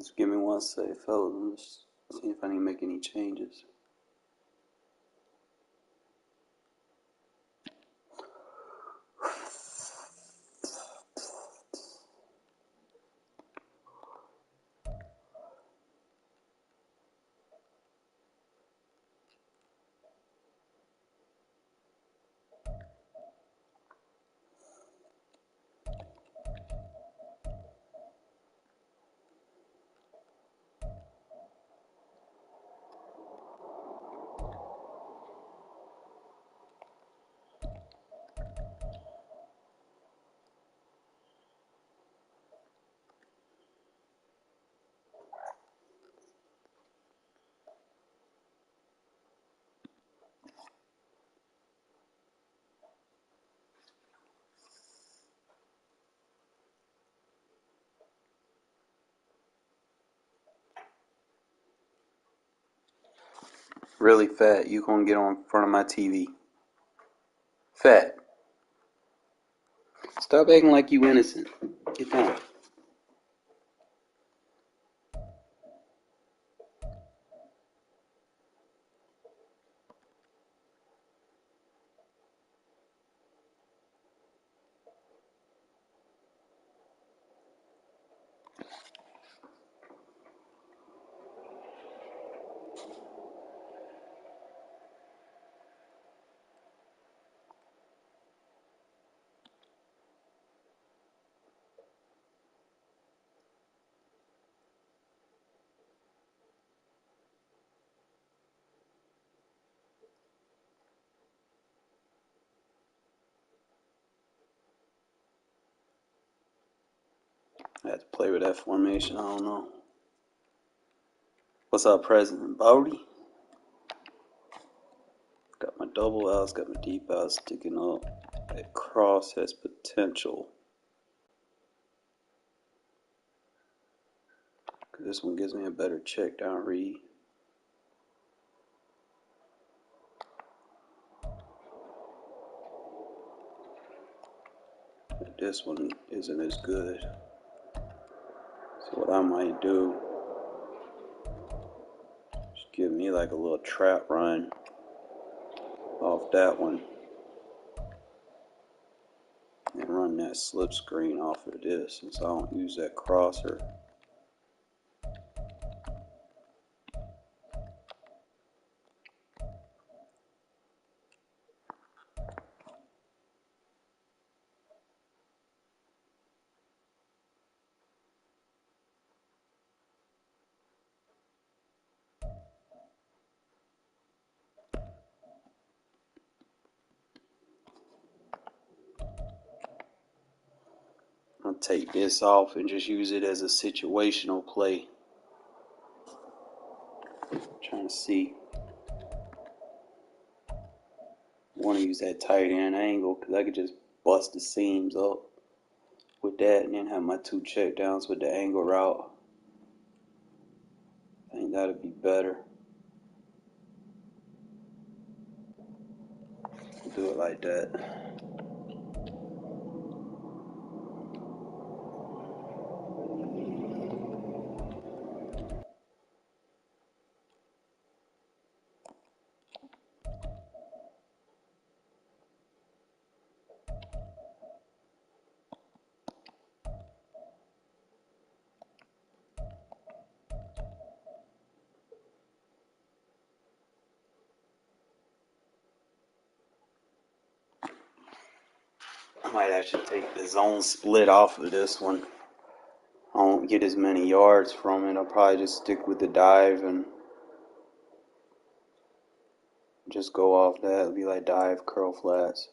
Just give me one sec, fellas. I'm just see if I need to make any changes. Really fat, you gonna get on front of my TV. Fat. Stop acting like you innocent. Get down. I had to play with that formation, I don't know. What's up, President Bodie? Got my double outs, got my deep outs sticking up. That cross has potential. This one gives me a better check down read. This one isn't as good. So what I might do is give me like a little trap run off that one and run that slip screen off of this since I don't use that crosser. I'll take this off and just use it as a situational play. Trying to see. I want to use that tight end angle because I could just bust the seams up with that and then have my two check downs with the angle route. I think that'd be better. Do it like that. I might actually take the zone split off of this one. I won't get as many yards from it. I'll probably just stick with the dive and just go off that. It'll be like dive, curl flats.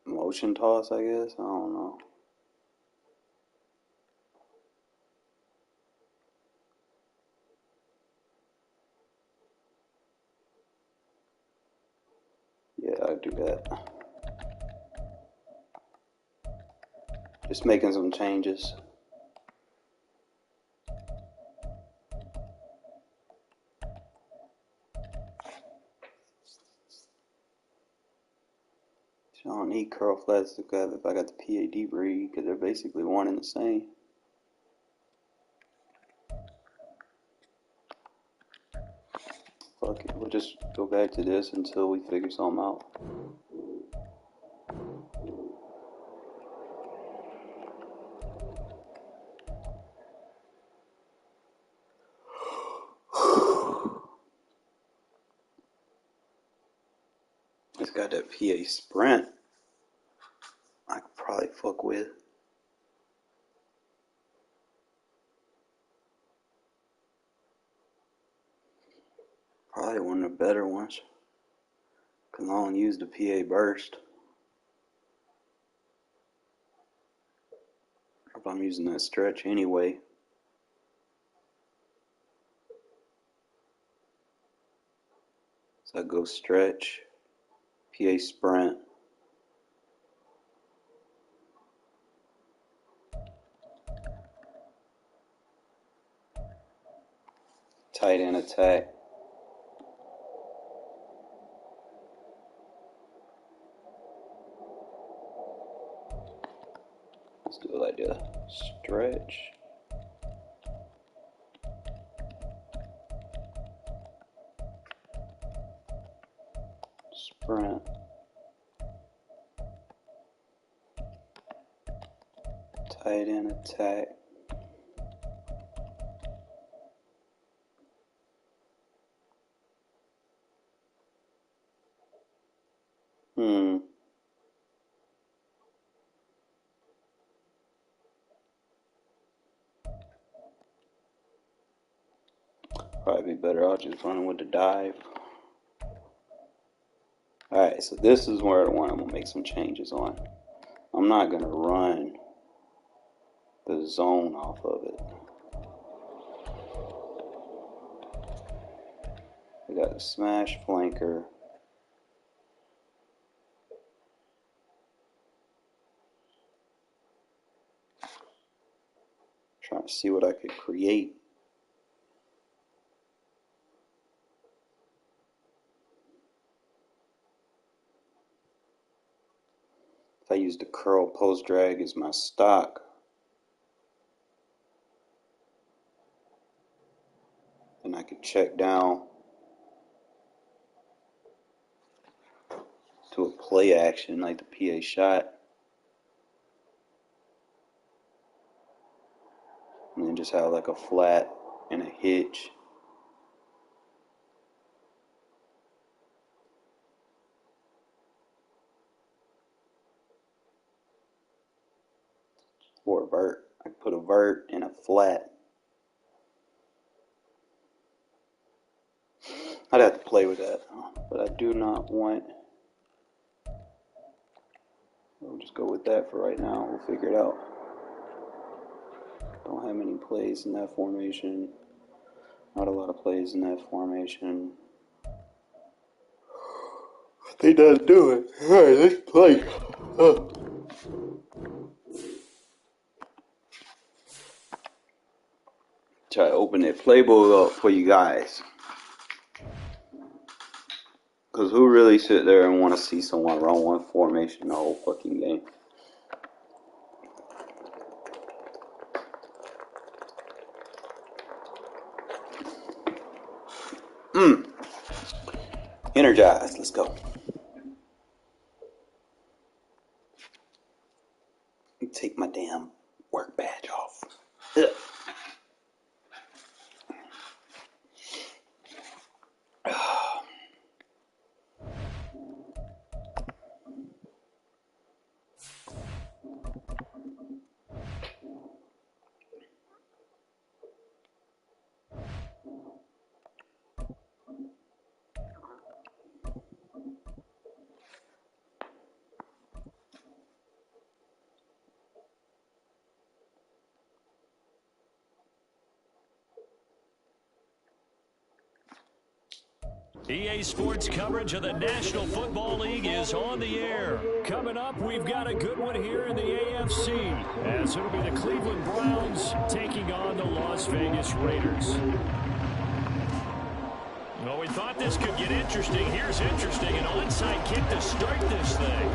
Motion toss, I guess. I don't know. Yeah, I'll do that. Just making some changes. I don't need curl flats to have if I got the PAD breed because they're basically one and the same. Fuck it, we'll just go back to this until we figure something out. It's got that PA Sprint I could probably fuck with. Probably one of the better ones. Cause I don't use the PA Burst. If I'm using that stretch anyway. So I go stretch, PA Sprint. Tight end attack. Let's do it like this. Stretch. Sprint. Tight end attack. Probably be better off just running with the dive. Alright, so this is where the one I'm going to make some changes on. I'm not going to run the zone off of it. We got the smash flanker. Trying to see what I could create. If I use the curl post drag as my stock, then I could check down to a play action like the PA shot. And then just have like a flat and a hitch. Or a vert. I could put a vert and a flat. I'd have to play with that, but I do not want. We'll just go with that for right now. We'll figure it out. Don't have many plays in that formation. Not a lot of plays in that formation. I think that'll do it. Alright, let's play. Try to open that playbook up for you guys. Because who really sit there and want to see someone run one formation the whole fucking game? Energized. Let's go. Take my damn work badge off. Ugh. EA Sports coverage of the National Football League is on the air. Coming up, we've got a good one here in the AFC, as it'll be the Cleveland Browns taking on the Las Vegas Raiders. Well, we thought this could get interesting. Here's interesting. An onside kick to start this thing.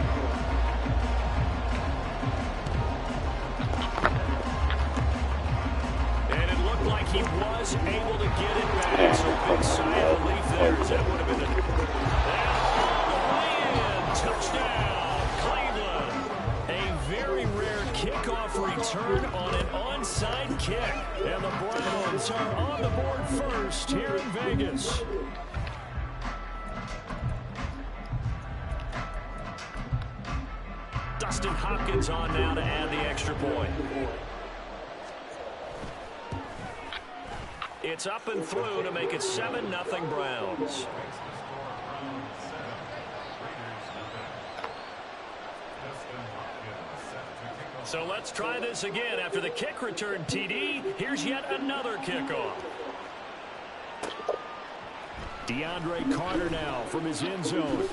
And it looked like he was able to get it back. So big sigh of relief there. That would have been a touchdown, Cleveland. A very rare kickoff return on an onside kick. And the Browns are on the board first here in Vegas. Dustin Hopkins on now to add the extra point. It's up and through to make it 7-0 Browns. So let's try this again. After the kick return, TD, here's yet another kickoff. DeAndre Carter now from his end zone.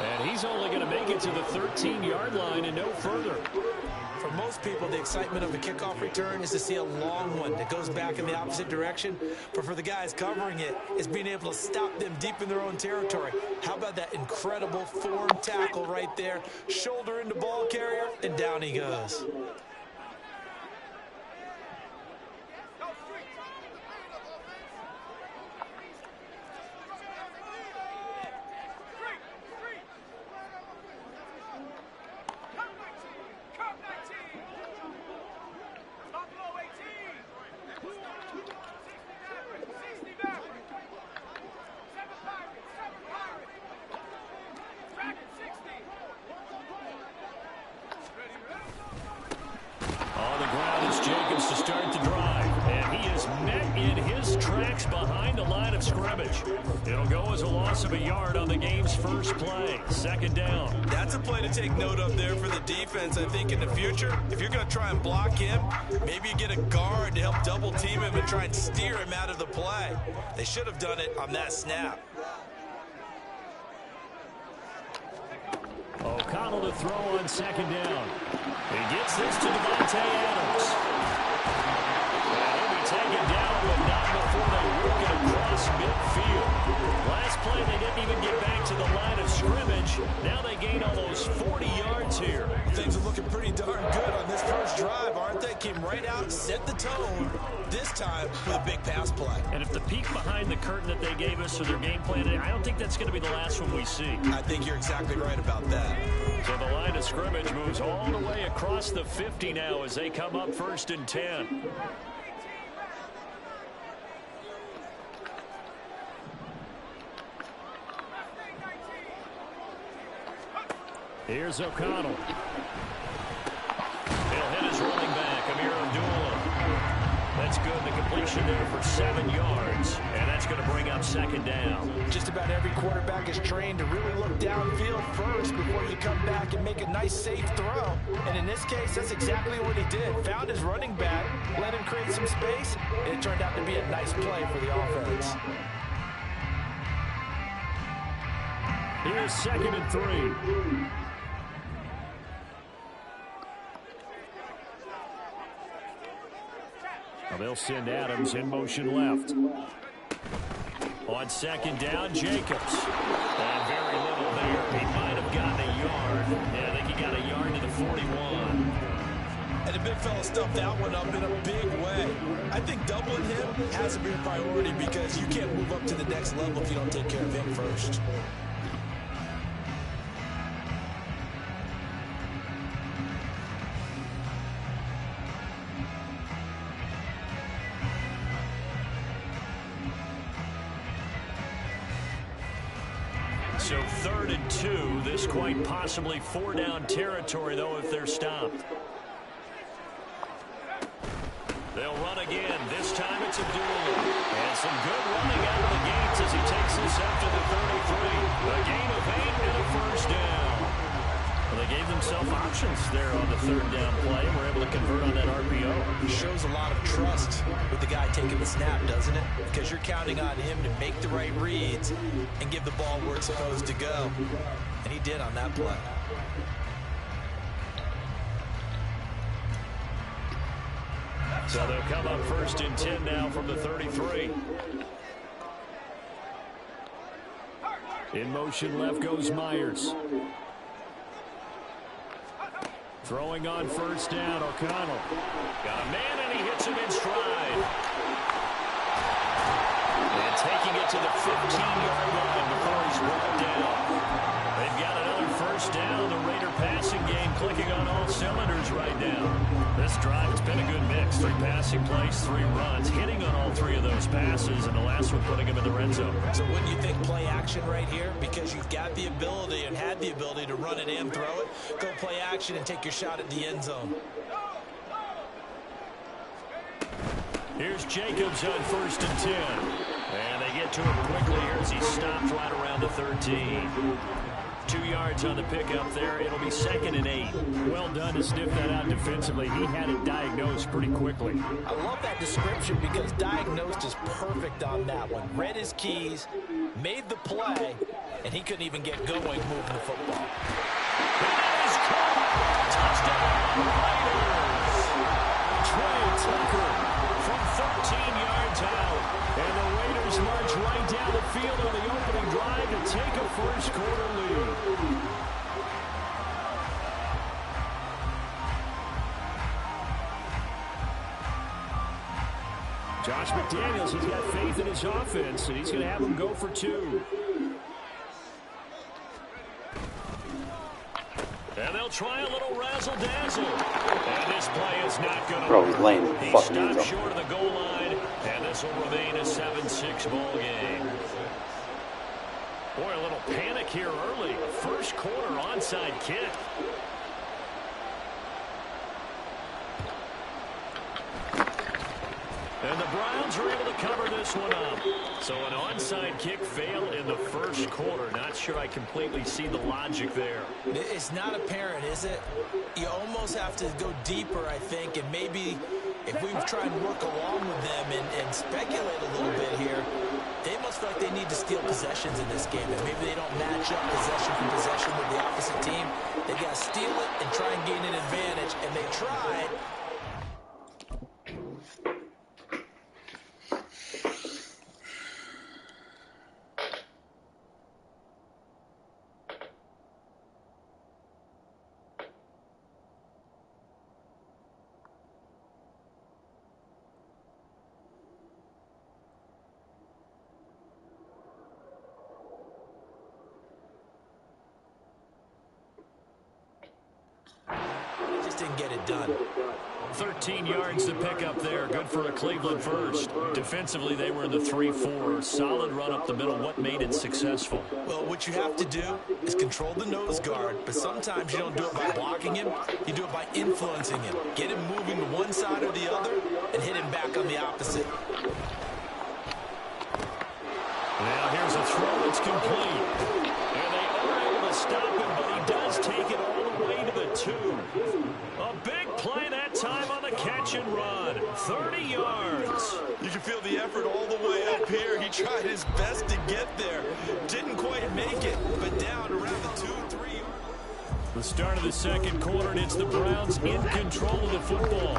And he's only going to make it to the 13-yard line and no further. For most people, the excitement of a kickoff return is to see a long one that goes back in the opposite direction. But for the guys covering it, it's being able to stop them deep in their own territory. How about that incredible form tackle right there? Shoulder into ball carrier, and down he goes. It'll go as a loss of a yard on the game's first play. Second down. That's a play to take note of there for the defense. I think in the future, if you're going to try and block him, maybe you get a guard to help double team him and try and steer him out of the play. They should have done it on that snap. O'Connell to throw on second down. He gets this to Devontae Adams. And he'll be taken down, but not before they work it across midfield. Last play, they didn't even get back to the line of scrimmage. Now they gain almost 40 yards here. Things are looking pretty darn good on this first drive, aren't they? Came right out, set the tone, this time with a big pass play. And if the peek behind the curtain that they gave us for their game plan, I don't think that's going to be the last one we see. I think you're exactly right about that. So the line of scrimmage moves all the way across the 50 now as they come up 1st and 10. Here's O'Connell. He'll hit his running back, Amir Abdullah. That's good. The completion there for 7 yards. And that's going to bring up second down. Just about every quarterback is trained to really look downfield first before you come back and make a nice, safe throw. And in this case, that's exactly what he did. Found his running back, let him create some space, and it turned out to be a nice play for the offense. Here's 2nd and 3. Well, they'll send Adams in motion left. On second down, Jacobs. And very little there. He might have gotten a yard. Yeah, I think he got a yard to the 41. And the big fella stuffed that one up in a big way. I think doubling him has to be a priority because you can't move up to the next level if you don't take care of him first. So 3rd and 2, this quite possibly 4-down territory, though, if they're stopped. They'll run again. This time it's Abdullah. And some good running out of the gates as he takes this up to the 33. A gain of 8 and a first down. Well, they gave themselves options there on the 3rd down play and were able to convert on that RPO. It shows a lot of trust with the guy taking the snap, doesn't it? Because you're counting on him to make the right reads and give the ball where it's supposed to go. And he did on that play. So they'll come up 1st and 10 now from the 33. In motion left goes Myers. Throwing on first down, O'Connell. Got a man, and he hits him in stride. And taking it to the 15-yard line before he's brought down. They've got another first down. The Raider passing game clicking on all cylinders right now. This drive, it's been a good mix. 3 passing plays, 3 runs, hitting on all 3 of those passes, and the last one putting him in the red zone. So wouldn't you think play action right here? Because you've got the ability and had the ability to run it and throw it. Go play action and take your shot at the end zone. Here's Jacobs on first and 10. And they get to him quickly here as he stops right around the 13. 2 yards on the pickup there. It'll be 2nd and 8. Well done to sniff that out defensively. He had it diagnosed pretty quickly. I love that description because diagnosed is perfect on that one. Read his keys, made the play, and he couldn't even get going moving the football. That is caught. Touchdown, Raiders. Trey Tucker from 13 yards out. And the Raiders march right down the field on the opening drive to take a first quarter lead. Josh McDaniels has got faith in his offense, and he's going to have them go for 2. And they'll try a little razzle-dazzle. And this play is not going to Bro, he's laying the He fucking hands stopped up. short of the goal line, and this will remain a 7-6 ball game. Boy, a little panic here early. First quarter onside kick. And the Browns are able to cover this one up. So an onside kick fail in the first quarter. Not sure I completely see the logic there. It's not apparent, is it? You almost have to go deeper, I think, and maybe if we try and work along with them and speculate a little bit here, they must feel like they need to steal possessions in this game, and maybe they don't match up possession for possession with the opposite team. They got to steal it and try and gain an advantage, and they tried. Didn't get it done. 13 yards to pick up there. Good for a Cleveland first. Defensively, they were in the 3-4. Solid run up the middle. What made it successful? Well, what you have to do is control the nose guard, but sometimes you don't do it by blocking him. You do it by influencing him. Get him moving to one side or the other and hit him back on the opposite. Now here's a throw that's complete. And they are able to stop him, but he does take it all the way to the 2. A big play that time on the catch and run. 30 yards. You can feel the effort all the way up here. He tried his best to get there. Didn't quite make it, but down around the 2-3 yard. The start of the second quarter, and it's the Browns in control of the football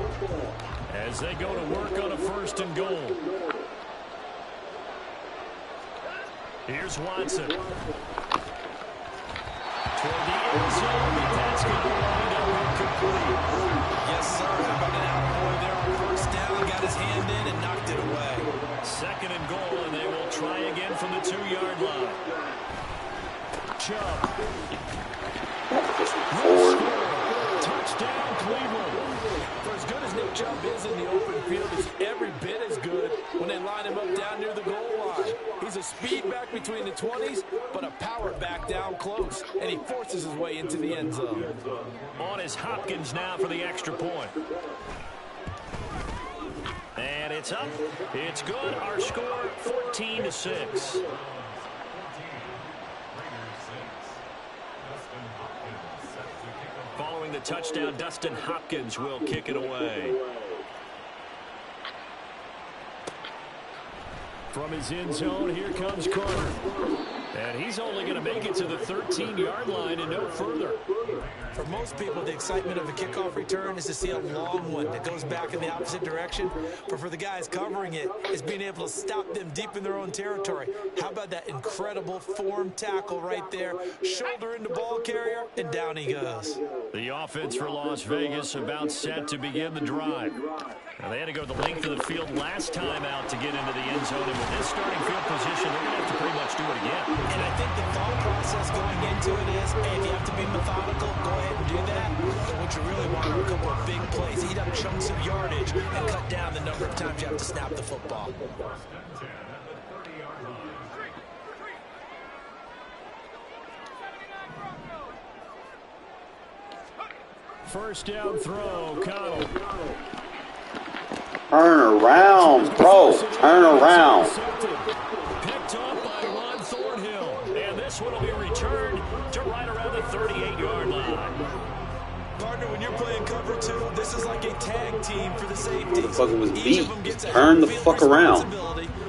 as they go to work on a 1st and goal. Here's Watson. Toward the end zone, but that's going to wind up incomplete. Yes, sir. How about an attaboy there on first down? Got his hand in and knocked it away. 2nd and goal, and they will try again from the 2-yard line. Chubb. Touchdown, Cleveland. For as good as Nick Chubb is in the open field, he's every bit as good when they line him up down near the goal line. He's a speed back between the 20s, but a power back down close, and he forces his way into the end zone. On is Hopkins now for the extra point. And it's up. It's good. Our score, 14-6. Following the touchdown, Dustin Hopkins will kick it away. From his end zone, here comes Carter. And he's only going to make it to the 13-yard line and no further. For most people, the excitement of a kickoff return is to see a long one that goes back in the opposite direction. But for the guys covering it, is being able to stop them deep in their own territory. How about that incredible form tackle right there? Shoulder into ball carrier, and down he goes. The offense for Las Vegas about set to begin the drive. Now, they had to go the length of the field last time out to get into the end zone. And with this starting field position, they're going to have to pretty much do it again. And I think the thought process going into it is, hey, if you have to be methodical, go ahead and do that. But what you really want are a couple of big plays, eat up chunks of yardage, and cut down the number of times you have to snap the football. First down throw, Connell. Turn around, bro. Turn around. Picked up by Ron Thornhill. And this one will be returned to right around the 38-yard line. Partner, when you're playing cover two, this is like a tag team for the safeties. Motherfucker was beat. Turn the fuck around.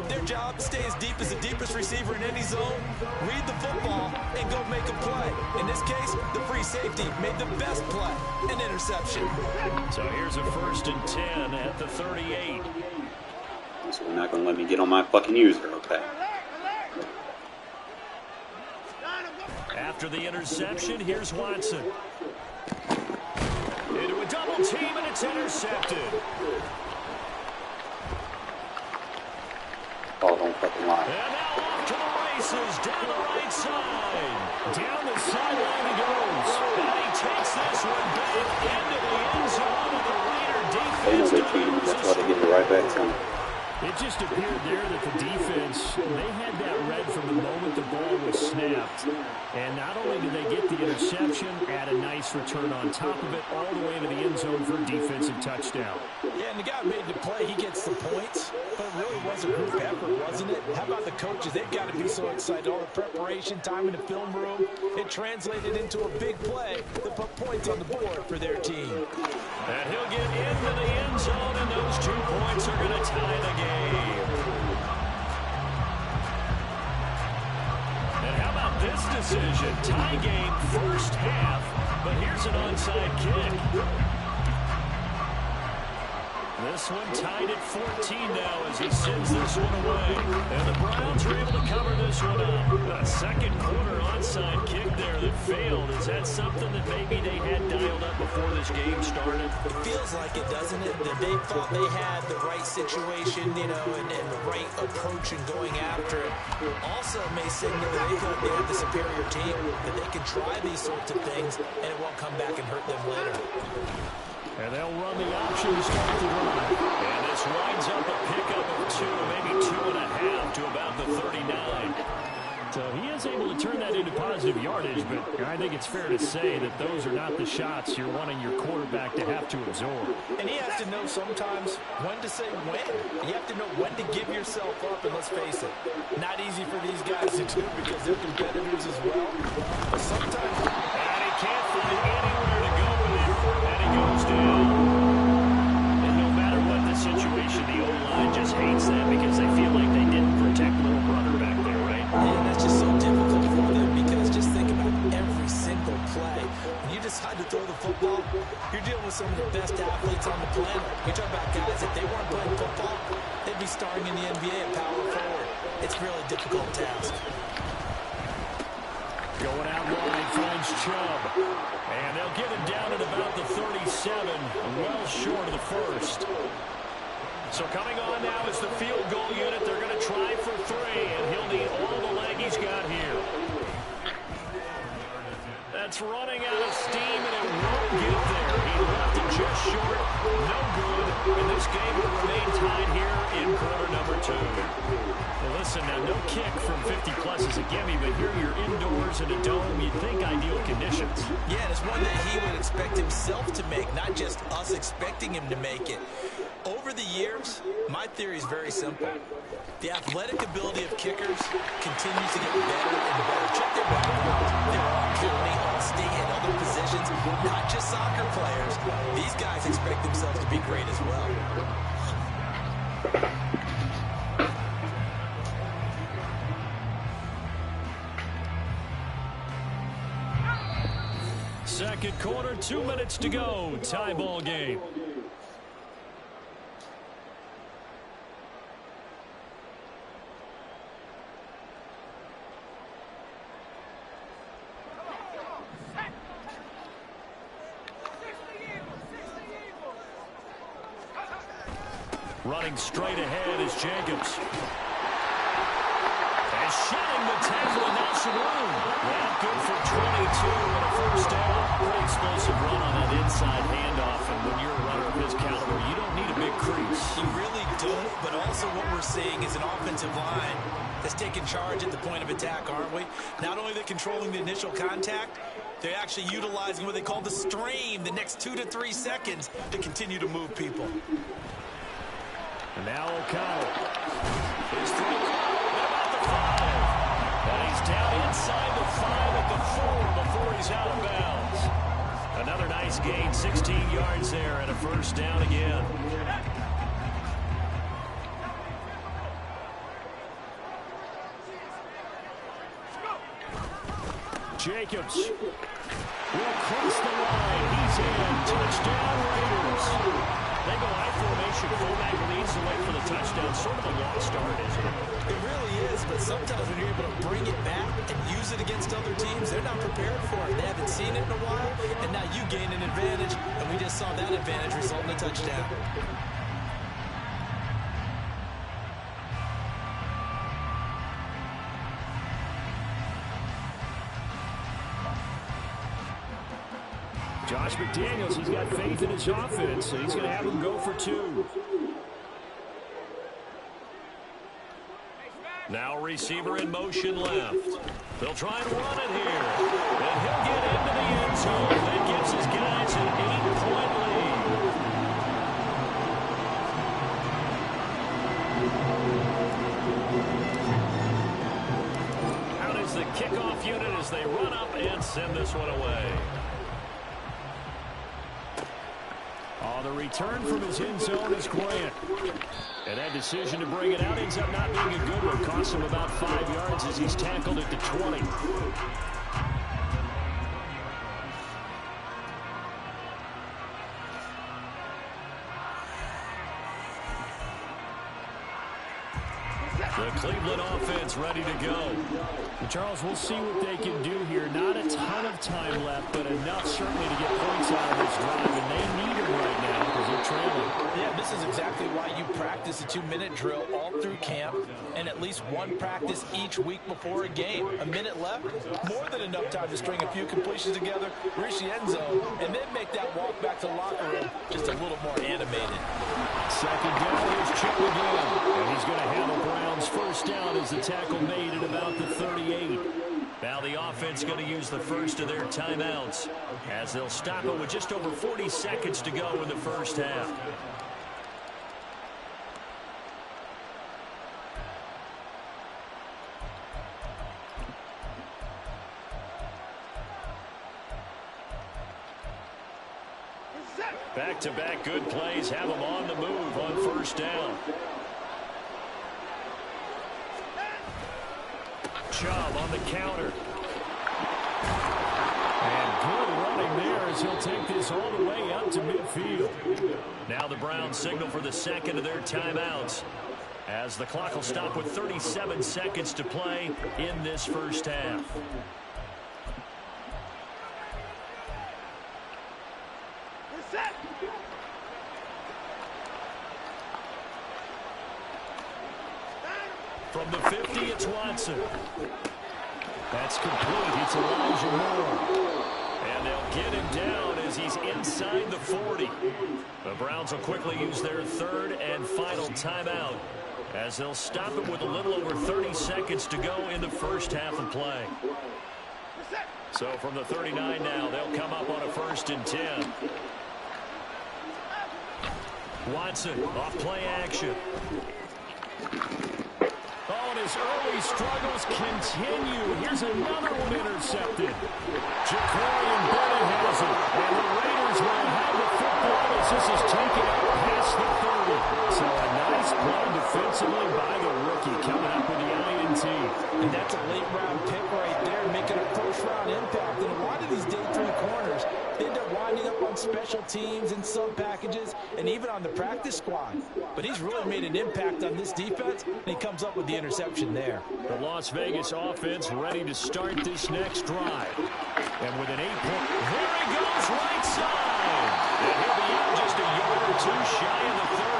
Their job is stay as deep as the deepest receiver in any zone, read the football, and go make a play. In this case, the free safety made the best play, an interception. So here's a 1st and 10 at the 38. So they're not going to let me get on my fucking user, okay? After the interception, here's Watson. Into a double team, and it's intercepted. Oh, don't fucking lie. And now off to the races, down the right side. Down the sideline he goes. And he takes this one back into the end zone of the Raider defense. They know they're cheating. That's why they get it right back to them. It just appeared there that the defense, they had that read from the moment the ball was snapped. And not only did they get the interception, add a nice return on top of it, all the way to the end zone for a defensive touchdown. Yeah, and the guy made the play. He gets the points. But it really was a group effort, wasn't it? How about the coaches? They've got to be so excited. All the preparation, time in the film room, it translated into a big play that put points on the board for their team. And he'll get into the end zone, and those 2 points are going to tie the game. And how about this decision? Tie game first half, but here's an onside kick. This one tied at 14 now as he sends this one away. And the Browns are able to cover this one up. A second quarter onside kick there that failed. Is that something that maybe they had dialed up before this game started? It feels like it, doesn't it? That they thought they had the right situation, you know, and the right approach in going after it. Also may signal that they feel like they have the superior team, that they can try these sorts of things, and it won't come back and hurt them later. And they'll run the option to start the drive. And this winds up a pickup of 2, maybe 2.5 to about the 39. So he is able to turn that into positive yardage, but I think it's fair to say that those are not the shots you're wanting your quarterback to have to absorb. And he has to know sometimes when to say when. You have to know when to give yourself up, and let's face it, not easy for these guys to do because they're competitors as well. But sometimes, and he can't find anywhere to go with it, and he goes down. And no matter what the situation, the O-line just hates that because they feel like they didn't protect little brother back there, right? and that's just so difficult for them because just think about every single play. When you decide to throw the football, you're dealing with some of the best athletes on the planet. You're talking about guys, if they weren't playing football, they'd be starring in the NBA at power forward. It's a really difficult task. Going out wide, finds Chubb. And they'll get him down at about the 37, well short of the first. So coming on now is the field goal unit. They're going to try for 3, and he'll need all the leg he's got here. That's running out of steam, and it won't get there. He left it just short. No good. And this game will remain tied here in quarter number 2. Well, listen, now no kick from 50-plus is a gimme, but here you're indoors in a dome. You'd think ideal conditions. Yeah, and it's one that he would expect himself to make, not just us expecting him to make it. Over the years, my theory is very simple. The athletic ability of kickers continues to get better and better. Check their background. They're all county, all state, and other positions, not just soccer players. These guys expect themselves to be great as well. second quarter, 2 minutes to go. Tie ball game. Running straight ahead is Jacobs. And shedding the tackle, and that's room. Well, good for 22 and a first down. Pretty explosive run on that inside handoff, and when you're a runner of his caliber, you don't need a big crease. You really don't, but also what we're seeing is an offensive line that's taking charge at the point of attack, aren't we? Not only are they controlling the initial contact, they're actually utilizing what they call the stream, the next 2 to 3 seconds, to continue to move people. And now O'Connell. He's through at about the 5. And he's down inside the 5 at the 4 before he's out of bounds. Another nice gain, 16 yards there, and a first down again. Jacobs will cross the line. He's in. Touchdown, Raiders. They go I formation. Fullback leads the way for the touchdown. Sort of a lost art, isn't it? It really is, but sometimes when you're able to bring it back and use it against other teams, they're not prepared for it. They haven't seen it in a while, and now you gain an advantage, and we just saw that advantage result in a touchdown. Josh McDaniels, he's got faith in his offense, so he's going to have him go for 2. Now receiver in motion left. They'll try and run it here. And he'll get into the end zone. That gives his guys an 8-point lead. Out is the kickoff unit as they run up and send this one away. The return from his end zone is Grant. And that decision to bring it out ends up not being a good one. Costs him about 5 yards as he's tackled at the 20. The Cleveland offense ready to go. Charles, we'll see what they can do here. Not a ton of time left, but enough certainly to get points out of this drive, and they need them right now because they're trailing. Yeah, this is exactly why you practice a 2-minute drill all through camp and at least one practice each week before a game. A minute left, more than enough time to string a few completions together, reach the end zone, and then make that walk back to the locker room just a little more animated. Second down, here's Chip again, and he's going to have a Browns first down as the tackle made at about the 38. Now the offense going to use the first of their timeouts as they'll stop it with just over 40 seconds to go in the first half. Back-to-back good plays have them on the move on first down. Chubb on the counter. And good running there as he'll take this all the way out to midfield. Now the Browns signal for the second of their timeouts as the clock will stop with 37 seconds to play in this first half. From the 50, it's Watson. That's complete. It's Elijah Moore. And they'll get him down as he's inside the 40. The Browns will quickly use their third and final timeout as they'll stop it with a little over 30 seconds to go in the first half of play. So from the 39 now, they'll come up on a 1st and 10. Watson off play action. Oh, and his early struggles continue. Here's another one intercepted. Ja'Cory Bennett has it. And the Raiders will have the football as this is taken out past the 30. So a nice play defensively by the rookie coming up with the INT. And that's a late round pick right there, making a first-round impact. And a lot of these day three corners end up winding up on special teams and sub packages and even on the practice squad. But he's really made an impact on this defense, and he comes up with the interception there. The Las Vegas offense ready to start this next drive. And with an 8-point, here he goes right side. And he'll be out just a yard or two shy of the 30.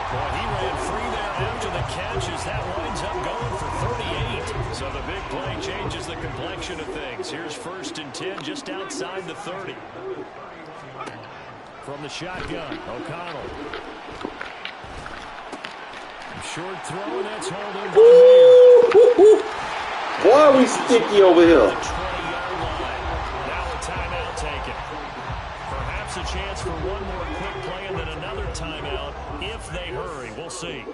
Well, he ran free there after the catch as that winds up going for 38. So the big play changes the complexion of things. Here's 1st and 10 just outside the 30. From the shotgun, O'Connell. Short throw, and that's hauled in by Mayer. Why are we sticky over here? 20-yard line. Now a timeout taken. Perhaps a chance for one more quick play and then another timeout if they hurry. We'll see.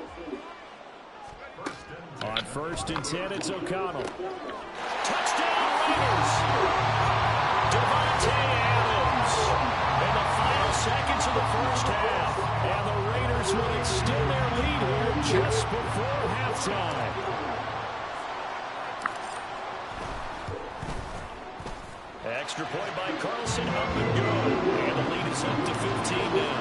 On 1st and 10, it's O'Connell. Touchdown Raiders! Devontae Adams in the final seconds of the first half. And the Raiders will extend their lead here just before halftime. Extra point by Carlson, up and good. And the lead is up to 15 now.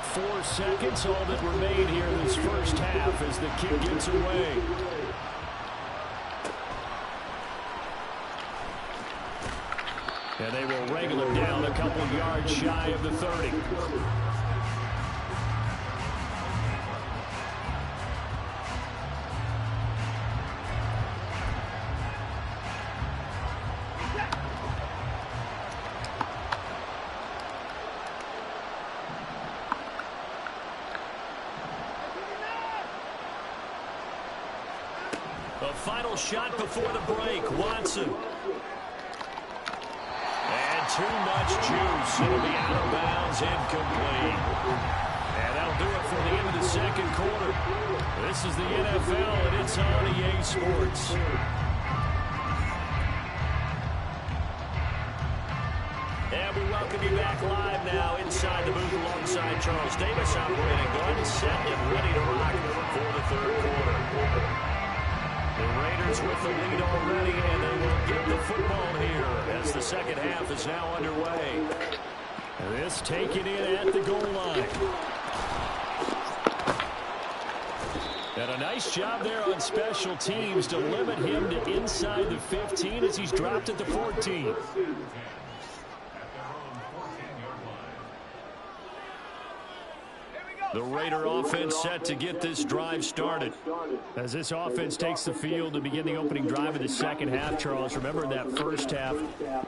4 seconds, all that remain here in this first half as the kick gets away. And they will wrangle him down a couple yards shy of the 30. A final shot before the break. Watson. And too much juice. It'll be out of bounds, incomplete. And that'll do it for the end of the second quarter. This is the NFL, and it's on EA Sports. And we welcome you back live now inside the booth alongside Charles Davis, operating gun, set and ready to rock for the third quarter. The Raiders with the lead already, and they will get the football here as the second half is now underway. This taken in at the goal line. And a nice job there on special teams to limit him to inside the 15 as he's dropped at the 14. The Raider offense set to get this drive started. As this offense takes the field to begin the opening drive of the second half, Charles, remember that first half,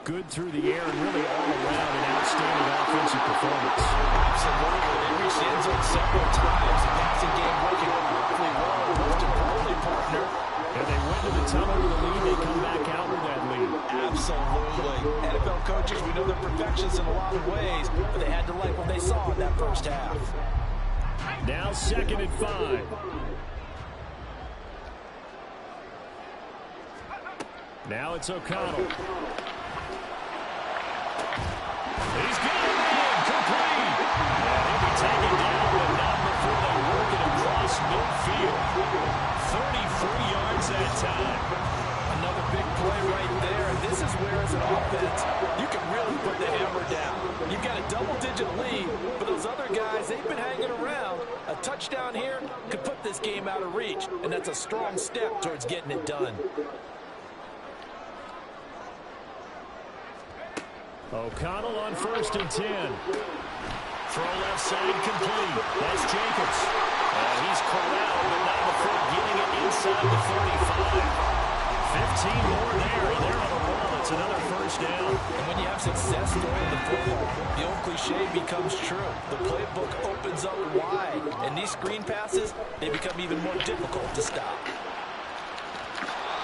good through the air and really all around an outstanding offensive performance. Absolutely. They reached the end zone several times. The passing game working awfully well. Most importantly, partner. And they went to the tunnel with a lead. They come back out with that lead. Absolutely. NFL coaches, we know they're perfectionists in a lot of ways, but they had to like what they saw in that first half. Now 2nd and 5. Now it's O'Connell. He's got it in, complete. And he'll be taken down, but not before they work it across midfield. 33 yards that time. Another big play right there, and this is where, as an offense, you can really put the hammer down. You've got a double-digit lead, but those other guys, they've been hanging around. A touchdown here could put this game out of reach, and that's a strong step towards getting it done. O'Connell on 1st and 10. Throw left side complete. That's Jacobs. And he's corralled, but not before getting it inside the 35. 15 more there, and they're on a roll. It's another first down. And when you have success throwing the football, the old cliche becomes true. The playbook opens up wide, and these screen passes, they become even more difficult to stop.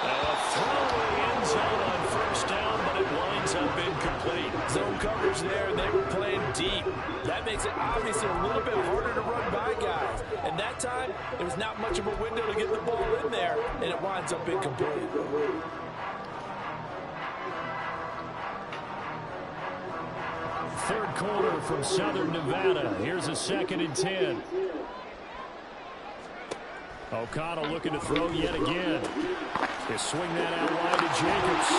A throw in the end zone on first down, but it winds up incomplete. Zone coverage there, and they were playing deep. That makes it obviously a little bit harder to run by guys. And that time, there was not much of a window to get the ball in there, and it winds up incomplete. Third quarter from Southern Nevada. Here's a 2nd and 10. O'Connell looking to throw yet again. They swing that out wide to Jacobs.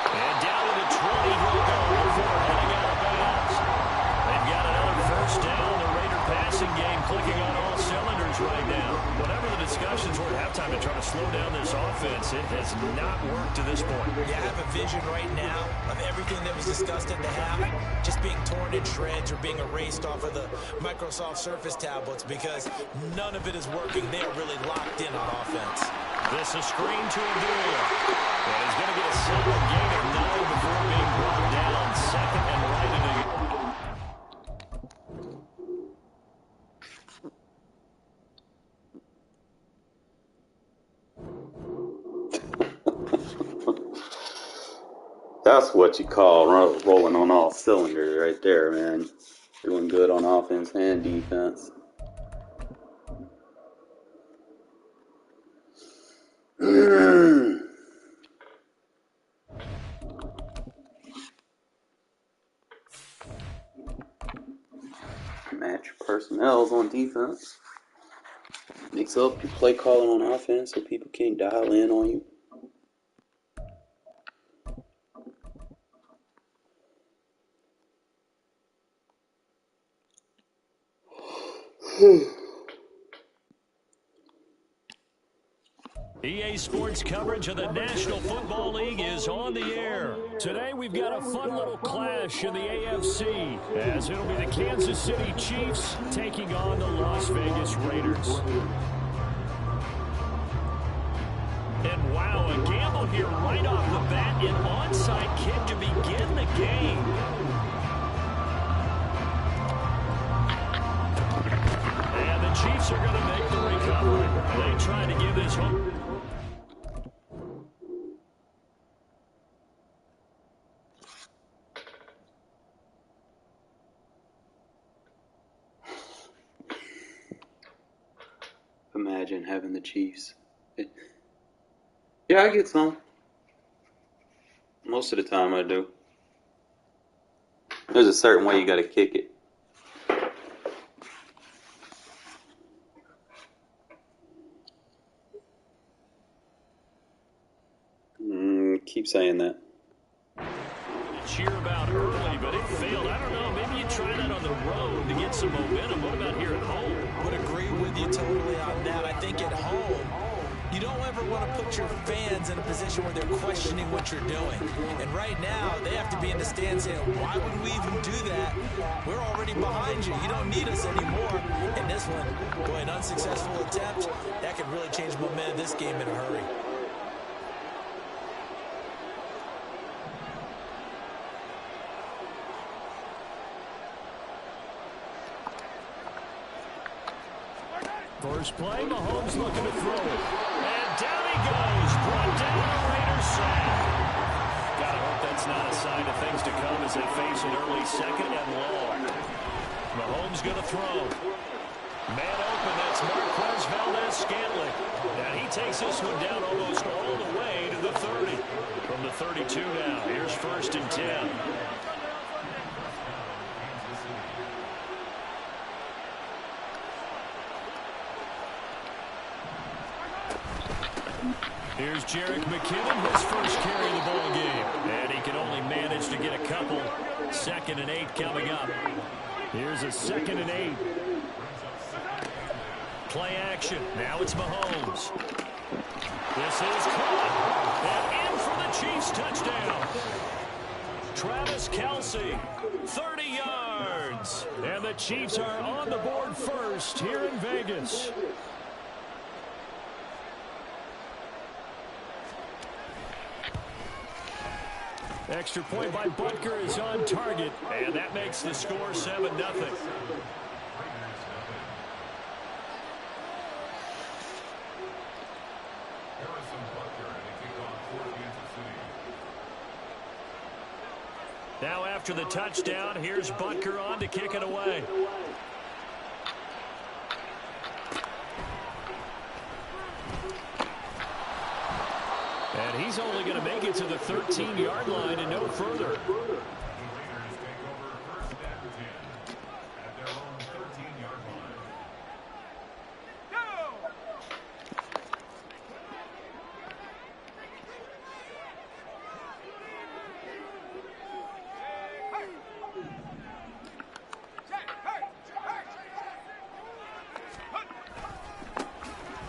And down to the 20, he'll go before heading out of bounds. They've got another first down. The Raider passing game clicking on all cylinders right now. Whatever the discussions were at halftime to try to slow down this offense, it has not worked to this point. Yeah, I have a vision right now of everything that was discussed at the half just being torn in shreds or being erased off of the Microsoft Surface tablets because none of it is working. They are really locked in on offense. This is screen to Aguilar. And he's going to get a solid gain of 9 before being brought down. Second and right into That's what you call rolling on all cylinders right there, man. Doing good on offense and defense. Match personnel on defense. Mix up your play calling on offense so people can't dial in on you. EA Sports coverage of the National Football League is on the air. Today we've got a fun little clash in the AFC as it'll be the Kansas City Chiefs taking on the Las Vegas Raiders. And wow, a gamble here right off the bat, an onside kick to begin the game. And the Chiefs are going to make the recovery. They try to give this home. Imagine having the Chiefs. Yeah, I get some. Most of the time I do. There's a certain way you got to kick it. Keep saying that. Cheer about early, but it failed. I don't know. Maybe you try that on the road to get some momentum. What about here at home? Would agree with you totally on that. I think at home, you don't ever want to put your fans in a position where they're questioning what you're doing. And right now, they have to be in the stands saying, why would we even do that? We're already behind you. You don't need us anymore. And this one, boy, an unsuccessful attempt, that could really change the momentum of this game in a hurry. First play, Mahomes looking to throw it. And down he goes. Brought down the Raiders side. Gotta hope that's not a sign of things to come as they face an early second and long. Mahomes gonna throw. Man open, that's Marquez Valdez-Scantling. And he takes this one down almost all the way to the 30. From the 32 now, here's 1st and 10. Here's Jerick McKinnon, his first carry of the ball game. And he can only manage to get a couple. 2nd and 8 coming up. Here's a 2nd and 8. Play action. Now it's Mahomes. This is caught. And in for the Chiefs touchdown. Travis Kelce, 30 yards. And the Chiefs are on the board first here in Vegas. Extra point by Butker is on target, and that makes the score 7-0. Now after the touchdown, here's Butker on to kick it away. And he's only going to make it to the 13-yard line and no further.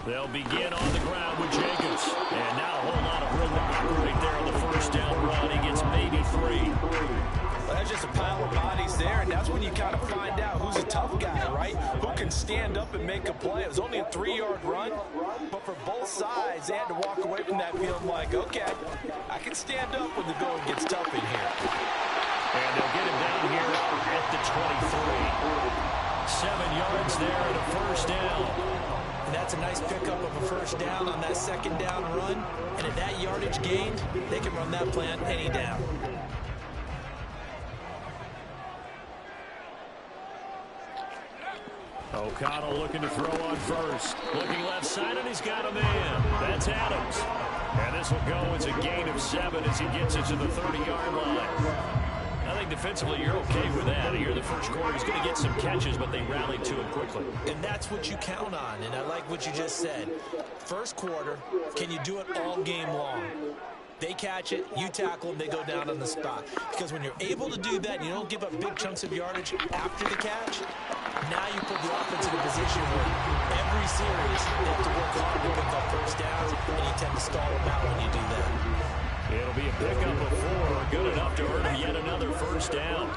They'll begin on the ground with Jacobs. And now a whole lot of room to operate there on the first down run. He gets maybe 3. Well, that's just a pile of bodies there, and that's when you kind of find out who's a tough guy, right? Who can stand up and make a play. It was only a 3-yard run, but for both sides, they had to walk away from that field like, okay, I can stand up when the going gets tough in here. And they'll get him down here at the 23. 7 yards there and a first down. And that's a nice pickup of a first down on that second down run. And at that yardage gained, they can run that play on any down. O'Connell looking to throw on first. Looking left side, and he's got a man. That's Adams. And this will go as a gain of 7 as he gets it to the 30-yard line. I think defensively you're okay with that. Here in the first quarter, he's going to get some catches, but they rallied to him quickly. And that's what you count on, and I like what you just said. First quarter, can you do it all game long? They catch it, you tackle them, they go down on the spot. Because when you're able to do that and you don't give up big chunks of yardage after the catch, now you put the offense in a position where every series they have to work hard to pick up first downs, and you tend to stall them out when you do that. It'll be a pickup of 4, good enough to earn him yet another first down.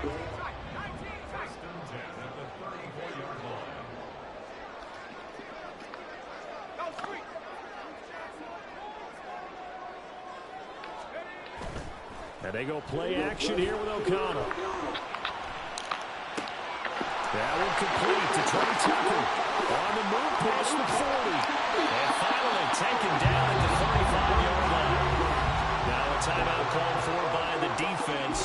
And they go play action here with O'Connell. That one complete to Trey Tucker. On the move past the 40. And finally taken down at the 35-yard line. Now a timeout called for by the defense.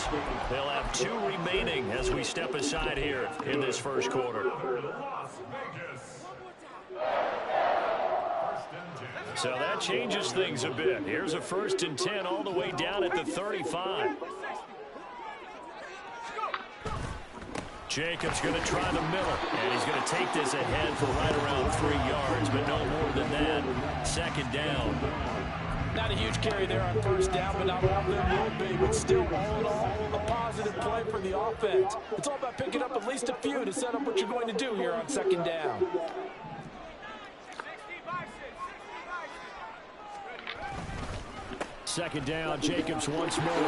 They'll have 2 remaining as we step aside here in this first quarter. So that changes things a bit. Here's a 1st and 10 all the way down at the 35. Jacobs going to try the middle, and he's going to take this ahead for right around 3 yards, but no more than that. 2nd down. Not a huge carry there on first down, but not all of them will be. But still, all in all, a positive play for the offense. It's all about picking up at least a few to set up what you're going to do here on 2nd down. Second down, Jacobs once more. And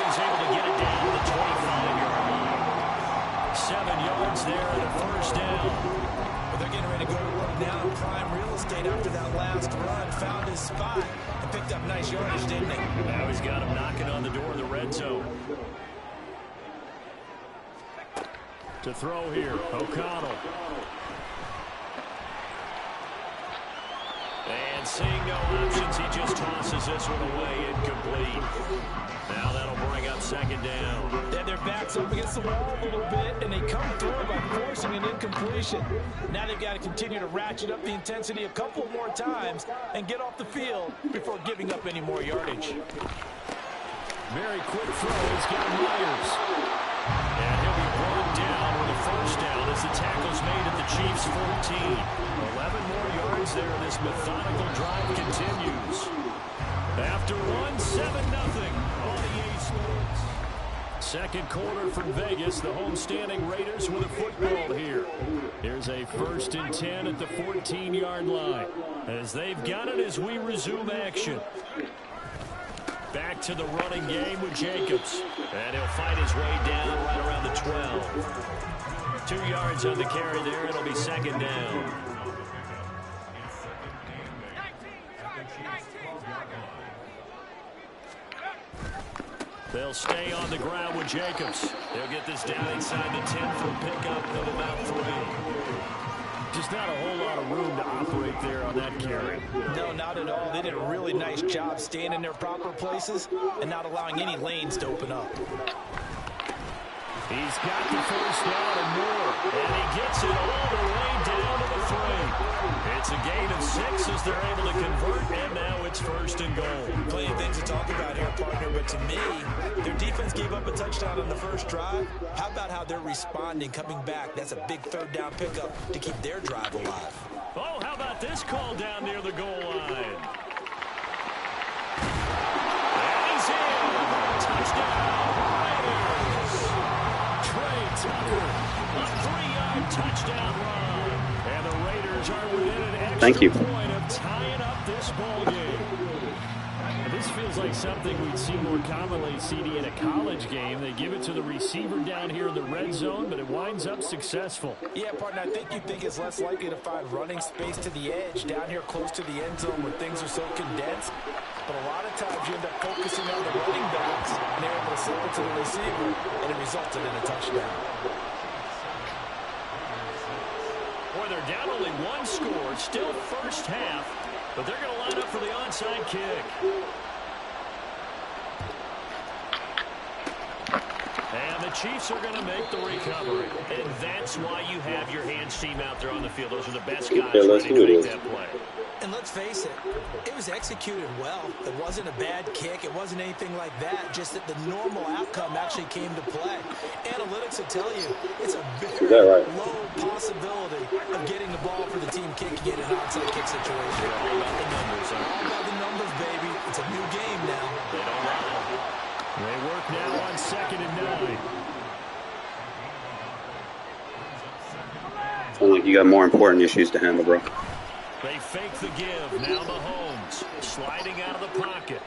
he's able to get it down to the 25-yard line. 7 yards there and a first down. Well, they're getting ready to go to work now in prime real estate after that last run. Found his spot and picked up nice yardage, didn't he? Now he's got him knocking on the door of the red zone. To throw here, O'Connell. And seeing no options, he just tosses this one away, incomplete. Now that'll bring up 2nd down. Then their backs up against the wall a little bit, and they come through by forcing an incompletion. Now they've got to continue to ratchet up the intensity a couple more times and get off the field before giving up any more yardage. Very quick throw. He's got Myers. And he'll be brought down with a first down as the tackle's made at the Chiefs' 14. 11 more yards there, and this methodical drive continues. After 7-0 on the EA Sports. Second quarter from Vegas, the homestanding Raiders with a football here. Here's a 1st and 10 at the 14-yard line. As they've got it as we resume action. Back to the running game with Jacobs. And he'll fight his way down right around the 12. 2 yards on the carry there. It'll be 2nd down. They'll stay on the ground with Jacobs. They'll get this down inside the 10 for a pickup of about 3. Just not a whole lot of room to operate there on that carry. No, not at all. They did a really nice job staying in their proper places and not allowing any lanes to open up. He's got the first down and more, and he gets it all the way down to the 3. It's a gain of 6 as they're able to convert, and now it's 1st and goal. Plenty of things to talk about here, partner, but to me, their defense gave up a touchdown on the first drive. How about how they're responding, coming back? That's a big 3rd down pickup to keep their drive alive. Oh, how about this call down near the goal line? And he's in. Touchdown, Raiders. Trey Tucker, a 3-yard touchdown run. And the Raiders are within an extra Thank you. point of tying up this ball game. And this feels like something we'd see more commonly, CD, in a college game. They give it to the receiver down here in the red zone, but it winds up successful. Yeah, partner, I think you think it's less likely to find running space to the edge down here close to the end zone where things are so condensed. But a lot of times you end up focusing on the running backs, and they're able to slip it to the receiver, and it resulted in a touchdown. Boy, they're down only one score, still first half, but they're going to line up for the onside kick. And the Chiefs are going to make the recovery. And that's why you have your hands team out there on the field. Those are the best guys ready to make that play. And let's face it, it was executed well. It wasn't a bad kick. It wasn't anything like that. Just that the normal outcome actually came to play. Analytics will tell you it's a very low possibility of getting the ball for the team kicking it in an onside kick situation. They're all about the numbers, huh? All about the numbers, baby. It's a new game now. They don't lie. They work now on 2nd and 9. Sounds like you got more important issues to handle, bro. They fake the give. Now Mahomes sliding out of the pocket.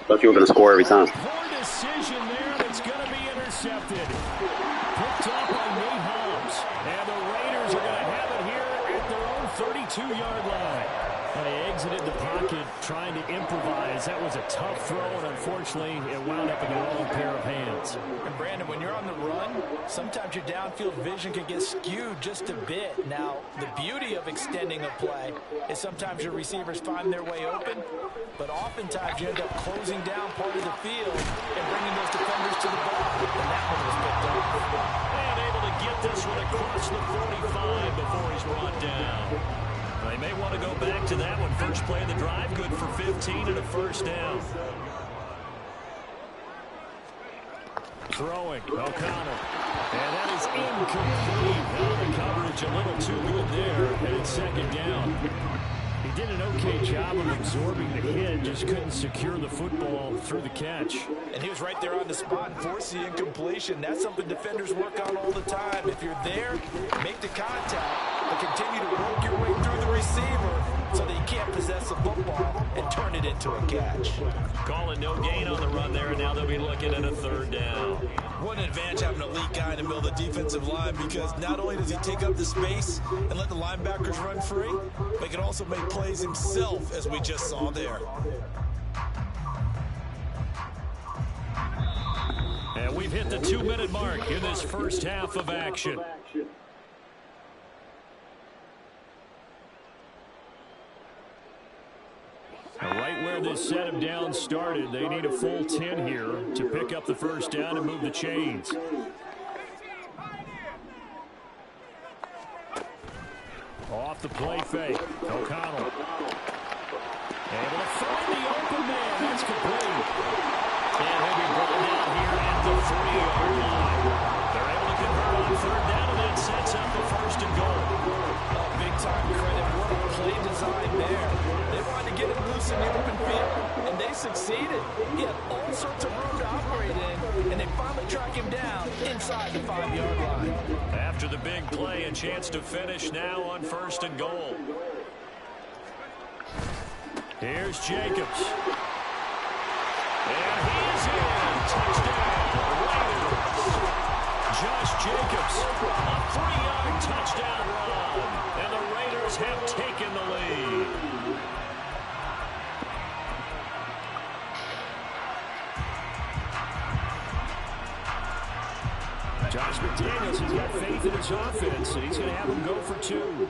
Thought you were going to score every time. Poor decision there that's going to be intercepted. Picked up by Nate Hobbs. And the Raiders are going to have it here at their own 32-yard line. And he exited the pocket trying to improvise. That was a tough throw, and unfortunately, it wound up in the wrong pair of hands. And Brandon, when you're on the run, sometimes your downfield vision can get skewed just a bit. Now, the beauty of extending a play is sometimes your receivers find their way open, but oftentimes you end up closing down part of the field and bringing those defenders to the ball. And that one was picked up. And able to get this one across the 45 before he's brought down. They may want to go back to that one. First play of the drive, good for 15 and a first down. Throwing, O'Connell. And that is incomplete. Now the coverage a little too good there, and it's 2nd down. He did an okay job of absorbing the hit, just couldn't secure the football through the catch. And he was right there on the spot and forced the incompletion. That's something defenders work on all the time. If you're there, make the contact, but continue to work your way through the receiver so that you can't possess the football and turn it into a catch. Calling no gain on the run there, and now they'll be looking at a 3rd down. What an advantage having an elite guy in the middle of the defensive line, because not only does he take up the space and let the linebackers run free, but he can also make plays himself, as we just saw there. And we've hit the 2-minute mark in this first half of action. Right where this set of downs started, they need a full 10 here to pick up the first down and move the chains. Off the play fake, O'Connell. Able to find the open man. That's complete. And he'll be brought down here at the 40-yard line. They're able to convert on 3rd down, and that sets up the 1st and goal. Big-time credit. What a play design there. They wanted to get him loose in the open field, and they succeeded. He had all sorts of room to operate in, and they finally track him down inside the 5-yard line. After the big play, a chance to finish now on 1st and goal. Here's Jacobs. And he's in. Touchdown, Raiders. Josh Jacobs, a 3-yard touchdown run. And the Raiders have taken the lead. Josh McDaniels has got faith in his offense, and he's going to have him go for 2.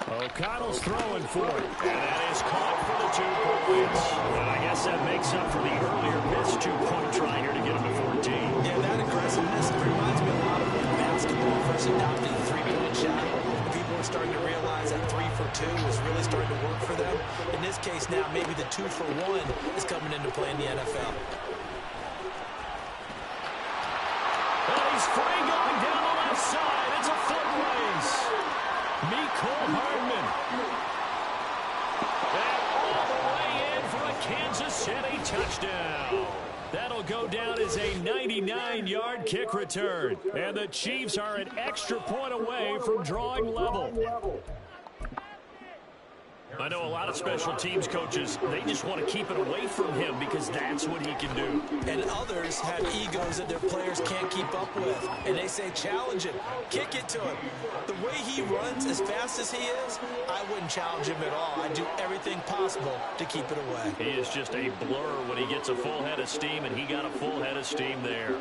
O'Connell's throwing for it, and that is caught for the 2 points. And I guess that makes up for the earlier missed 2-point try here to get him to 14. Yeah, that aggressiveness reminds me a lot of when basketball first adopted the 3-point shot. People are starting to realize that 3 for 2 is really starting to work for them. In this case now, maybe the 2 for 1 is coming into play in the NFL. And he's free going down the left side. It's a foot race. Cole Hardman. And all the way in for a Kansas City touchdown. That'll go down as a 99-yard kick return. And the Chiefs are an extra point away from drawing level. I know a lot of special teams coaches, they just want to keep it away from him because that's what he can do. And others have egos that their players can't keep up with. And they say, challenge him, kick it to him. The way he runs as fast as he is, I wouldn't challenge him at all. I'd do everything possible to keep it away. He is just a blur when he gets a full head of steam, and he got a full head of steam there.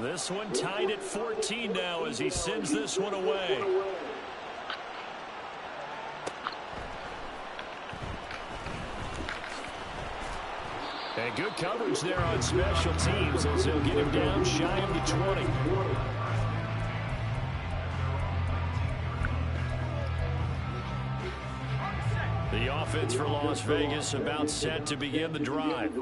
This one tied at 14 now as he sends this one away. And good coverage there on special teams as they'll get him down shy of the 20. The offense for Las Vegas about set to begin the drive.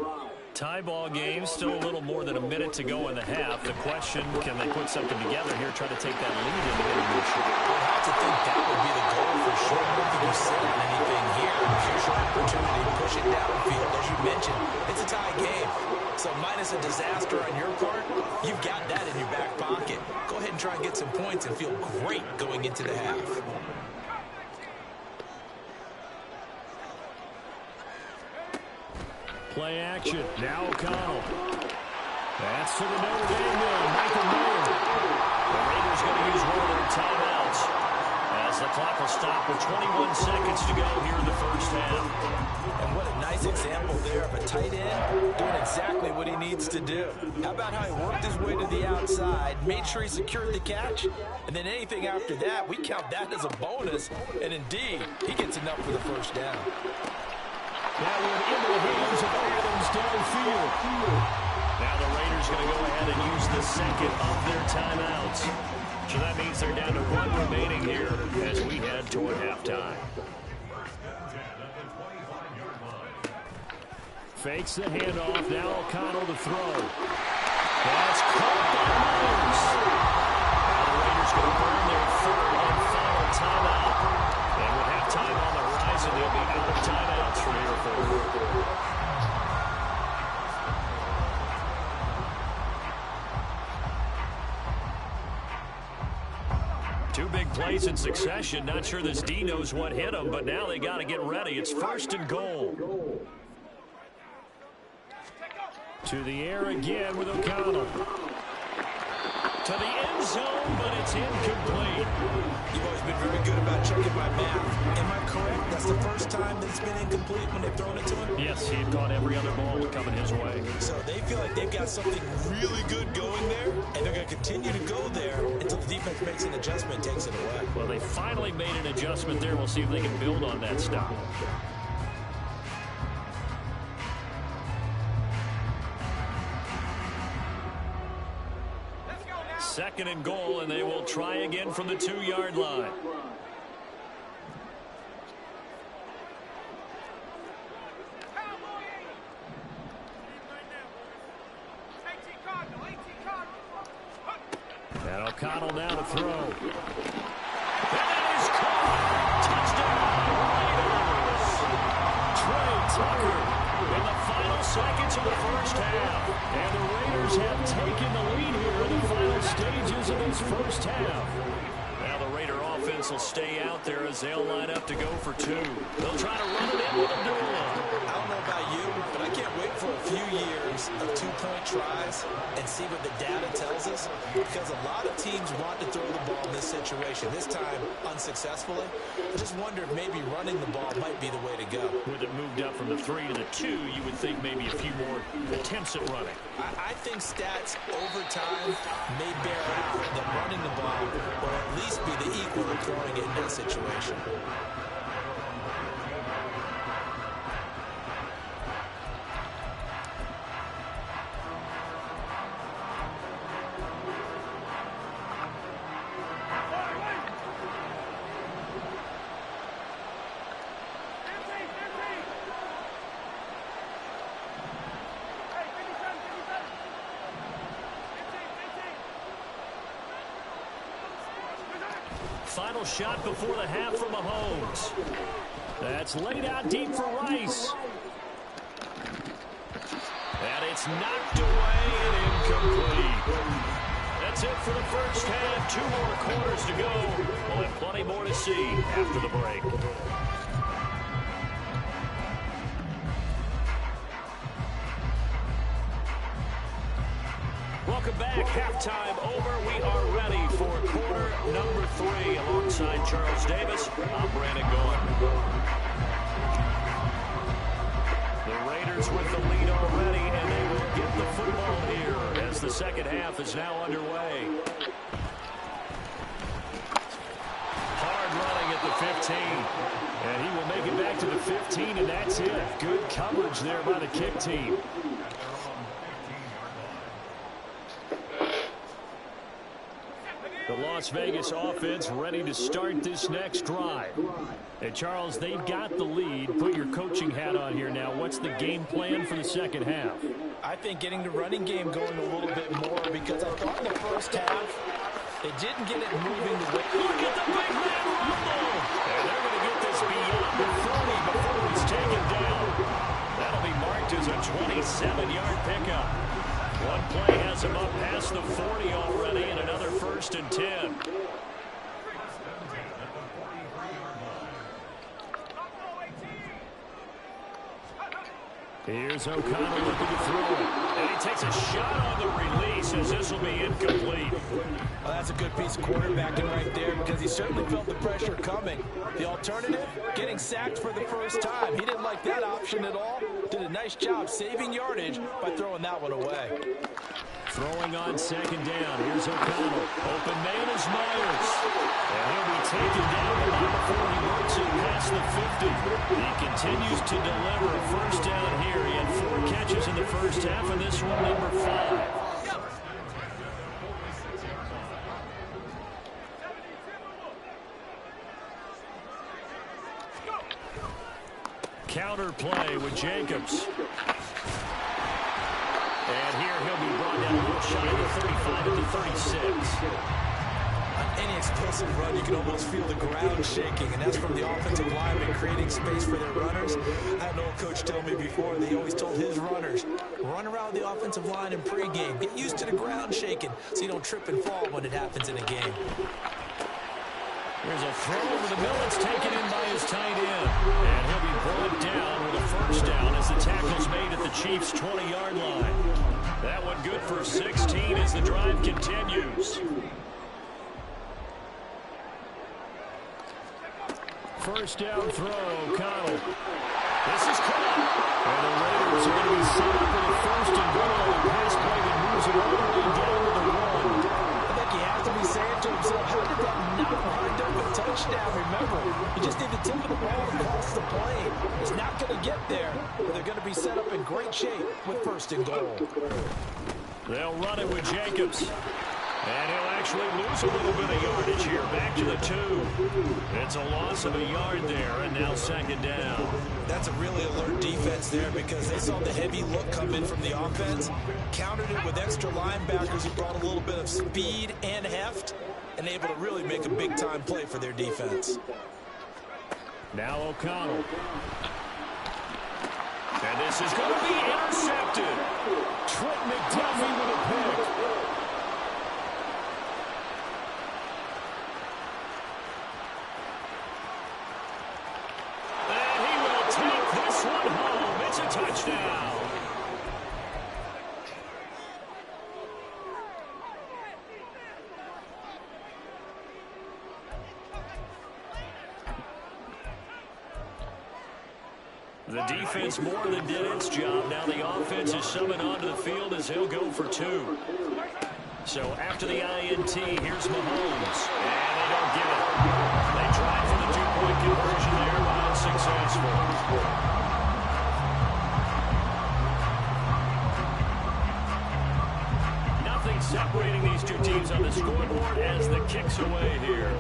Tie ball game, still a little more than a minute to go in the half. The question, can they put something together here, try to take that lead into intermission? I'd have to think that would be the goal for sure. I don't think you sit on anything here. Here's your opportunity to push it downfield. As you mentioned, it's a tie game. So minus a disaster on your part, you've got that in your back pocket. Go ahead and try and get some points and feel great going into the half. Play action. Now O'Connell. That's to the Notre Dame man, Michael Mayer. The Raiders going to use one of their timeouts as the clock will stop with 21 seconds to go here in the first half. And what a nice example there of a tight end doing exactly what he needs to do. How about how he worked his way to the outside, made sure he secured the catch, and then anything after that, we count that as a bonus. And indeed, he gets enough for the first down. That one into the hands of Adams downfield. Now the Raiders going to go ahead and use the second of their timeouts. So that means they're down to one remaining here as we head toward halftime. Fakes the handoff. Now O'Connell to throw. That's caught by Myers. Now the Raiders going to burn their third and final timeout. And with halftime on the horizon, they'll be out of timeouts from here forward. Two big plays in succession. Not sure this D knows what hit him, but now they got to get ready. It's first and goal. To the air again with O'Connell. To the end zone, but it's incomplete. You've always been very good about checking my math. Am I correct? That's the first time that it's been incomplete when they've thrown it to him? Yes, he had caught every other ball coming his way. So they feel like they've got something really good going there, and they're going to continue to go there until the defense makes an adjustment and takes it away. Well, they finally made an adjustment there. We'll see if they can build on that stop. Second and goal, and they will try again from the 2-yard line. And O'Connell now to throw. And that is caught. Touchdown, Raiders. Trey Tucker in the final seconds of the first half. And the Raiders have taken the lead here in the final stages of this first half. Now the Raider offense will stay out there as they'll line up to go for two. They'll try to run it in with a duel. I don't know about you, but I can't wait for a few years of two-point tries and see what the data tells us, because a lot of teams want to throw the ball in this situation, this time unsuccessfully. I just wonder if maybe running the ball might be the way to go. With it moved up from the 3 to the 2, you would think maybe a few more attempts at running. I think stats over time may bear out that running the ball will at least be the equal of throwing it in that situation. Final shot before the half from Mahomes. That's laid out deep for Rice. And it's knocked away and incomplete. That's it for the first half. 2 more quarters to go. We'll have plenty more to see after the break. Welcome back. Halftime over. We are ready for quarter number 3. Alongside Charles Davis, I'm Brandon Gordon. The Raiders with the lead already, and they will get the football here as the second half is now underway. Hard running at the 15. And he will make it back to the 15, and that's it. Good coverage there by the kick team. The Las Vegas offense ready to start this next drive. And Charles, they've got the lead. Put your coaching hat on here now. What's the game plan for the second half? I think getting the running game going a little bit more, because I thought in the first half they didn't get it moving the way. Look at the big man rumble. And they're going to get this beyond the 40 before he's taken down. That'll be marked as a 27-yard pickup. One play has him up past the 40 already, and another 1st and 10. Here's O'Connell looking to throw it. And he takes a shot on the release as this will be incomplete. Well, that's a good piece of quarterbacking right there, because he certainly felt the pressure coming. The alternative, getting sacked for the first time. He didn't like that option at all. Did a nice job saving yardage by throwing that one away. Throwing on second down. Here's O'Connell. Open man is Myers. And he'll be taken down before he works it past the 50. He continues to deliver a first down here. He had 4 catches in the first half, and this one number 5. Counter play with Jacobs. And here he'll be brought down a little shy of the 35 at the 36. On any explosive run, you can almost feel the ground shaking, and that's from the offensive lineman creating space for their runners. I had an old coach tell me before, they always told his runners, run around the offensive line in pregame. Get used to the ground shaking so you don't trip and fall when it happens in a game. There's a throw over the middle. It's taken in by his tight end. And he'll be brought down with a first down as the tackle's made at the Chiefs' 20-yard line. That one good for 16 as the drive continues. First down throw, O'Connell. This is caught. And the Raiders are going to be set up for the first and goal. The pass play that moves it all the way down to the 1. I think he has to be saying to himself, how did that not wind up a touchdown? Remember, you just need the tip of the ball across the plane. He's not going to get there, but they're going to be set up in great shape with first and goal. They'll run it with Jacobs. And he'll actually lose a little bit of yardage here. Back to the 2. It's a loss of a yard there, and now second down. That's a really alert defense there, because they saw the heavy look come in from the offense, countered it with extra linebackers who brought a little bit of speed and heft, and able to really make a big-time play for their defense. Now O'Connell. And this is going to be intercepted. Trent McDuffie with a pick. Touchdown. The defense more than did its job. Now the offense is summoned onto the field as he'll go for 2. So after the INT, here's Mahomes. And they don't get it. They tried for the 2-point conversion there, but unsuccessful. Separating these two teams on the scoreboard as the kick's away here.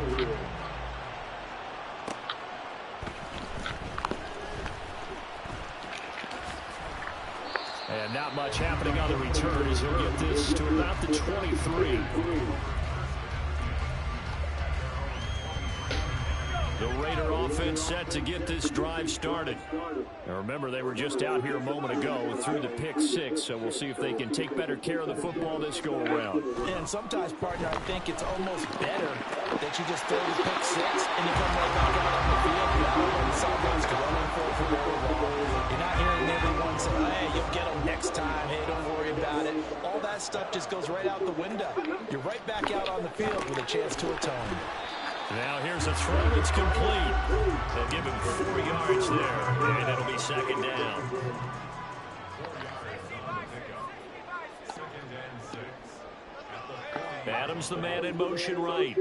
And not much happening on the return as he'll get this to about the 23. The Raider offense set to get this drive started. Now remember, they were just out here a moment ago through the pick six, so we'll see if they can take better care of the football this go-around. And sometimes, partner, I think it's almost better that you just throw the pick six and you come right back out on the field. You're not on the sidelines to run for it for very long. You're not hearing everyone say, hey, you'll get them next time. Hey, don't worry about it. All that stuff just goes right out the window. You're right back out on the field with a chance to atone. Now here's a throw. It's complete. They'll give him 4 yards there, and it'll be second down. Adams, the man in motion right.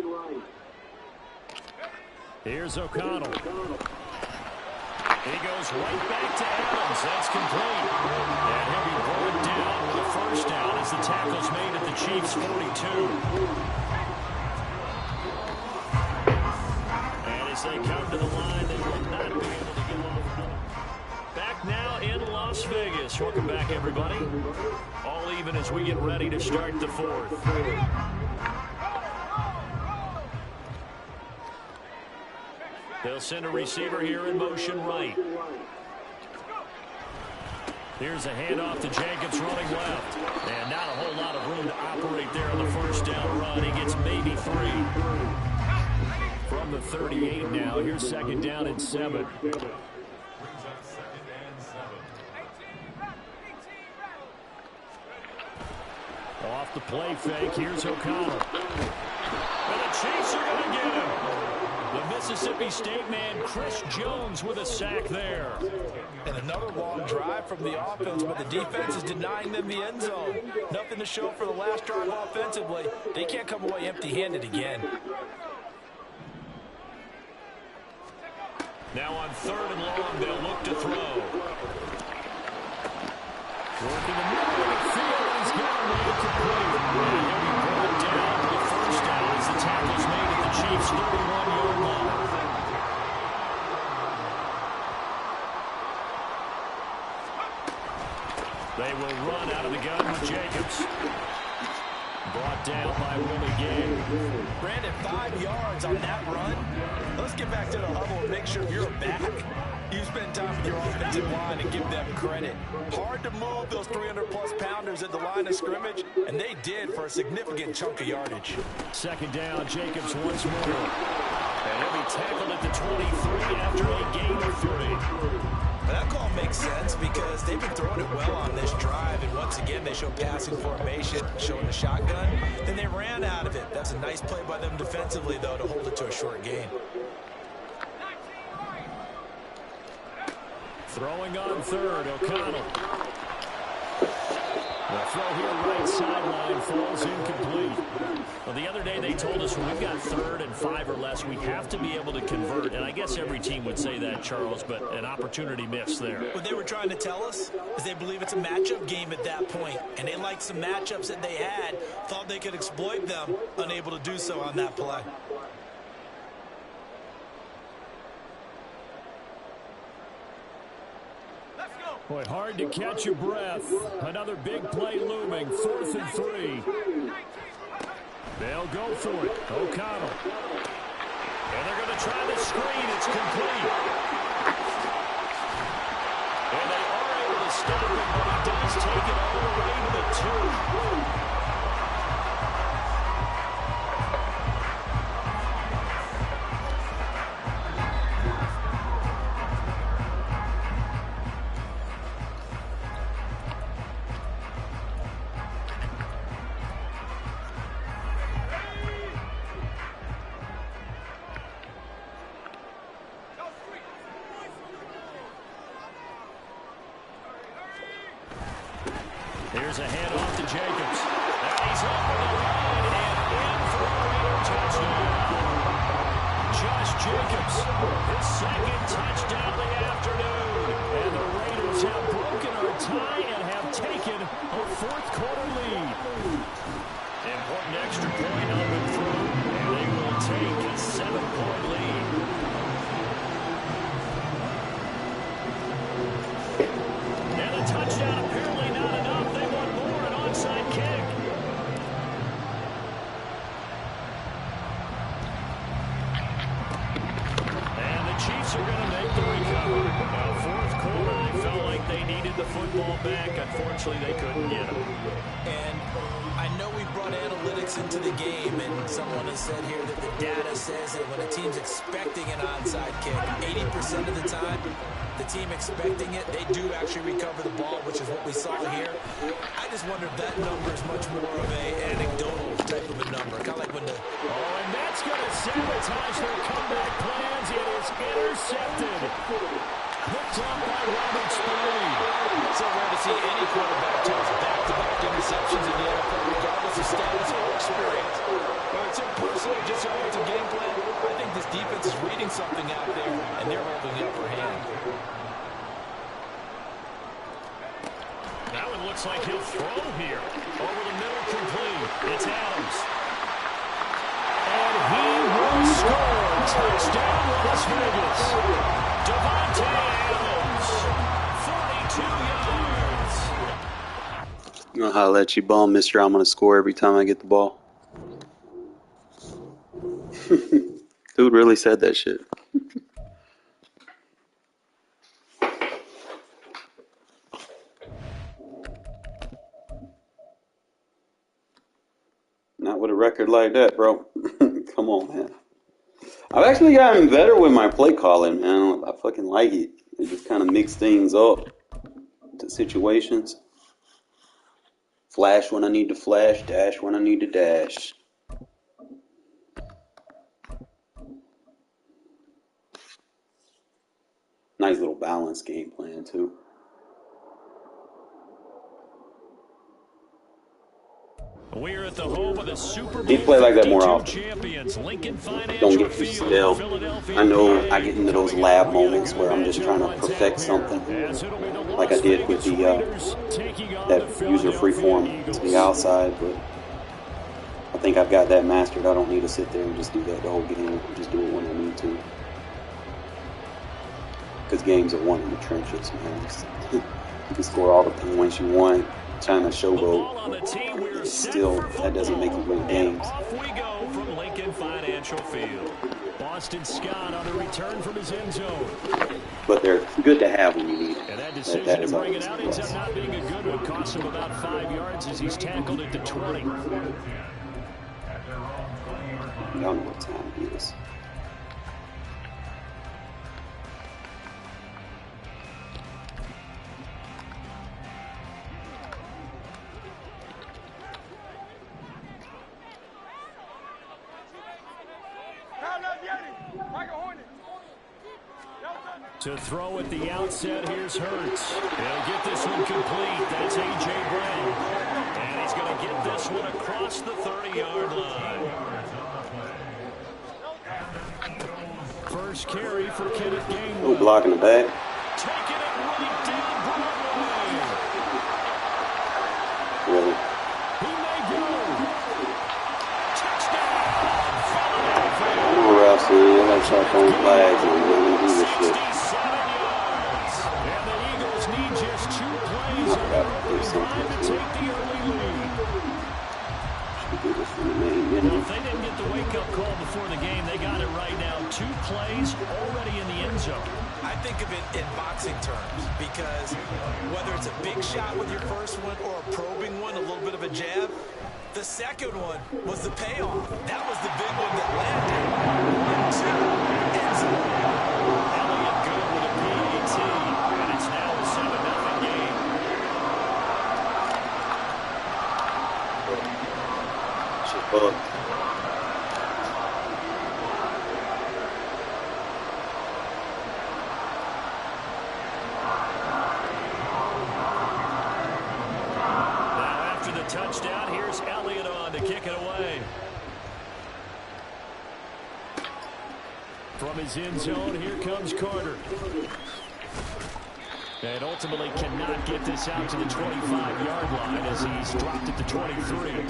Here's O'Connell. He goes right back to Adams. That's complete. And he'll be brought down with a first down as the tackle's made at the Chiefs' 42. As they come to the line, they will not be able to get off. Back now in Las Vegas. Welcome back, everybody. All even as we get ready to start the fourth. They'll send a receiver here in motion right. Here's a handoff to Jacobs running left. And not a whole lot of room to operate there on the first down run. He gets maybe 3. From the 38 now, here's second down and 7. Off the play fake, here's O'Connell. And the Chiefs are going to get him. The Mississippi State man, Chris Jones, with a sack there. And another long drive from the offense, but the defense is denying them the end zone. Nothing to show for the last drive offensively. They can't come away empty-handed again. Now on 3rd and long, they'll look to throw. Working the middle of the field, he's got a man complete. And he'll be brought down to the first down as the tackle's made at the Chiefs' 31-yard line. They will run out of the gun with Jacobs. Brought down by Willie Gay. Brandon, 5 yards on that run. Let's get back to the huddle and make sure you're back. You spend time with your offensive line and give them credit. Hard to move those 300-plus pounders at the line of scrimmage, and they did for a significant chunk of yardage. Second down, Jacobs once more. And he'll be tackled at the 23 after a gain of 3. That call makes sense because they've been throwing it well on this drive, and once again they show passing formation, showing the shotgun. Then they ran out of it. That's a nice play by them defensively, though, to hold it to a short gain. Throwing on 3rd, O'Connell. The throw here right sideline falls incomplete. Well, the other day they told us when we've got 3rd and 5 or less, we have to be able to convert. And I guess every team would say that, Charles, but an opportunity missed there. What they were trying to tell us is they believe it's a matchup game at that point. And they liked some matchups that they had, thought they could exploit them, unable to do so on that play. Boy, hard to catch your breath. Another big play looming. 4th and 3. They'll go for it. O'Connell. And they're going to try the screen. It's complete. And they are able to stop him, but he does take it all the way to the 2. Here's a handoff to Jacobs. And he's over the line and in for a Raider touchdown. Josh Jacobs, his 2nd touchdown of the afternoon. And the Raiders have broken our tie and have taken a 4th quarter lead. Important extra point on the through, and they will take a 7-point lead. And a touchdown apparently not enough. They want more, an onside kick. the football back. Unfortunately, they couldn't get him. And I know we brought analytics into the game, and someone has said here that the data says that when a team's expecting an onside kick, 80% of the time, the team expecting it, they do actually recover the ball, which is what we saw here. I just wonder if that number is much more of an anecdotal type of a number. Kind of like when the... Oh, and that's going to sabotage their comeback plans. It is intercepted. Picked up by Robert Spillane. So rare to see any quarterback toss back-to-back interceptions in the NFL, regardless of status or experience. But it's personally just so it's a game plan. I think this defense is reading something out there, and they're holding the upper hand. Now it looks like he'll throw here. Over the middle, complete. It's Adams. And he will score. Touchdown, Las Vegas. Devontae Adams, 42 yards. You know how I let you bum, mister. I'm going to score every time I get the ball. Dude really said that shit. Not with a record like that, bro. Come on, man. I've actually gotten better with my play calling, man. I fucking like it. It just kind of mix things up to situations. Flash when I need to flash, dash when I need to dash. Nice little balanced game plan, too. We're at the home of the Super Bowl He play like that more 52 often. champions, Lincoln Don't Financial get too Field, stale. Philadelphia. I know I get into those lab moments where I'm just trying to perfect something, like I did with the that user freeform to the outside, but I think I've got that mastered. I don't need to sit there and just do that the whole game. Just do it when I need to. Because games are won in the trenches, man. You can score all the points you want, trying to showboat. Still, that doesn't make you win games. Off we go from Lincoln Financial Field. Boston Scott on a return from his end zone. But they're good to have when you need And it. that decision That to is bring it always out the ends best. up not being a good one. Costs him about 5 yards as he's tackled at the 20. I don't know what time it is. To throw at the outset, here's Hurts. He'll get this one complete. That's A.J. Brown. And he's going to get this one across the 30-yard line. First carry for Kenneth Gainwell. No block in the back. Taking it right down Broadway. Really? He may go. Touchdown, Philadelphia. I'm a refs, man. I like start throwing flags and let me do this shit. 67 yards. And the Eagles need just 2 plays on the opening drive to take the early lead. Should do this for the main Well, minute. if they didn't get the wake-up call before the game, they got it right now. 2 plays already in the end zone. I think of it in boxing terms because whether it's a big shot with your first one or a probing one, a little bit of a jab, the second one was the payoff. That was the big one that landed. 1, 2, end zone. Elliott good with a PAT, and it's now a 7-0 game. Shit bugged. Now after the touchdown, here's Elliott on to kick it away. From his end zone, here comes Carter. And ultimately cannot get this out to the 25-yard line as he's dropped at the 23.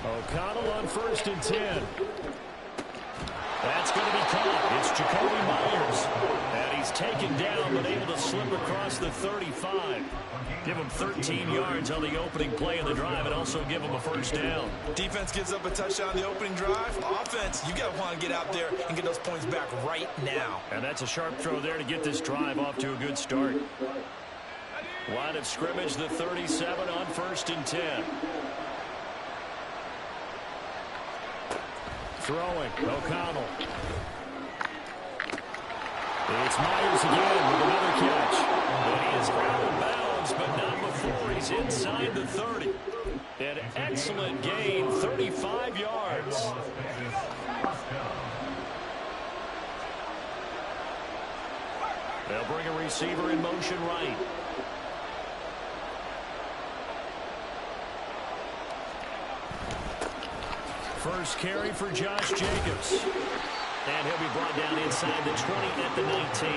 O'Connell on 1st and 10. That's going to be caught. It's Jacoby Myers. And he's taken down, but able to slip across the 35. Give him 13 yards on the opening play of the drive and also give him a first down. Defense gives up a touchdown on the opening drive. Offense, you got to want to get out there and get those points back right now. And that's a sharp throw there to get this drive off to a good start. Line of scrimmage, the 37 on 1st and 10. Throwing, O'Connell. It's Myers again with another catch. And he is out of bounds, but not before he's inside the 30. An excellent gain, 35 yards. They'll bring a receiver in motion right. First carry for Josh Jacobs. And he'll be brought down inside the 20 at the 19.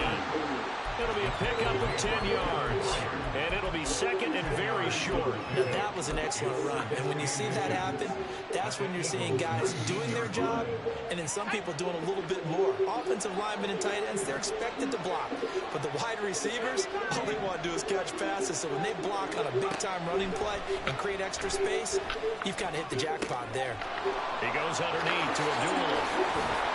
It'll be a pickup of 10 yards. And it'll be second and very short. Now, that was an excellent run. And when you see that happen, that's when you're seeing guys doing their job and then some people doing a little bit more. Offensive linemen and tight ends, they're expected to block. But the wide receivers, all they want to do is catch passes. So when they block on a big-time running play and create extra space, you've kind of hit the jackpot there. He goes underneath to Abdullah.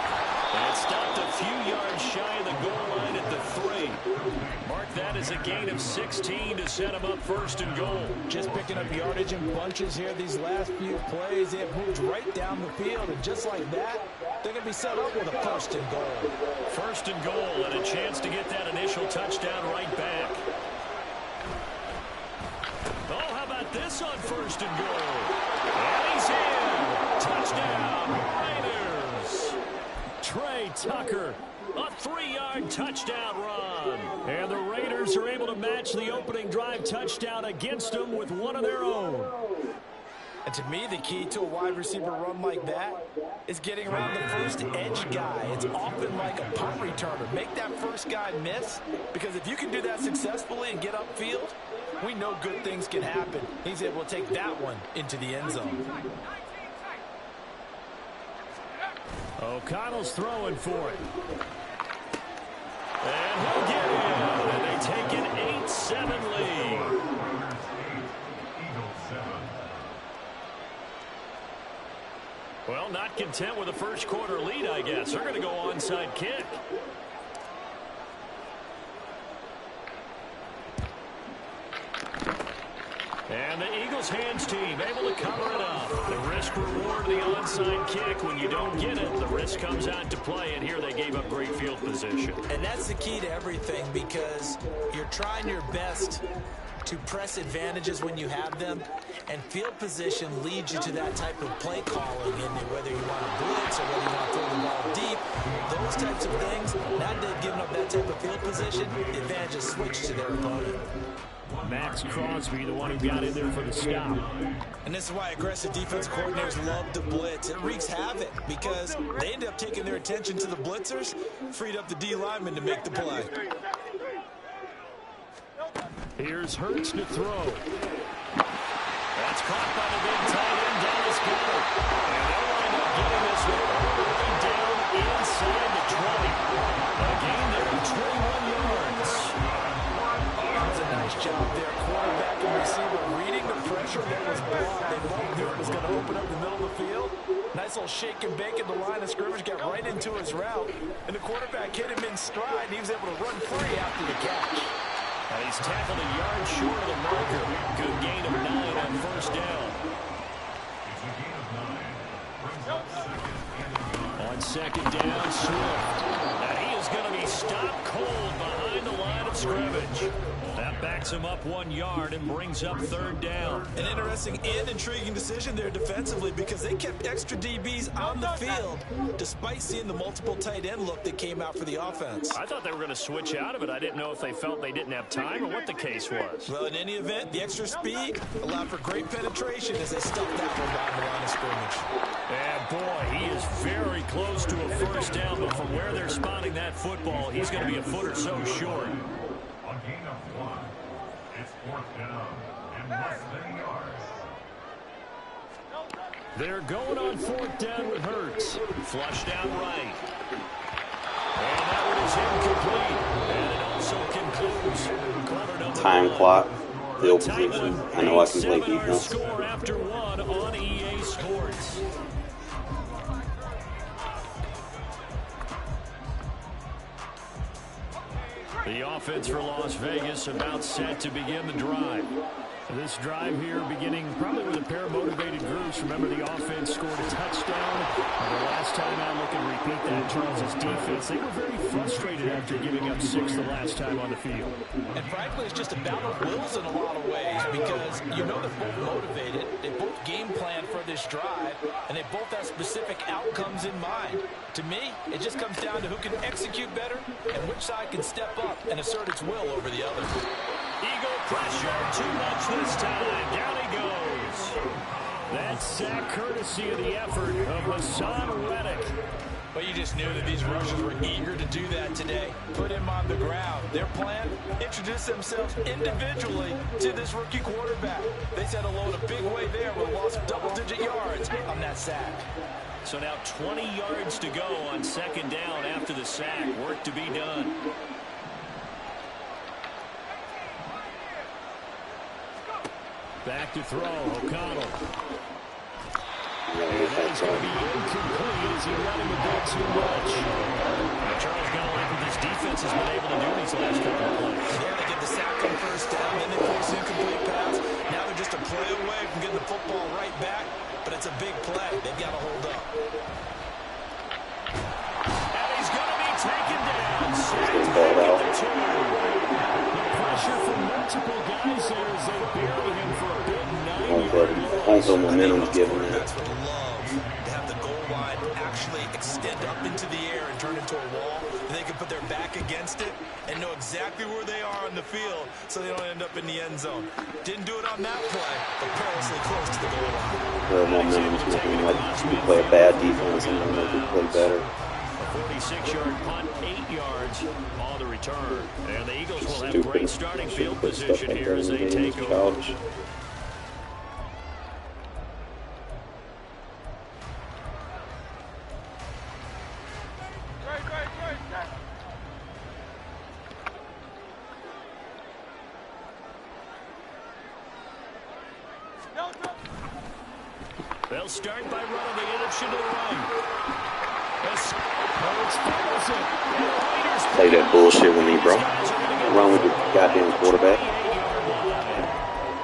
And stopped a few yards shy of the goal line at the 3. Mark that as a gain of 16 to set him up 1st and goal. Just picking up yardage in bunches here these last few plays. They have moved right down the field, and just like that, they're going to be set up with a 1st and goal. 1st and goal and a chance to get that initial touchdown right back. Oh, how about this on 1st and goal? And he's in. Touchdown, Raiders. Trey Tucker, a 3-yard touchdown run. And the Raiders are able to match the opening drive touchdown against them with one of their own. And to me, the key to a wide receiver run like that is getting around the first edge guy. It's often like a punt returner. Make that first guy miss, because if you can do that successfully and get upfield, we know good things can happen. He's able to take that one into the end zone. O'Connell's throwing for it. And he'll get in. And they take an 8-7 lead. Well, not content with a first quarter lead, I guess. They're going to go onside kick. And the Eagles hands team able to cover it up. The risk reward of the onside kick. When you don't get it, the risk comes out to play. And here they gave up great field position. And that's the key to everything, because you're trying your best to press advantages when you have them. And field position leads you to that type of play calling. And whether you want to blitz or whether you want to throw the ball deep, those types of things, now that they've given up that type of field position, the advantage is switched to their opponent. Max Crosby, the one who got in there for the stop. And this is why aggressive defense coordinators love to blitz. It wreaks havoc because they end up taking their attention to the blitzers, freed up the D lineman to make the play. Here's Hurts to throw. That's caught by the big tight end, Dallas Goedert. And they'll wind up getting this one all the way down inside the 20. A gain there of 21 yards. That's a nice job there. Quarterback and receiver reading the pressure that was brought. They both knew it was going to open up the middle of the field. Nice little shake and bake at the line of scrimmage, got right into his route. And the quarterback hit him in stride, and he was able to run free after the catch. And he's tackled a yard short of the marker. Good gain of 9 on 1st down. On 2nd down, Swift. And he is going to be stopped cold behind the line of scrimmage. That backs him up 1 yard and brings up 3rd down. An interesting and intriguing decision there defensively, because they kept extra DBs on the field despite seeing the multiple tight end look that came out for the offense. I thought they were going to switch out of it. I didn't know if they felt they didn't have time or what the case was. Well, in any event, the extra speed allowed for great penetration as they stuffed that one behind the line of scrimmage. And boy, he is very close to a 1st down, but from where they're spotting that football, he's going to be a foot or so short. A gain of 1. It's 4th down and less than yards. They're going on 4th down with Hurts. Flushed out right. And that one is incomplete. And it also concludes quarter number Time one. clock, field A tight position. one. I know I can play 7 our defense. score after one on EA Sports. The offense for Las Vegas about set to begin the drive. This drive here beginning probably with a pair of motivated groups. Remember, the offense scored a touchdown. The last time out, look and repeat that, Charles' defense. They were very frustrated after giving up 6 the last time on the field. And frankly, it's just a battle of wills in a lot of ways because you know they're both motivated. They both game plan for this drive, and they both have specific outcomes in mind. To me, it just comes down to who can execute better and which side can step up and assert its will over the other. Eagle pressure, too much this time. Down he goes. That sack courtesy of the effort of Hassan Reddick. But you just knew that these rushers were eager to do that today. Put him on the ground. Their plan, introduce themselves individually to this rookie quarterback. They set a load a big way there with a loss of double-digit yards on that sack. So now 20 yards to go on second down after the sack. Work to be done. Back to throw, O'Connell. And that is going to be incomplete as he let him a bit too much. Charles going to like what this defense has been able to do these last couple of plays. Yeah, they get the sack on first down, then they force an incomplete pass. Now they're just a play away from getting the football right back, but it's a big play. They've got to hold up. And he's going to be taken down. He's balled out. The pressure from multiple guys there as they bury him for a big 9-yard loss. Also, momentum's given that. That's what I love, to have the goal line actually extend up into the air and turn into a wall, and they can put their back against it and know exactly where they are on the field so they don't end up in the end zone. Didn't do it on that play, but perilously close to the goal line. The momentum's given. Like, we play a bad defense and then we play better. 46-yard punt, 8 yards on the return. And the Eagles will have Stupid. great starting field Put stuff position like here that as in they the take game's over. couch. They'll start by running the option to the right. Play that bullshit with me, bro. What's wrong with your goddamn quarterback?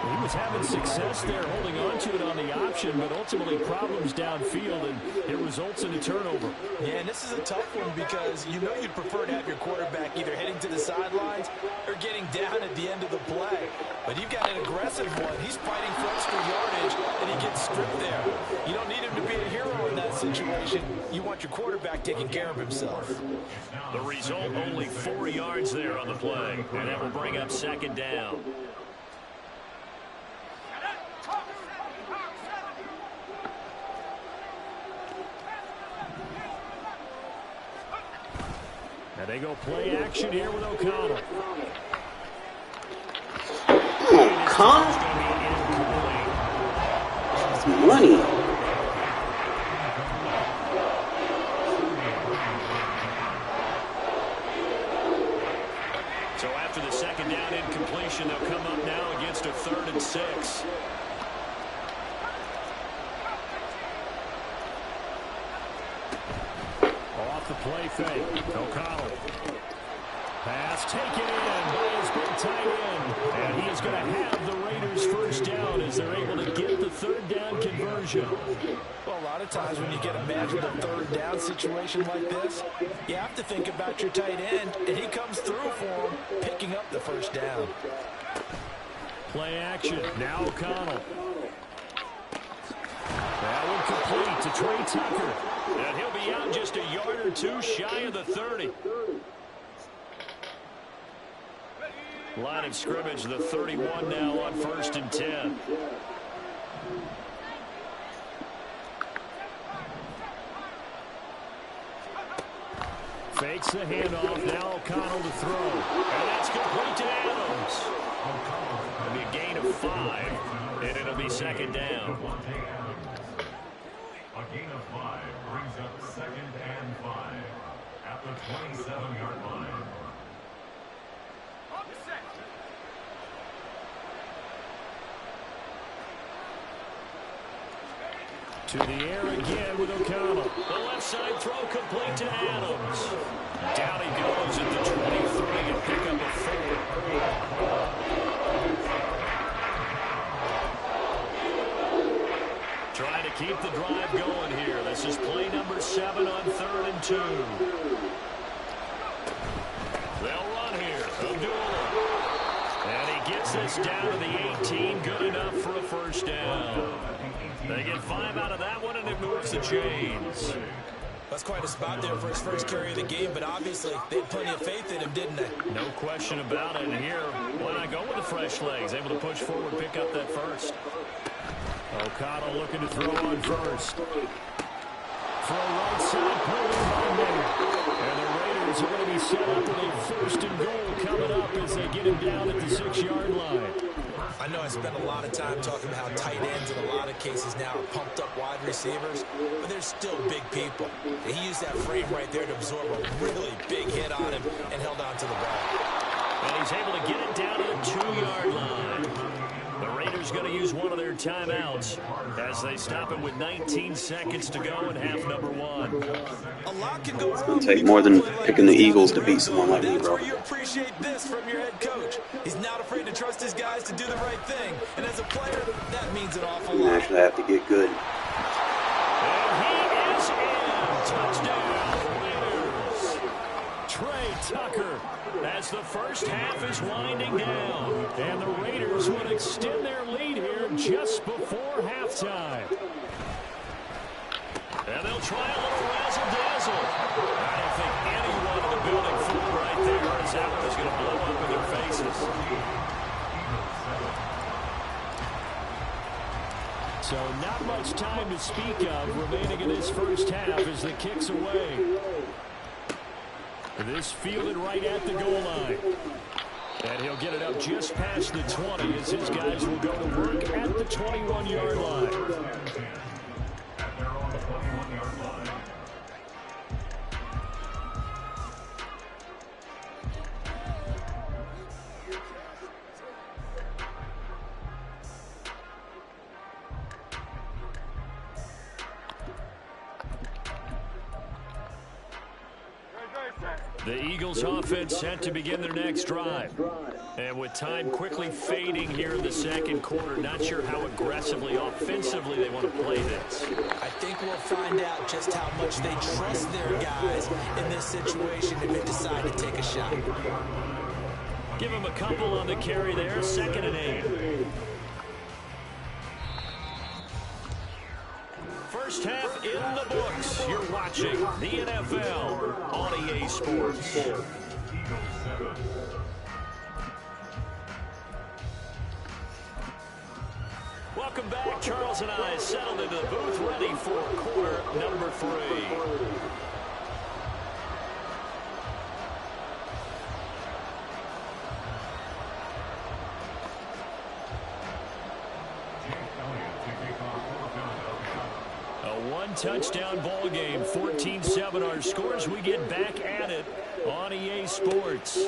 He was having success there holding on to it on the option, but ultimately problems downfield, and it results in a turnover. Yeah, and this is a tough one because you know you'd prefer to have your quarterback either heading to the sidelines or getting down at the end of the play. But you've got an aggressive one. He's fighting for extra yardage, and he gets stripped there. You don't need him to be a hero in that situation. You want your quarterback taking care of himself. The result, only 4 yards there on the play, and that will bring up second down. And they go play action here with O'Connell. O'Connell? That's money. So after the second down incompletion, they'll come up now against a 3rd and 6. Off the play fake, O'Connell. Pass taken in by his big tight end. And he is going to have the Raiders first down as they're able to get the 3rd down conversion. Well, a lot of times when you get a magical 3rd down situation like this, you have to think about your tight end, and he comes through for him, picking up the first down. Play action, now O'Connell. That one complete to Trey Tucker. And he'll be out just a yard or two shy of the 30. Line of scrimmage, the 31 now on 1st and 10. Fakes the handoff, now O'Connell to throw. And that's complete to Adams. It'll be a gain of 5, and it'll be second down. A gain of 5 brings up 2nd and 5. at the 27-yard line. To the air again with O'Connell. The left side throw complete to Adams. Down he goes at the 23 and pick up a 4. Trying to keep the drive going here. This is play number 7 on 3rd and 2. They'll run here. Abdullah. And he gets this down to the 18. Good enough for a first down. They get 5 out of that one, and it moves the chains. That's quite a spot there for his first carry of the game, but obviously they had plenty of faith in him, didn't they? No question about it. And here, why not go with the fresh legs? Able to push forward, pick up that first. O'Connell looking to throw on first. For a right side pull by Mayer. And the Raiders are going to be set up with a 1st and goal coming up as they get him down at the 6-yard line. I know I spent a lot of time talking about how tight ends in a lot of cases now are pumped up wide receivers, but they're still big people. And he used that frame right there to absorb a really big hit on him and held on to the ball. And he's able to get it down to the 2-yard line. The Raiders going to use one of their timeouts as they stop him with 19 seconds to go in half number 1. A lot can go wrong. It's going to take more than picking the Eagles to beat someone like me, That's bro. where you appreciate this from your head coach. He's not afraid to trust his guys to do the right thing. And as a player, that means an awful You lot. actually have to get good. And he is in. Touchdown, Raiders. Trey Tucker as the first half is winding down. And the Raiders would extend their lead here just before halftime. And they'll try a little razzle-dazzle. I don't think anyone in the building fooled right there as that one is going to blow up in their faces. So not much time to speak of remaining in this first half as the kick's away. This fielded right at the goal line. And he'll get it up just past the 20 as his guys will go to work at the 21-yard line. At their own 21-yard line. The Eagles offense set to begin their next drive. And with time quickly fading here in the second quarter, not sure how aggressively, offensively they want to play this. I think we'll find out just how much they trust their guys in this situation if they decide to take a shot. Give them a couple on the carry there, 2nd and 8. First half in the books. You're watching the NFL on EA Sports. Welcome back. Charles and I settled into the booth, ready for quarter number 3. A one-touchdown ball game, 14-7 our scores. We get back at it on EA Sports.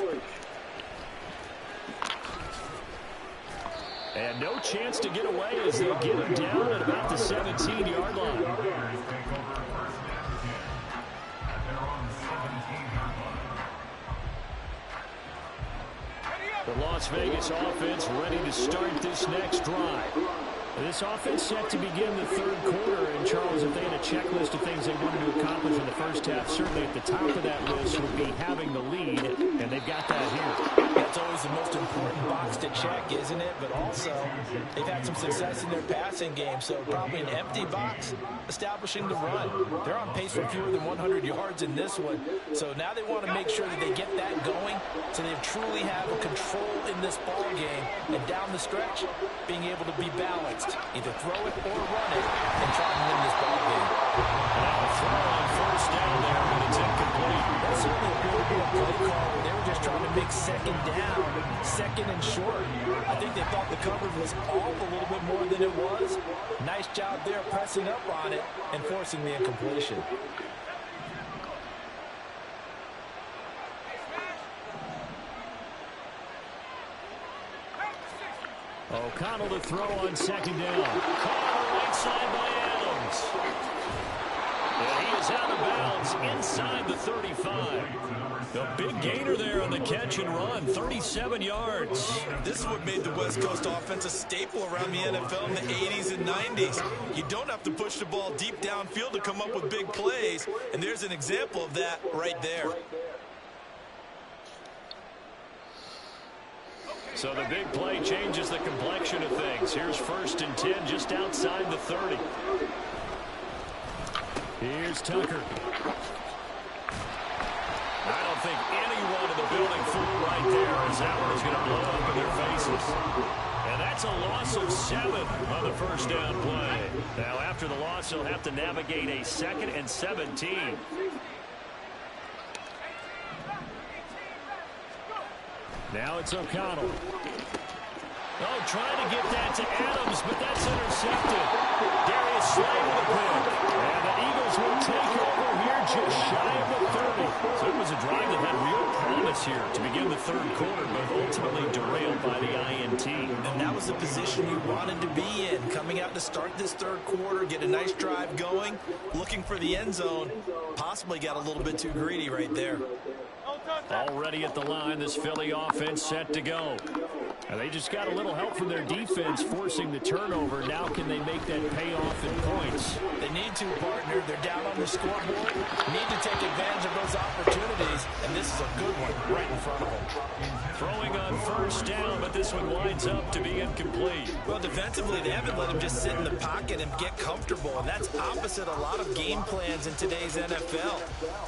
And no chance to get away as they get him down at about the 17-yard line. The Las Vegas offense ready to start this next drive. This offense set to begin the 3rd quarter, and Charles, if they had a checklist of things they wanted to accomplish in the first half, certainly at the top of that list would be having the lead, and they've got that here. That's always the most important box to check, isn't it? But also, they've had some success in their passing game, so probably an empty box establishing the run. They're on pace for fewer than 100 yards in this one, so now they want to make sure that they get that going so they truly have a control in this ball game, and down the stretch, being able to be balanced. Either throw it or run it and try and win this ball game. Now a throw on first down there, but it's incomplete. That's certainly a really good play call. They were just trying to make 2nd down, 2nd and short. I think they thought the coverage was off a little bit more than it was. Nice job there pressing up on it and forcing the incompletion. O'Connell to throw on second down. Caught on the right side by Adams. And he is out of bounds inside the 35. A big gainer there on the catch and run, 37 yards. This is what made the West Coast offense a staple around the NFL in the 80s and 90s. You don't have to push the ball deep downfield to come up with big plays, and there's an example of that right there. So the big play changes the complexion of things. Here's 1st and 10 just outside the 30. Here's Tucker. I don't think anyone in the building fooled right there as that one is going to blow up in their faces. And that's a loss of 7 on the first down play. Now after the loss, he'll have to navigate a 2nd and 17. Now it's O'Connell. Oh, trying to get that to Adams, but that's intercepted. Darius Slay with a pick. And the Eagles will take over here just shy of the 30. So it was a drive that had real promise here to begin the 3rd quarter, but ultimately derailed by the INT. And that was the position you wanted to be in. Coming out to start this 3rd quarter, get a nice drive going, looking for the end zone. Possibly got a little bit too greedy right there. Already at the line, this Philly offense set to go. And they just got a little help from their defense forcing the turnover. Now can they make that pay off in points? They need to, partner. They're down on the scoreboard. Need to take advantage of those opportunities, and this is a good one right in front of them. Throwing on 1st down, but this one winds up to be incomplete. Well, defensively, they haven't let him just sit in the pocket and get comfortable, and that's opposite a lot of game plans in today's NFL.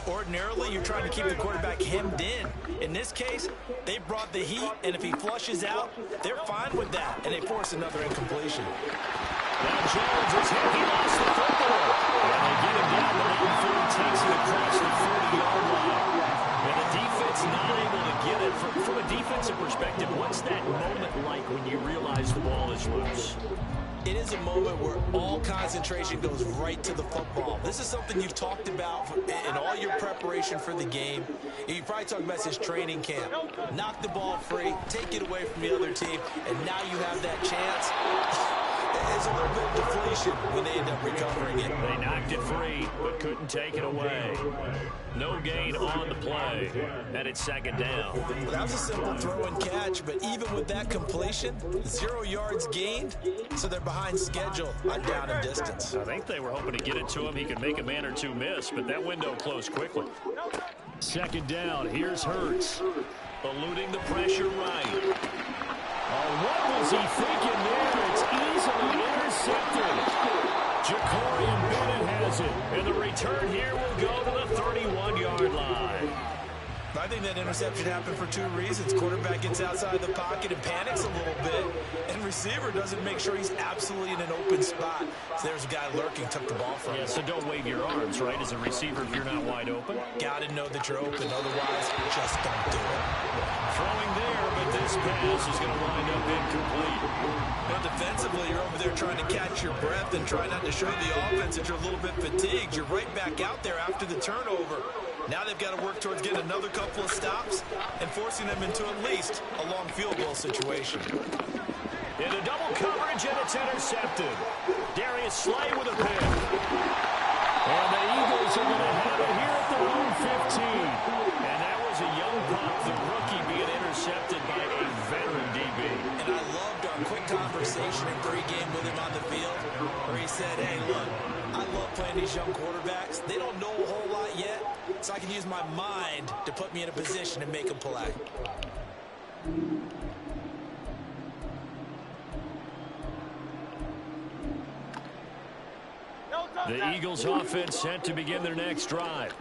Ordinarily, you're trying to keep the quarterback hemmed in. In this case, they brought the heat, and if he flushes out, they're fine with that, and they force another incompletion. Now Jones is hit. He lost the football. And they get him down the downfield, takes it across the 40-yard line. And the defense not able to get it. From a defensive perspective, what's that moment like when you realize the ball is loose? It is a moment where all concentration goes right to the football. This is something you've talked about in all your preparation for the game. You probably talked about this training camp. Knock the ball free, take it away from the other team, and now you have that chance. There's a little bit of deflation when they end up recovering it. They knocked it free, but couldn't take it away. No gain on the play, and it's 2nd down. Well, that was a simple throw and catch, but even with that completion, 0 yards gained, so they're behind schedule on down and distance. I think they were hoping to get it to him. He could make a man or two miss, but that window closed quickly. 2nd down, here's Hurts, eluding the pressure right. Oh, what was he thinking there? It's easily intercepted. Ja'Cory Bennett has it, and the return here will go to the 31-yard line. I think that interception happened for 2 reasons. Quarterback gets outside the pocket and panics a little bit, and receiver doesn't make sure he's absolutely in an open spot. So there's a guy lurking, took the ball from him. Yeah, so don't wave your arms, right, as a receiver if you're not wide open. Got to know that you're open, otherwise just don't do it. Throwing there, but this pass is going to wind up incomplete. But defensively, you're over there trying to catch your breath and try not to show the offense that you're a little bit fatigued. You're right back out there after the turnover. Now they've got to work towards getting another couple of stops and forcing them into at least a long field goal situation. Into double coverage, and it's intercepted. Darius Slay with a pick. And the Eagles are going to have it here at their own 15. And that was a young pup, the rookie, being intercepted by a veteran DB. And I loved our quick conversation in pregame with him on the field where he said, hey, look, I love playing these young quarterbacks. They don't know a whole lot yet, so I can use my mind to put me in a position to make a play. The Eagles offense set to begin their next drive.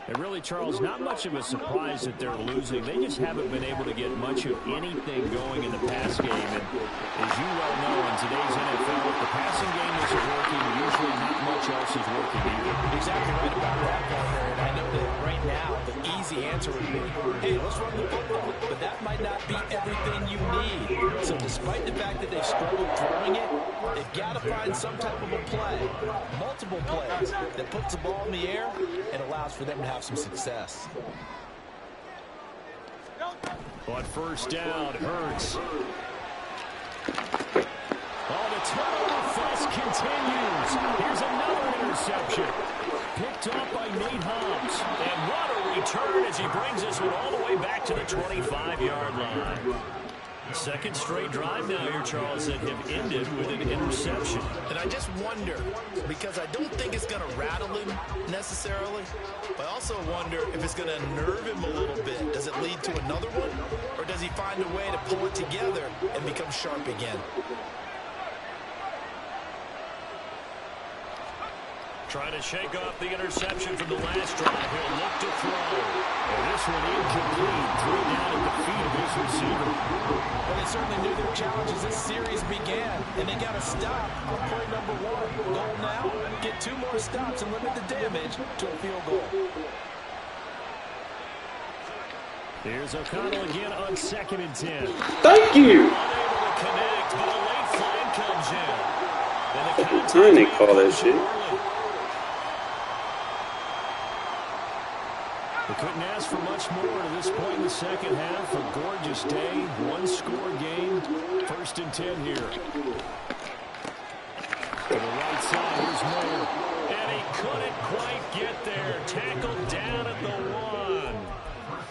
And really, Charles, not much of a surprise that they're losing. They just haven't been able to get much of anything going in the pass game. And as you well know, in today's NFL, if the passing game isn't working, usually not much else is working either. Exactly right about that, partner. And I know that right now, the easy answer would be, hey, let's run the football. But that might not be everything you need. So despite the fact that they've struggled throwing it, they've got to find some type of a play, multiple plays, that puts the ball in the air and allows for them to have some success. On 1st down, Hurts. turnover fest continues. Here's another interception. Picked off by Nate Hobbs. And what a return as he brings this one all the way back to the 25-yard line. Second straight drive now here, Charles, that have ended with an interception. And I just wonder, because I don't think it's going to rattle him necessarily, but I also wonder if it's going to nerve him a little bit. Does it lead to another one, or does he find a way to pull it together and become sharp again? Trying to shake off the interception from the last drive. He'll look to throw. And this one incomplete. Threw down at the feet of his receiver. Well, they certainly knew their challenge as this series began, and they got to stop on play number 1. Goal now, get 2 more stops and limit the damage to a field goal. Here's O'Connell again on 2nd and 10. Thank you. Unable to connect, but a late flag comes in. And the I didn't call that shit. They couldn't ask for much more to this point in the second half. A gorgeous day, 1-score game. 1st and 10 here. To the right side, here's Moore. And he couldn't quite get there. Tackled down at the 1.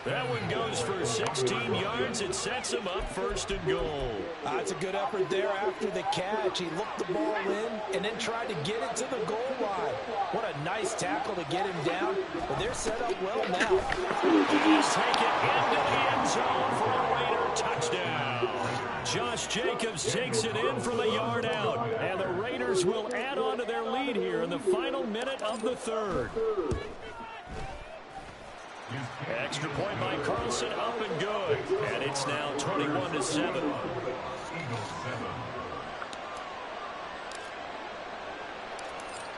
That one goes for 16 yards. It sets him up 1st and goal. That's a good effort there after the catch. He looked the ball in and then tried to get it to the goal line. What a nice tackle to get him down. But they're set up well now. He's taken into the end zone for a Raider touchdown. Josh Jacobs takes it in from a yard out. And the Raiders will add on to their lead here in the final minute of the 3rd. Extra point by Carlson, up and good. And it's now 21-7.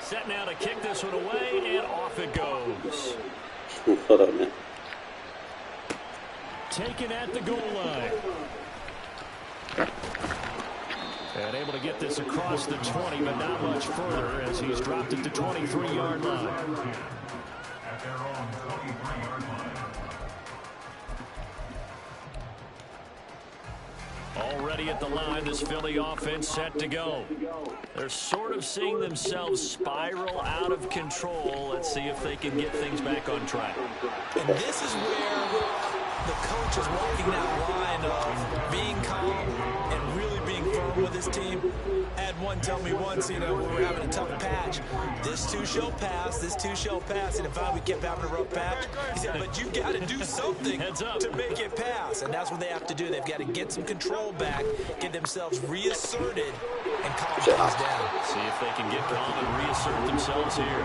Set now to kick this one away, and off it goes. Hold up, man. Taken at the goal line. And able to get this across the 20, but not much further as he's dropped at the 23-yard line. At their own 23-yard line. Already at the line, this Philly offense set to go. They're sort of seeing themselves spiral out of control. Let's see if they can get things back on track. And this is where the coach is walking that line of being calm and really being firm with his team. I had one tell me once, when we were having a tough patch, this too shall pass, this too shall pass. And in fact, we kept having a rough patch. He said, but you've got to do something to make it pass. And that's what they have to do. They've got to get some control back, get themselves reasserted, and calm things down. See if they can get calm and reassert themselves here.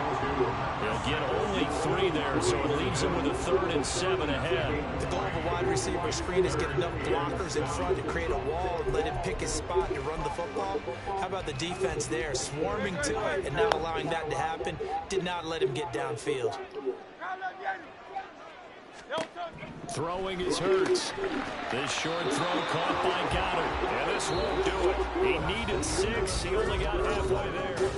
They'll get only 3 there, so it leaves them with a 3rd and 7 ahead. The goal of a wide receiver screen is get enough blockers in front to create a wall and let him pick his spot to run the football. How about the defense there, swarming to it and not allowing that to happen? Did not let him get downfield. Throwing is Hurts. This short throw caught by Goddard. And this won't do it. He needed 6. He only got halfway there.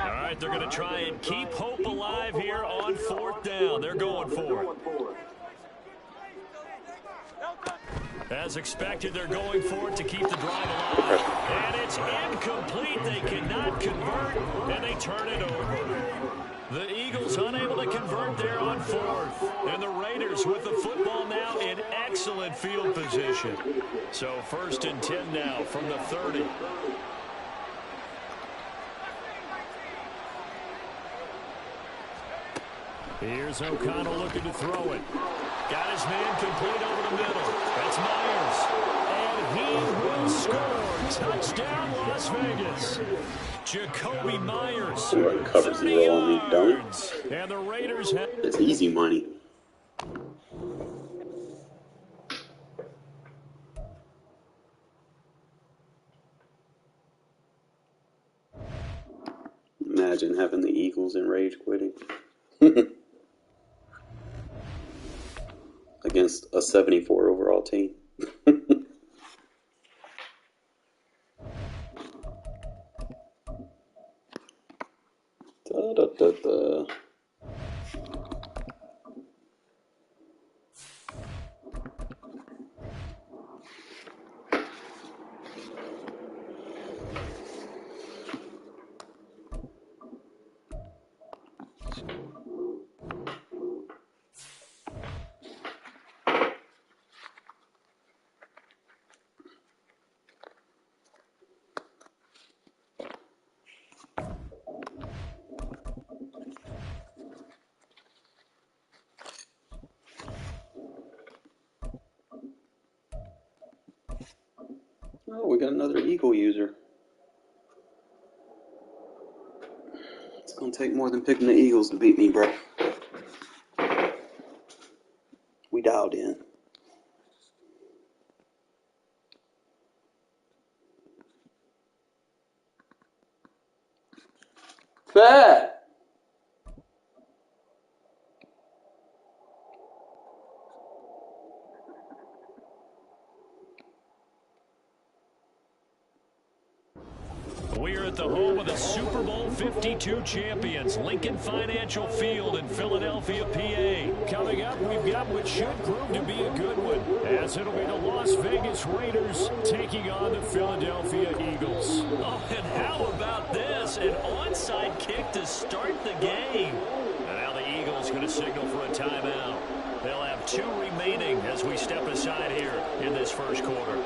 All right, they're going to try and keep hope alive here on 4th down. They're going for it. As expected, they're going for it to keep the drive alive. And it's incomplete. They cannot convert, and they turn it over. The Eagles unable to convert there on 4th. And the Raiders with the football now in excellent field position. So 1st and 10 now from the 30. Here's O'Connell looking to throw it. Got his man complete over the middle. That's Myers. And he will score. Touchdown, Las Vegas. Jacoby Myers. Whoever covers 30 the roll on me, don't. yards. And the Raiders have... It's easy money. Imagine having the Eagles in rage quitting. Against a 74 overall team. Da-da-da-da. Oh, we got another Eagle user. It's gonna take more than picking the Eagles to beat me, bro. We dialed in. Fat! We're at the home of the Super Bowl 52 champions, Lincoln Financial Field in Philadelphia, PA. Coming up, we've got what should prove to be a good one, as it'll be the Las Vegas Raiders taking on the Philadelphia Eagles. Oh, and how about this? An onside kick to start the game. And now the Eagles going to signal for a timeout. They'll have 2 remaining as we step aside here in this first quarter.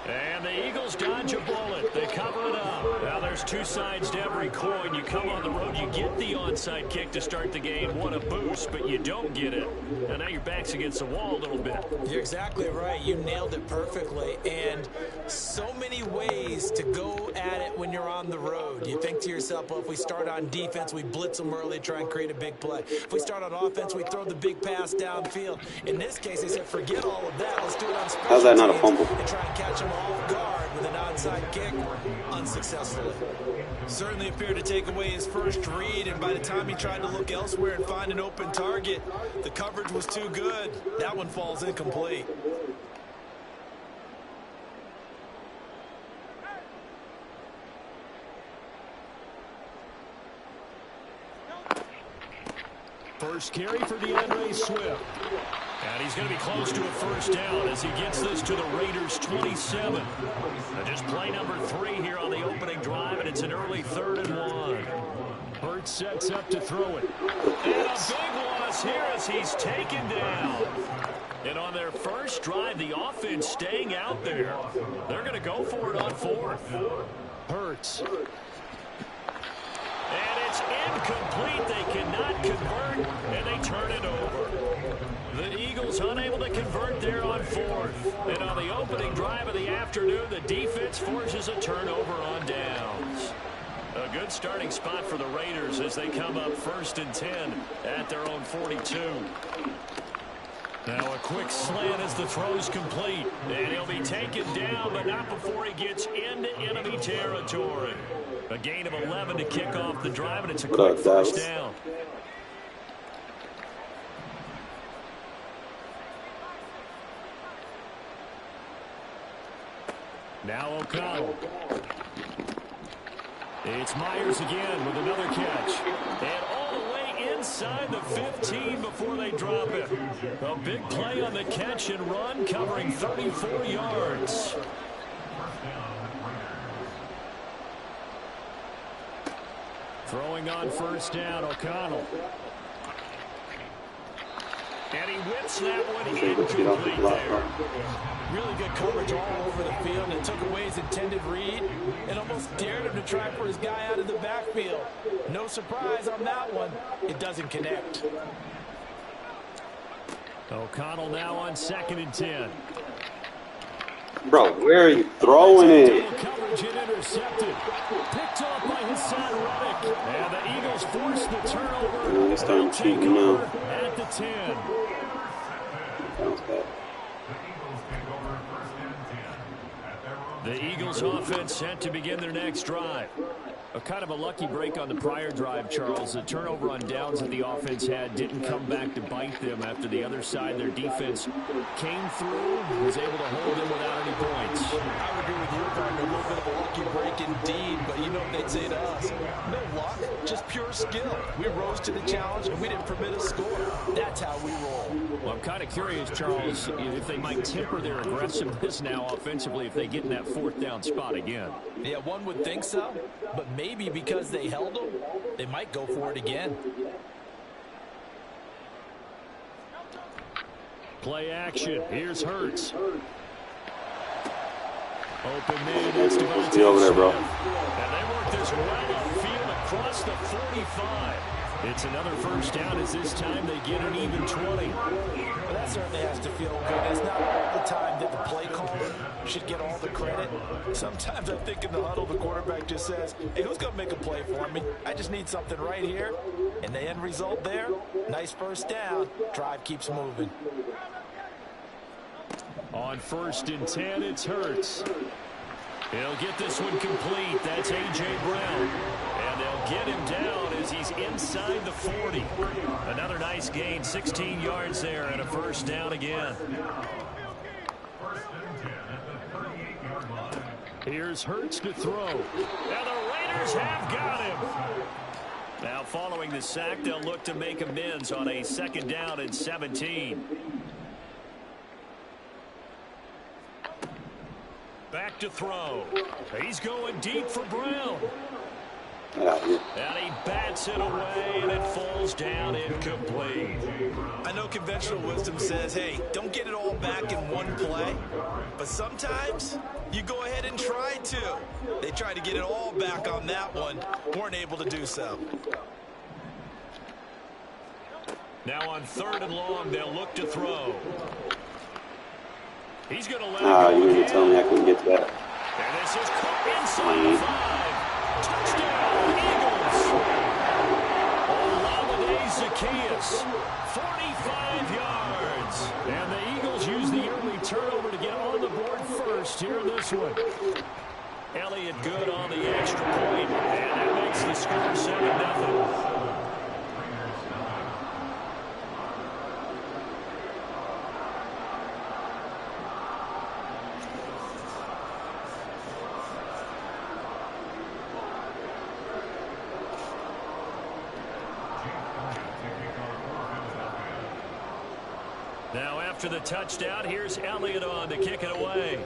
And the Eagles dodge a bullet. They cover it up. Now there's 2 sides to every coin. You come on the road, you get the onside kick to start the game. What a boost, but you don't get it. And now your back's against the wall a little bit. You're exactly right. You nailed it perfectly. And so many ways to go at it when you're on the road. You think to yourself, well, if we start on defense, we blitz them early, try and create a big play. If we start on offense, we throw the big pass downfield. In this case, they said, forget all of that. Let's do it on special How's that not a teams fumble? and try and catch them off guard with an onside kick unsuccessfully. Certainly appeared to take away his first read, and by the time he tried to look elsewhere and find an open target, the coverage was too good. That one falls incomplete. First carry for DeAndre Swift. And he's going to be close to a first down as he gets this to the Raiders' 27. Now just play number 3 here on the opening drive, and it's an early 3rd and 1. Hurts sets up to throw it. And a big loss here as he's taken down. And on their first drive, the offense staying out there. They're going to go for it on 4th. Hurts. And it's incomplete. They cannot convert, and they turn it over. The Eagles unable to convert there on 4th. And on the opening drive of the afternoon, the defense forces a turnover on downs. A good starting spot for the Raiders as they come up 1st and 10 at their own 42. Now a quick slant as the throw's complete. And he'll be taken down, but not before he gets into enemy territory. A gain of 11 to kick off the drive, and it's a quick first down. Now O'Connell. It's Myers again with another catch. And all the way inside the 15 before they drop it. A big play on the catch and run, covering 34 yards. Throwing on first down, O'Connell. And he whips that one incomplete there. Really good coverage all over the field, and it took away his intended read and almost dared him to try for his guy out of the backfield. No surprise on that one. It doesn't connect. O'Connell now on 2nd and 10. Bro, where are you throwing it? Coverage and intercepted. Picked off by Hassan Reddick. And the Eagles force the turnover. It's time to shoot now. At the 10. Sounds bad. The Eagles offense set to begin their next drive. A kind of a lucky break on the prior drive, Charles. The turnover on downs that the offense had didn't come back to bite them after the other side. Their defense came through, was able to hold them without any points. I would agree with you, Brian. A little bit of a lucky break Indeed, but you know what they'd say to us? No luck, just pure skill. We rose to the challenge, and we didn't permit a score. That's how we roll. Well, I'm kind of curious, Charles, if they might temper their aggressiveness now offensively if they get in that 4th down spot again. Yeah, one would think so, but maybe because they held them, they might go for it again. Play action. Here's Hurts. Open man. It's Devontae Stay over there, bro. Smith. And they work this right upfield across the 45. It's another 1st down as this time they get an even 20. Well, that certainly has to feel good. It's not all the time that the play caller should get all the credit. Sometimes I think in the huddle the quarterback just says, hey, who's going to make a play for me? I just need something right here. And the end result there, nice 1st down. Drive keeps moving. On 1st and 10, it's Hurts. He'll get this one complete. That's A.J. Brown. And they'll get him down as he's inside the 40. Another nice gain, 16 yards there, and a 1st down again. Here's Hurts to throw. And the Raiders have got him. Now following the sack, they'll look to make amends on a 2nd down and 17. Back to throw. He's going deep for Brown. And he bats it away, and it falls down incomplete. I know conventional wisdom says, hey, don't get it all back in one play. But sometimes you go ahead and try to. They tried to get it all back on that one. Weren't able to do so. Now on 3rd and long, they'll look to throw. He's going to let it go. You didn't tell me I couldn't get to that. And this is caught inside the 5. Touchdown, Eagles. Olamide Zaccheaus, 45 yards. And the Eagles use the early turnover to get on the board first here in this one. Elliott good on the extra point, and that makes the score 7-0. Now after the touchdown, here's Elliott on to kick it away.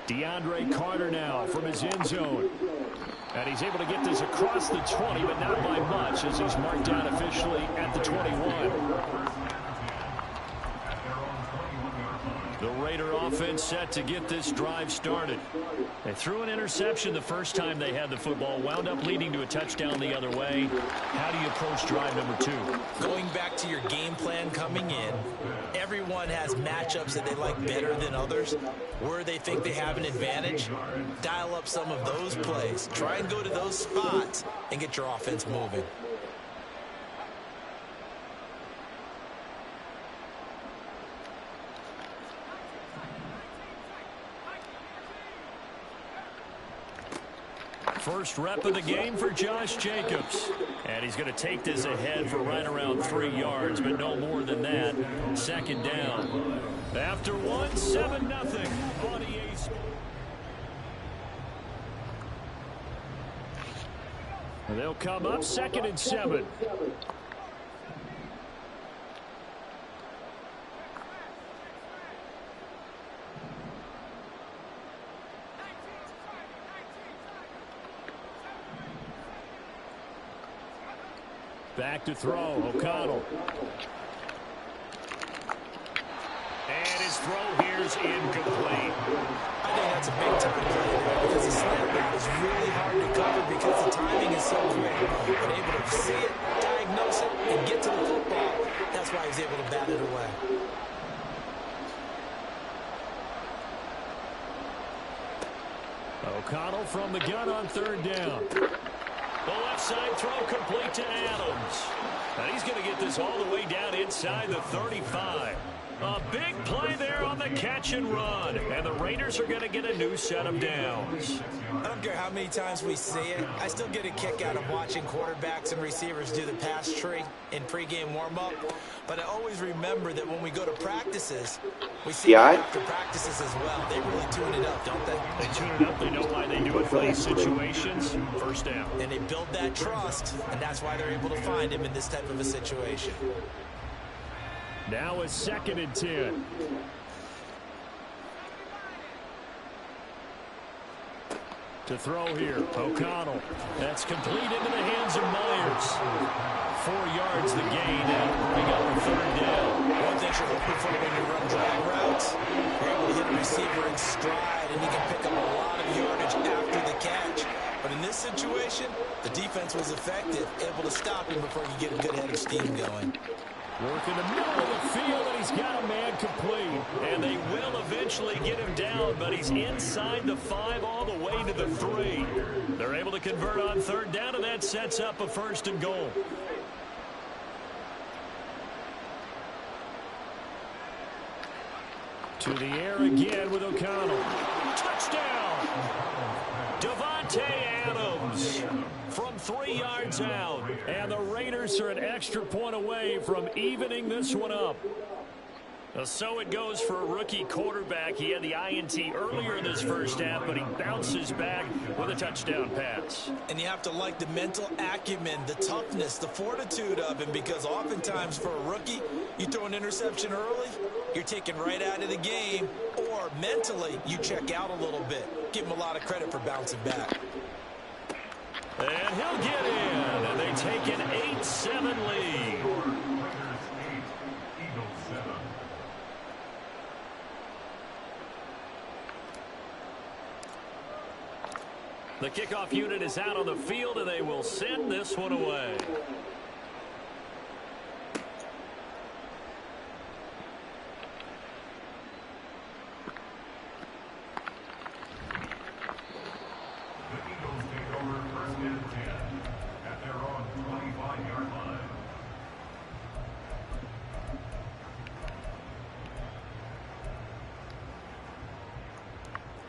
DeAndre Carter now from his end zone. And he's able to get this across the 20, but not by much as he's marked down officially at the 21. The Raider offense set to get this drive started. They threw an interception the first time they had the football, wound up leading to a touchdown the other way. How do you approach drive number 2? Going back to your game plan coming in, everyone has matchups that they like better than others. Where they think they have an advantage, dial up some of those plays. Try and go to those spots and get your offense moving. First rep of the game for Josh Jacobs. And he's going to take this ahead for right around 3 yards, but no more than that. 2nd down. After 1, 7-0 on EA Sports. They'll come up 2nd and 7. Back to throw, O'Connell. And his throw here's incomplete. I think that's a big-time play there because the snap route is really hard to cover because the timing is so quick. But able to see it, diagnose it, and get to the football. That's why he's able to bat it away. O'Connell from the gun on 3rd down. The left side throw complete to Adams. And he's going to get this all the way down inside the 35. A big play there on the catch and run. And the Raiders are going to get a new set of downs. I don't care how many times we see it. I still get a kick out of watching quarterbacks and receivers do the pass tree in pregame warm-up. But I always remember that when we go to practices, we see it after practices as well. They really tune it up, don't they? They tune it up. They know why they do it for these situations. First down. And they build that trust, and that's why they're able to find him in this type of a situation. Now a 2nd and 10. To throw here, O'Connell. That's complete into the hands of Myers. 4 yards the gain, and bring up a 3rd down. One thing you're looking for when you run drag routes, you're able to hit a receiver in stride, and you can pick up a lot of yardage after the catch. But in this situation, the defense was effective, able to stop him before you get a good head of steam going. Work in the middle of the field, and he's got a man complete. And they will eventually get him down, but he's inside the 5 all the way to the 3. They're able to convert on 3rd down, and that sets up a 1st and goal. To the air again with O'Connell. Touchdown! Devontae Adams from 3 yards out. And the Raiders are an extra point away from evening this one up. So it goes for a rookie quarterback. He had the INT earlier in this first half, but he bounces back with a touchdown pass. And you have to like the mental acumen, the toughness, the fortitude of him, because oftentimes for a rookie, you throw an interception early, you're taken right out of the game, or mentally you check out a little bit. Give him a lot of credit for bouncing back. And he'll get in, and they take an 8-7 lead. The kickoff unit is out on the field, and they will send this one away.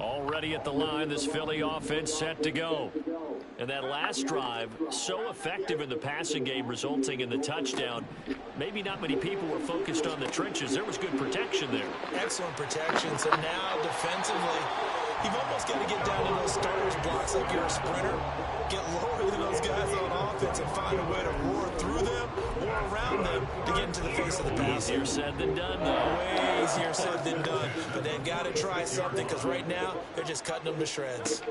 Already at the line, this Philly offense set to go. And that last drive, so effective in the passing game, resulting in the touchdown. Maybe not many people were focused on the trenches. There was good protection there. Excellent protection. So now defensively, you've almost got to get down to those starters blocks like you're a sprinter. Get lower than those guys on offense and find a way to roar through them or around them to get into the face of the pass. Easier said than done, though. Way easier said than done. But they've got to try something, because right now they're just cutting them to shreds.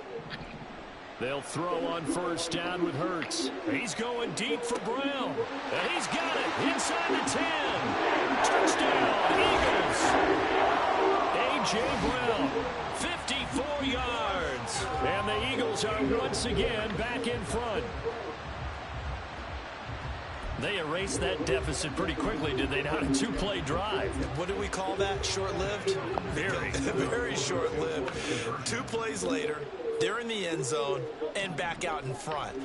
They'll throw on 1st down with Hurts. He's going deep for Brown. And he's got it inside the 10. Touchdown, Eagles. A.J. Brown, 54 yards. And the Eagles are once again back in front. They erased that deficit pretty quickly, did they not? A 2-play drive. What do we call that? Short-lived? Very. Very short-lived. 2 plays later, they're in the end zone and back out in front.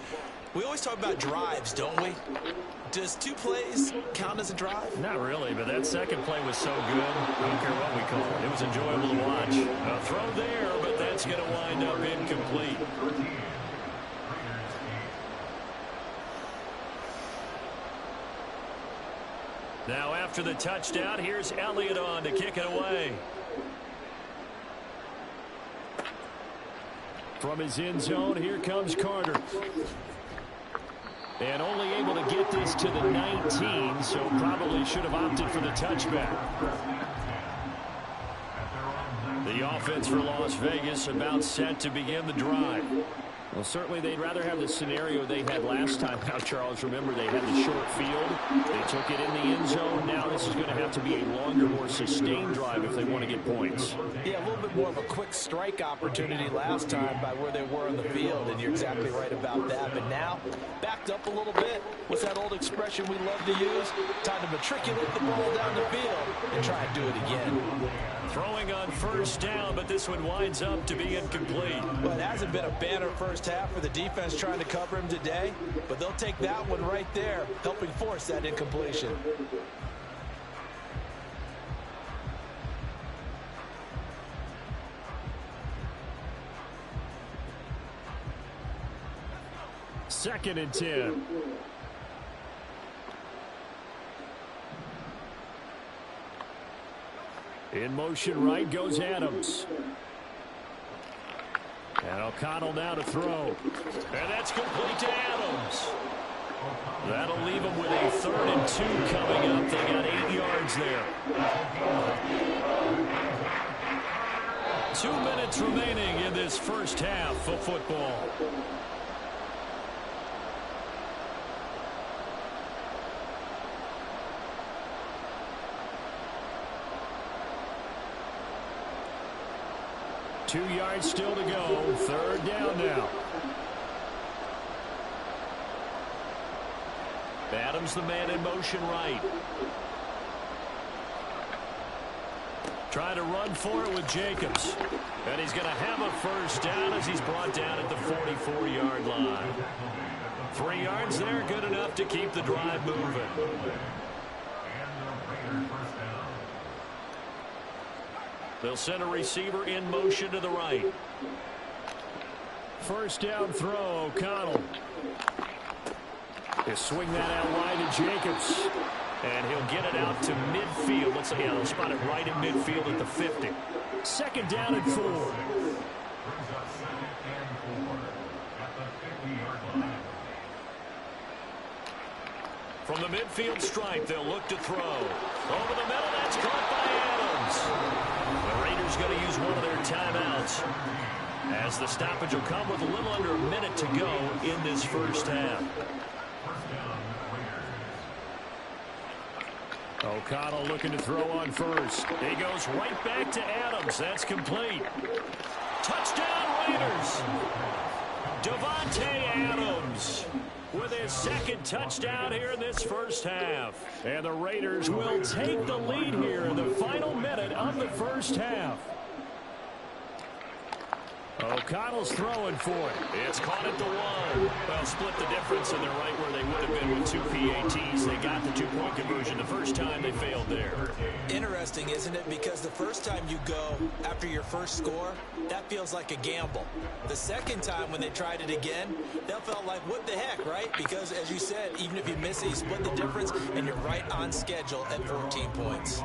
We always talk about drives, don't we? Does 2 plays count as a drive? Not really, but that second play was so good. I don't care what we call it. It was enjoyable to watch. A throw there, but that's going to wind up incomplete. Now after the touchdown, here's Elliott on to kick it away. From his end zone, here comes Carter. And only able to get this to the 19, so probably should have opted for the touchback. The offense for Las Vegas about set to begin the drive. Well, certainly they'd rather have the scenario they had last time. Now, Charles, remember, they had the short field. They took it in the end zone. Now this is going to have to be a longer, more sustained drive if they want to get points. Yeah, a little bit more of a quick strike opportunity last time by where they were on the field, and you're exactly right about that. But now, backed up a little bit. What's that old expression we love to use? Time to matriculate the ball down the field and try and do it again. Throwing on 1st down, but this one winds up to be incomplete. Well, it hasn't been a banner first half for the defense trying to cover him today, but they'll take that one right there, helping force that incompletion. 2nd and 10. In motion right goes Adams. And O'Connell now to throw. And that's complete to Adams. That'll leave them with a 3rd and 2 coming up. They got 8 yards there. 2 minutes remaining in this first half of football. Two yards still to go. 3rd down now. Adams, the man in motion right. Trying to run for it with Jacobs. And he's going to have a 1st down as he's brought down at the 44-yard line. 3 yards there, good enough to keep the drive moving. They'll send a receiver in motion to the right. 1st down throw, O'Connell. He'll swing that out wide to Jacobs. And he'll get it out to midfield. Let's say, they'll spot it right in midfield at the 50. 2nd down and 4. From the midfield stripe, they'll look to throw. Over the middle, that's caught by Adams. The Raiders going to use one of their timeouts, as the stoppage will come with a little under a minute to go in this first half. O'Connell looking to throw on 1st. He goes right back to Adams. That's complete. Touchdown Raiders. Davante Adams with his 2nd touchdown here in this first half. And the Raiders will take the lead here in the final minute of the first half. O'Connell's throwing for it. It's caught at the 1. Well, split the difference, and they're right where they would have been with 2 PATs. They got the 2-point conversion the first time. They failed there. Interesting, isn't it? Because the first time you go after your first score, that feels like a gamble. The second time when they tried it again, that felt like, what the heck, right? Because, as you said, even if you miss it, you split the difference, and you're right on schedule at 14 points.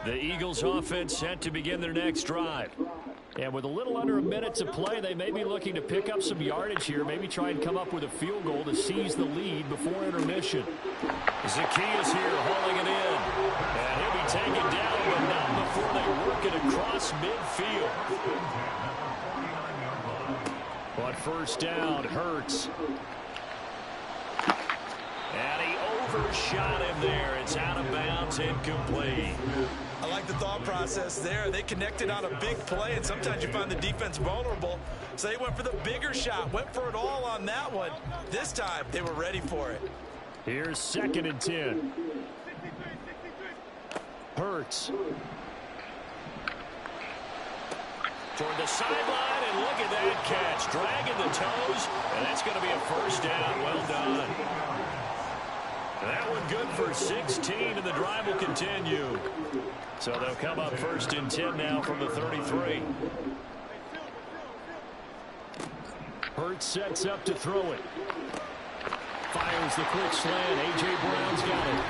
The Eagles offense set to begin their next drive. And with a little under a minute to play, they may be looking to pick up some yardage here, maybe try and come up with a field goal to seize the lead before intermission. Zacchaeus here hauling it in. And he'll be taken down, but not before they work it across midfield. But 1st down, Hurts. And he overshot him there. It's out of bounds, incomplete. I like the thought process there. They connected on a big play, and sometimes you find the defense vulnerable. So they went for the bigger shot, went for it all on that one. This time, they were ready for it. Here's 2nd and 10. Hurts. Toward the sideline, and look at that catch. Dragging the toes, and that's going to be a 1st down. Well done. That one good for 16, and the drive will continue. So they'll come up 1st and 10 now from the 33. Hurts sets up to throw it. Fires the quick slant. A.J. Brown's got it.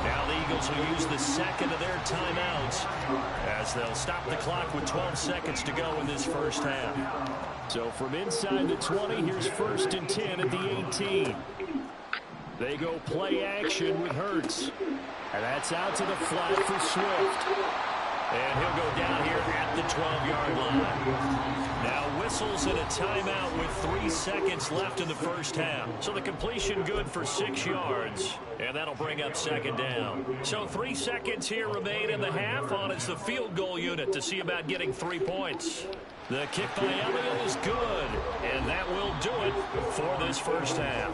Now the Eagles will use the 2nd of their timeouts, as they'll stop the clock with 12 seconds to go in this first half. So from inside the 20, here's 1st and 10 at the 18. They go play action with Hurts. And that's out to the flat for Swift. And he'll go down here at the 12-yard line. Now whistles and a timeout with 3 seconds left in the first half. So the completion good for 6 yards. And that'll bring up 2nd down. So 3 seconds here remain in the half on it's the field goal unit to see about getting 3 points. The kick by Elliott is good. And that will do it for this first half.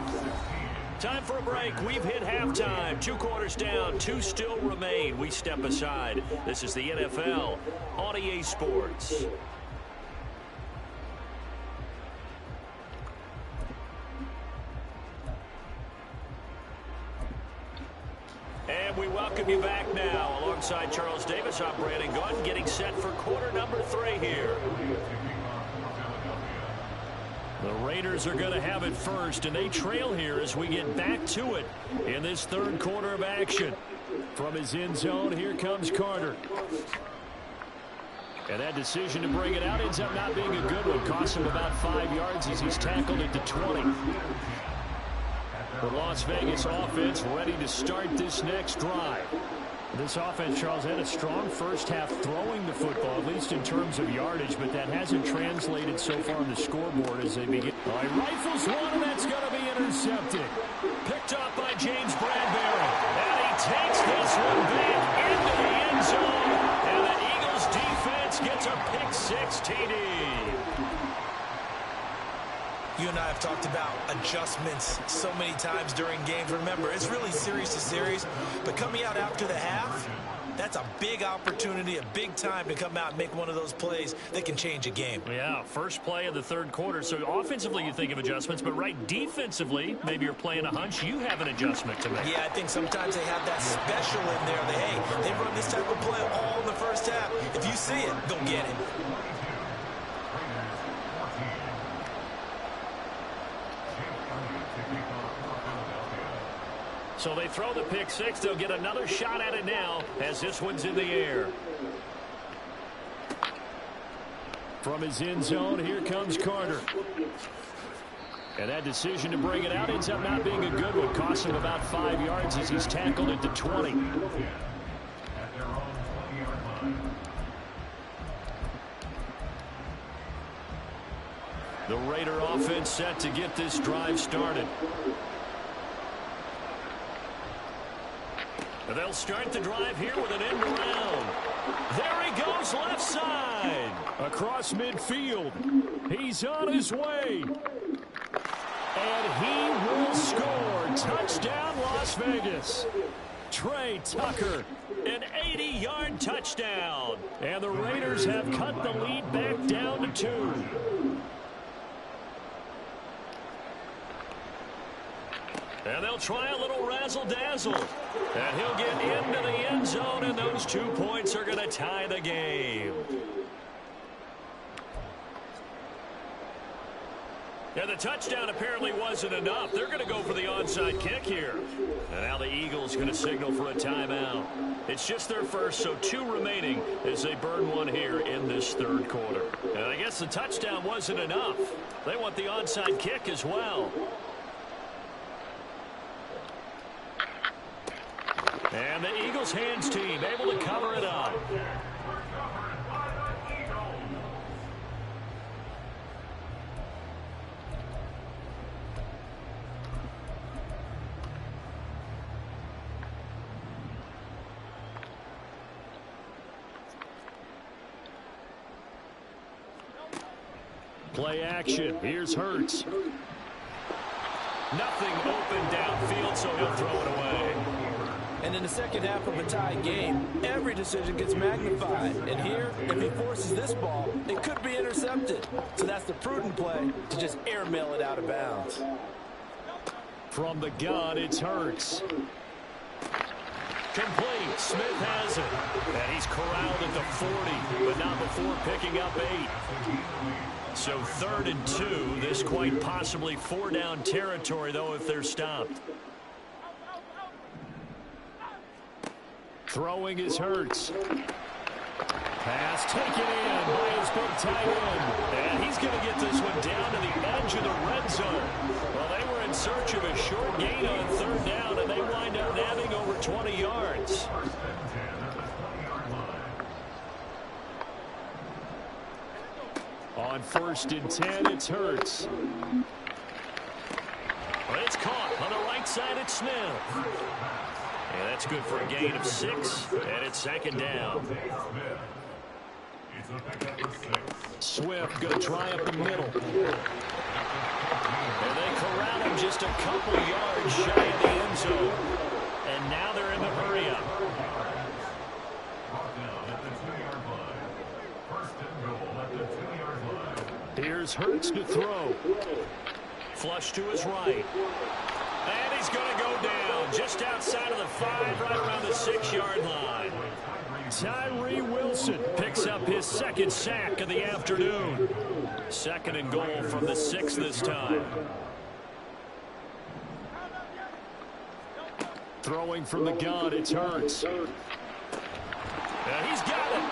Time for a break. We've hit halftime. 2 quarters down. 2 still remain. We step aside. This is the NFL on EA Sports. And we welcome you back now. Alongside Charles Davis, I'm Brandon Gunn, getting set for quarter number 3 here. The Raiders are going to have it first, and they trail here as we get back to it in this third quarter of action. From his end zone, here comes Carter. And that decision to bring it out ends up not being a good one. Costs him about 5 yards as he's tackled at the 20. The Las Vegas offense ready to start this next drive. This offense, Charles, had a strong first half throwing the football, at least in terms of yardage, but that hasn't translated so far on the scoreboard as they begin. He rifles one, and that's going to be intercepted. Picked up by James Bradbury. And he takes this one back into the end zone. And the Eagles defense gets a pick-6 TD. You and I have talked about adjustments so many times during games. Remember, it's really series to series, but coming out after the half, that's a big opportunity, a big time to come out and make one of those plays that can change a game. Yeah, first play of the third quarter. So offensively you think of adjustments, but right defensively, maybe you're playing a hunch, you have an adjustment to make. Yeah, I think sometimes they have that special in there. They run this type of play all in the first half. If you see it, go get it. So they throw the pick-6. They'll get another shot at it now as this one's in the air. From his end zone, here comes Carter. And that decision to bring it out ends up not being a good one. Costs him about 5 yards as he's tackled at the 20. The Raider offense set to get this drive started. They'll start the drive here with an end around. There he goes, left side. Across midfield. He's on his way. And he will score. Touchdown, Las Vegas. Trey Tucker, an 80-yard touchdown. And the Raiders have cut the lead back down to 2. And they'll try a little razzle-dazzle. And he'll get into the end zone, and those 2 points are going to tie the game. And the touchdown apparently wasn't enough. They're going to go for the onside kick here. And now the Eagles going to signal for a timeout. It's just their first, so 2 remaining as they burn one here in this third quarter. And I guess the touchdown wasn't enough. They want the onside kick as well. And the Eagles hands team able to cover it up. Play action. Here's Hurts. Nothing open downfield, so he'll throw it away. And in the second half of a tied game, every decision gets magnified. And here, if he forces this ball, it could be intercepted. So that's the prudent play, to just airmail it out of bounds. From the gun, it's Hurts. Complete. Smith has it. And he's corralled at the 40, but not before picking up 8. So 3rd and 2. This quite possibly 4-down territory, though, if they're stopped. Throwing is Hurts. Pass taken in by his big tight end. And he's going to get this one down to the edge of the red zone. Well, they were in search of a short gain on 3rd down, and they wind up nabbing over 20 yards. On 1st and 10, it's Hurts. It's caught on the right side at Smith. And that's good for a gain of 6, and it's 2nd down. Swift going to try up the middle. And they corral him just a couple yards shy of the end zone. And now they're in the hurry-up. Here's Hurts to throw. Flush to his right. And he's going to go down just outside of the 5, right around the the 6-yard line. Tyree Wilson picks up his second sack of the afternoon. 2nd and goal from the 6 this time. Throwing from the gun, it's Hurts. And he's got it.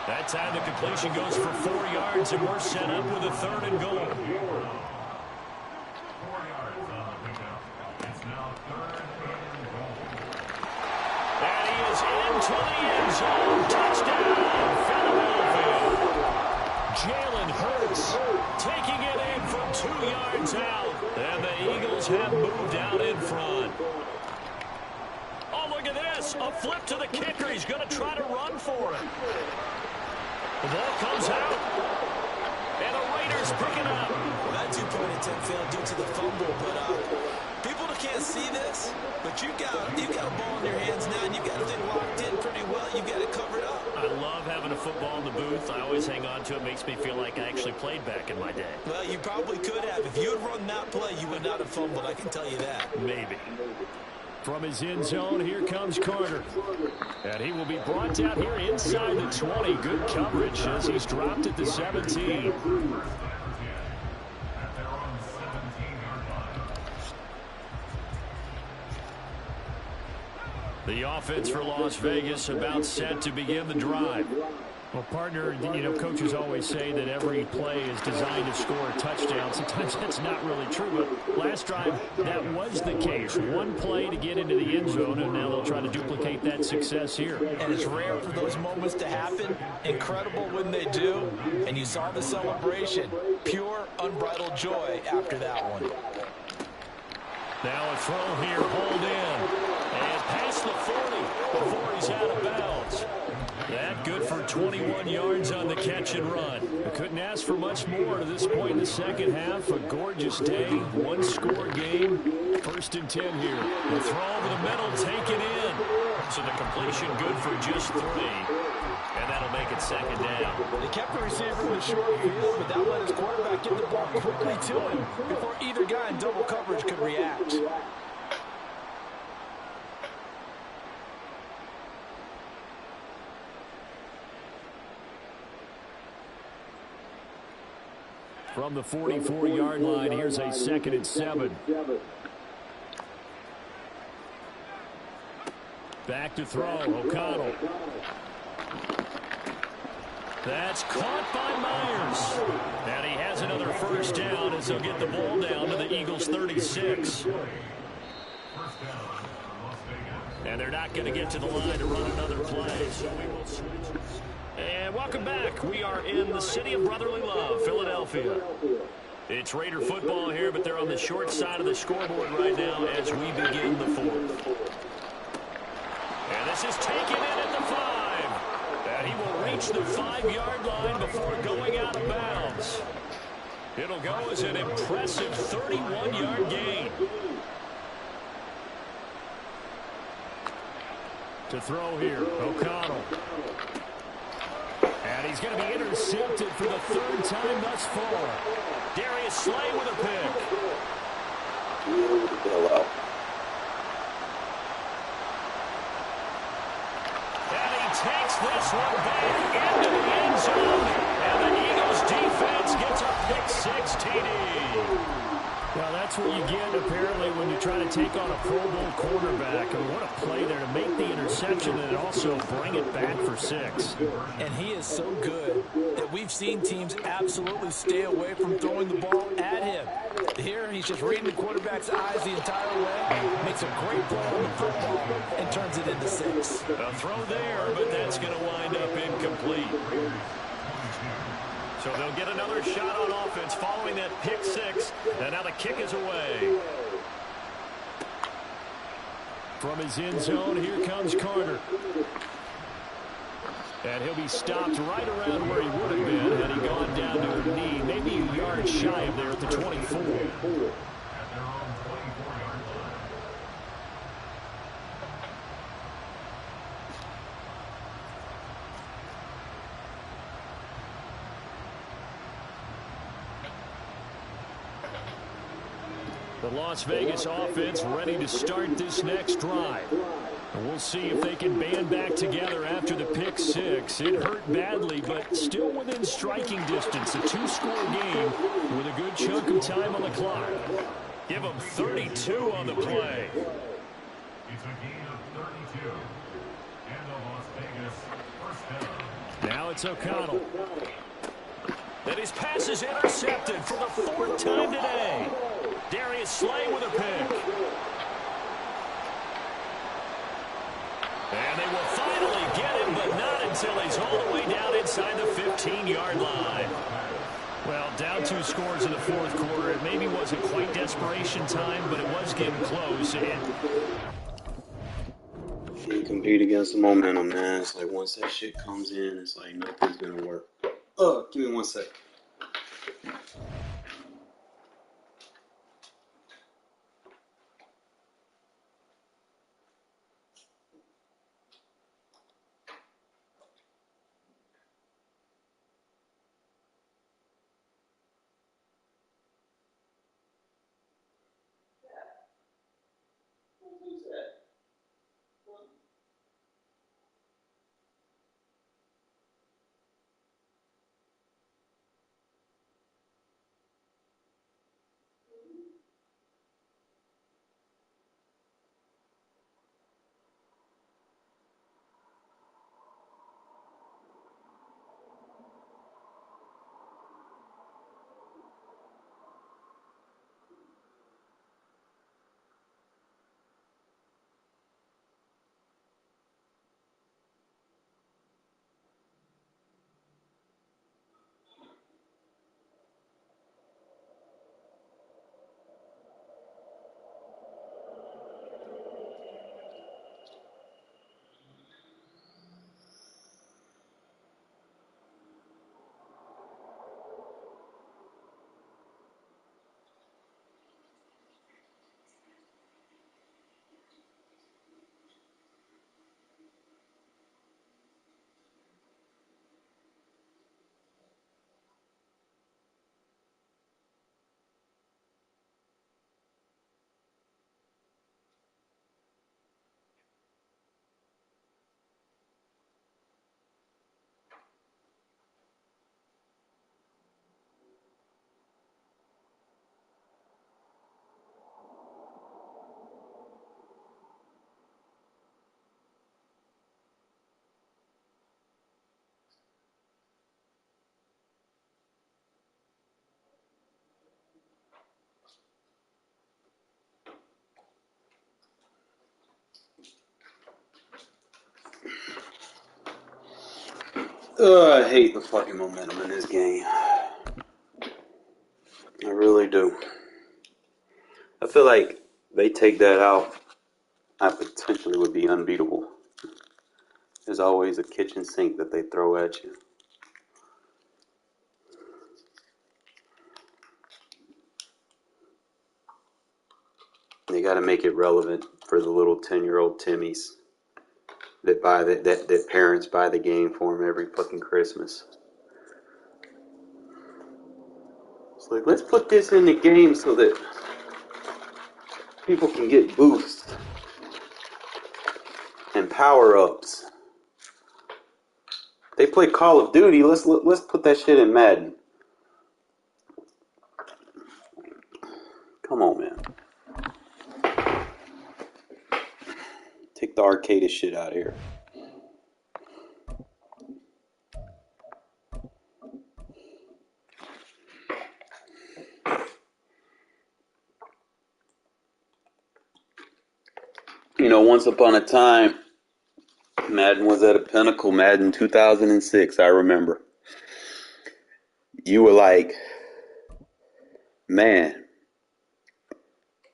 That time the completion goes for 4 yards, and we're set up with a 3rd and goal. 4 yards on the pickup. It's now 3rd and goal. And he is into the end zone. Touchdown, Philadelphia. Jalen Hurts taking it in from 2 yards out. And the Eagles have moved out in front. Oh, look at this. A flip to the kicker. He's going to try to run for it. The ball comes out. And the Raiders pick it up. Well, that two-point attempt failed due to the fumble, but people that can't see this, but you've got a ball in your hands now, and you've got everything locked in pretty well. You've got it covered up. I love having a football in the booth. I always hang on to it. Makes me feel like I actually played back in my day. Well, you probably could have. If you had run that play, you would not have fumbled. I can tell you that. Maybe. From his end zone, here comes Carter. And he will be brought down here inside the 20. Good coverage as he's dropped at the 17. The offense for Las Vegas about set to begin the drive. Well, partner, coaches always say that every play is designed to score a touchdown. Sometimes that's not really true, but last drive, that was the case. One play to get into the end zone, and now they'll try to duplicate that success here. And it's rare for those moments to happen. Incredible when they do. And you saw the celebration. Pure, unbridled joy after that one. Now a throw here, hold in. And past the 40 before he's out of bounds. That good for 21 yards on the catch and run. We couldn't ask for much more to this point in the second half. A gorgeous day, one-score game. 1st and 10 here. The throw over the middle, taken in. So the completion good for just 3. And that'll make it 2nd down. They kept the receiver in the short field, but that let his quarterback get the ball quickly to him before either guy in double coverage could react. From the 44-yard line, here's a 2nd and 7. Back to throw, O'Connell. That's caught by Myers. And he has another 1st down as they'll get the ball down to the Eagles' 36. And they're not going to get to the line to run another play. So we will switch. And welcome back. We are in the city of brotherly love, Philadelphia. It's Raider football here, but they're on the short side of the scoreboard right now as we begin the 4th. And this is taken in at the 5. And he will reach the 5-yard line before going out of bounds. It'll go as an impressive 31-yard gain. To throw here, O'Connell. And he's going to be intercepted for the 3rd time thus far. Darius Slay with a pick. And he takes this one back into the end zone. And the Eagles defense gets a pick 6 TD. Well, that's what you get, apparently, when you try to take on a Pro Bowl quarterback. And what a play there to make the interception and also bring it back for 6. And he is so good that we've seen teams absolutely stay away from throwing the ball at him. Here, he's just reading the quarterback's eyes the entire way, makes a great play on the football, and turns it into 6. A throw there, but that's going to wind up incomplete. So they'll get another shot on offense following that pick 6. And now the kick is away. From his end zone, here comes Carter. And he'll be stopped right around where he would have been had he gone down to a knee, maybe a yard shy of there at the 24. The Las Vegas offense ready to start this next drive. And we'll see if they can band back together after the pick six. It hurt badly, but still within striking distance. A two-score game with a good chunk of time on the clock. Give them 32 on the play. It's a gain of 32. And the Las Vegas first down. Now it's O'Connell. And his pass is intercepted for the fourth time today. Darius Slay with a pick. And they will finally get him, but not until he's all the way down inside the 15-yard line. Well, down 2 scores in the fourth quarter. It maybe wasn't quite desperation time, but it was getting close. You compete against the momentum, man. It's like once that shit comes in, it's like nothing's going to work. Oh, give me 1 sec. I hate the fucking momentum in this game. I really do. I feel like they take that out, I potentially would be unbeatable. There's always a kitchen sink that they throw at you. They got to make it relevant for the little 10-year-old Timmies that parents buy the game for them every fucking Christmas. It's like, let's put this in the game so that people can get boosts and power-ups. They play Call of Duty. Let's put that shit in Madden. Come on, man. Take the arcade shit out of here. You know, once upon a time, Madden was at a pinnacle. Madden 2006, I remember. You were like, man,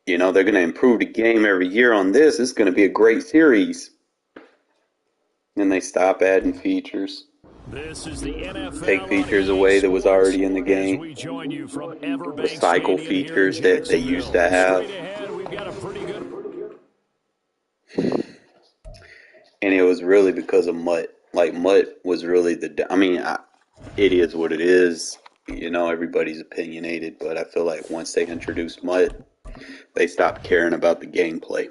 you know, they're going to improve the game every year on this. It's going to be a great series. Then they stop adding features. This is the NFL Take features away that was already in the game. We join you from Recycle features that they used to have. Ahead, we've got a pretty good... And it was really because of Mutt. Like, Mutt was really it is what it is. You know, everybody's opinionated, but I feel like once they introduced Mutt, they stopped caring about the gameplay.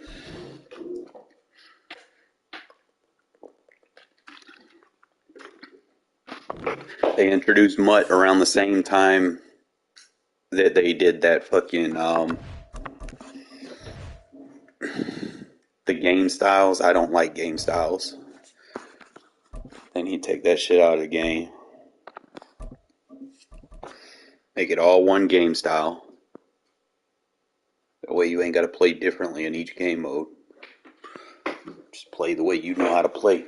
They introduced Mutt around the same time that they did that fucking the game styles. I don't like game styles. They need to take that shit out of the game. Make it all one game style. That way you ain't got to play differently in each game mode. Just play the way you know how to play.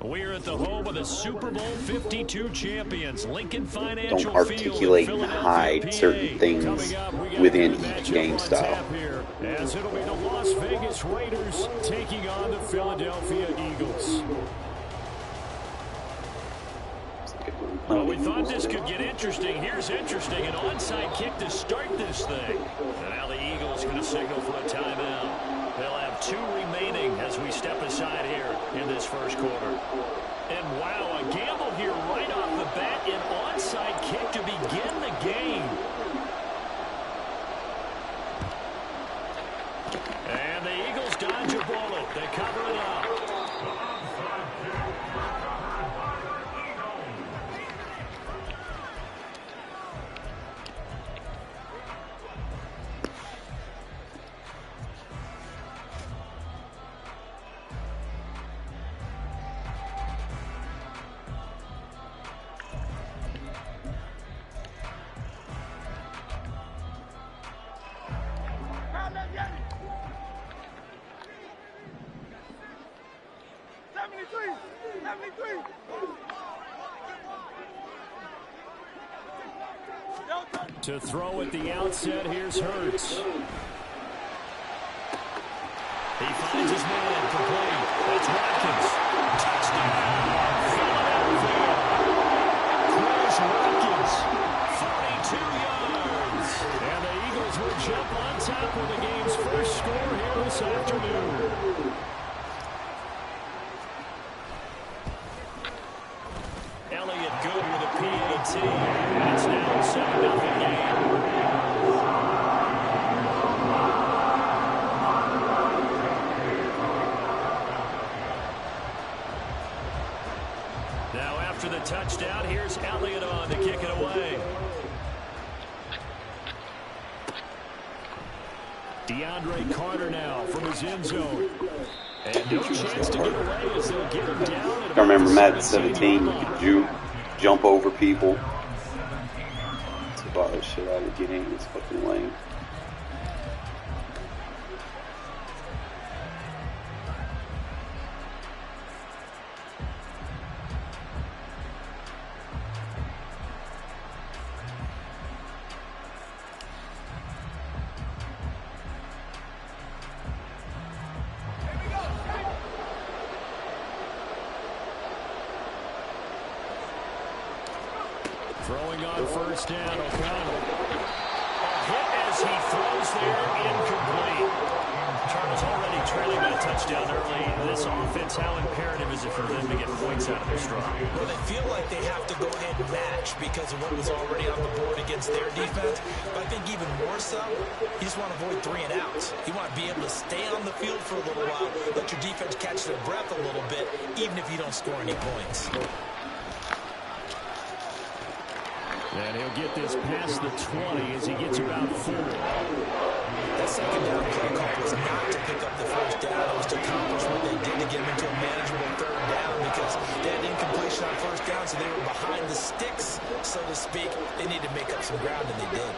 We're at the home of the Super Bowl 52 champions, Lincoln Financial Don't articulate and hide certain things within each game style. As it'll be the Las Vegas Raiders taking on the Philadelphia Eagles. Well, we thought this could get interesting. Here's interesting. An onside kick to start this thing. And now the Eagles going to signal for a timeout. They'll have 2 remaining as we step aside here in this first quarter. And wow, a gamble here right off the bat. An onside kick to begin the game. And the Eagles dodge a bullet. They cover it up. To throw at the outset, here's Hurts. He finds his man complete. That's Watkins. Touchdown! Philadelphia. Chris Watkins, 42 yards. And the Eagles will jump on top of the game's first score here this afternoon. Elliott good with a PAT. And it's now a 7-0 game. Now after the touchdown, here's Elliott on to kick it away. DeAndre Carter now from his end zone. And no chance to get away as they'll get him down. I remember Madden 17, you could juke, jump over people. That's about the shit I would get in. It's fucking lame. Throwing on first down, O'Connell. A hit as he throws there, incomplete. Charles already trailing by a touchdown early. This offense, how imperative is it for them to get points out of their strong? Well, they feel like they have to go ahead and match because of what was already on the board against their defense. But I think even more so, you just want to avoid 3 and outs. You want to be able to stay on the field for a little while, let your defense catch their breath a little bit, even if you don't score any points. And he'll get this past the 20 as he gets about 4. That second down play call was not to pick up the first down. It was to accomplish what they did to get them into a manageable 3rd down because they had incompletion on first down, so they were behind the sticks, so to speak. They needed to make up some ground, and they did.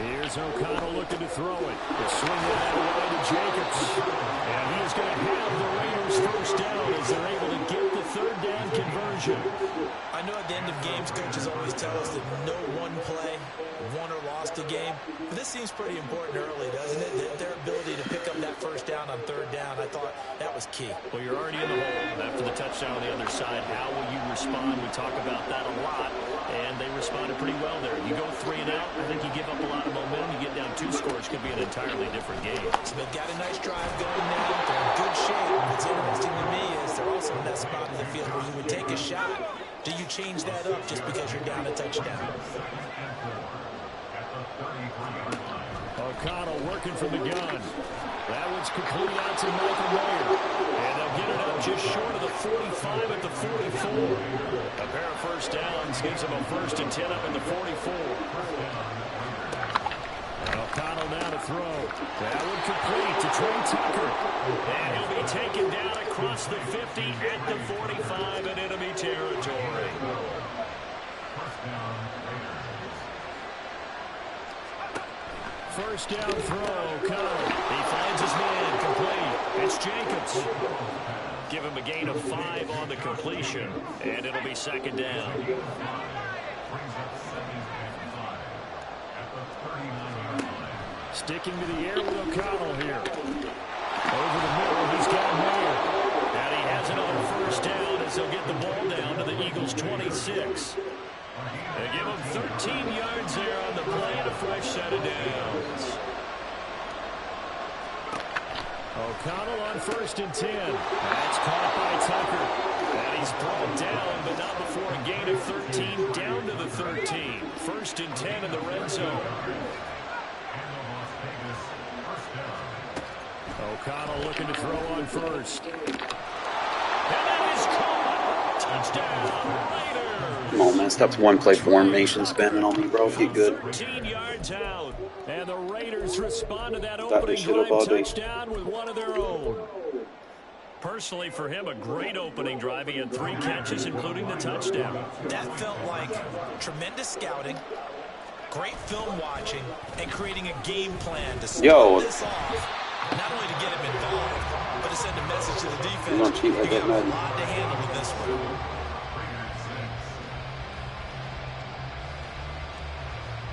Here's O'Connell looking to throw it. The swing that away to Jacobs. And he is going to have the Raiders first down as they're able to get the 3rd down conversion. I know at the end of games, coaches always tell us that no one play won or lost a game. But this seems pretty important early, doesn't it? Their ability to pick up that first down on 3rd down, I thought that was key. Well, you're already in the hole after the touchdown on the other side. How will you respond? We talk about that a lot, and they responded pretty well there. You go 3 and out, I think you give up a lot of momentum. You get down 2 scores, could be an entirely different game. So they've got a nice drive going now. They're in good shape. What's interesting to me is they're also in that spot of the field where you would take a shot. Do you change that up just because you're down a touchdown? O'Connell working from the gun. That one's complete out to Michael Mayer. And they'll get it up just short of the 45 at the 44. A pair of first downs gives them a 1st and 10 up at the 44. O'Connell now to throw. That one complete to Trey Tucker. And he'll be taken down across the 50 at the 45 in enemy territory. First down throw, O'Connell. He finds his man, complete. It's Jacobs. Give him a gain of 5 on the completion, and it'll be 2nd down. Sticking to the air with O'Connell here. Over the middle, he's got more. And he has another first down as he'll get the ball down to the Eagles' 26. They give him 13 yards there on the play and a fresh set of downs. O'Connell on 1st and 10. That's caught by Tucker. And he's brought down, but not before a gain of 13 down to the 13. 1st and 10 in the red zone. O'Connell looking to throw on 1st. And that is caught. Touchdown, Raiders. Come on, man. Stop one-play formation spending on me, bro. Get good. 13 yards out. And the Raiders respond to that opening drive touchdown with one of their own. Personally, for him, a great opening drive. He had 3 catches, including the touchdown. That felt like tremendous scouting, great film watching, and creating a game plan to start this off. Not only to get him involved, but to send a message to the defense. You got a lot to handle with this one.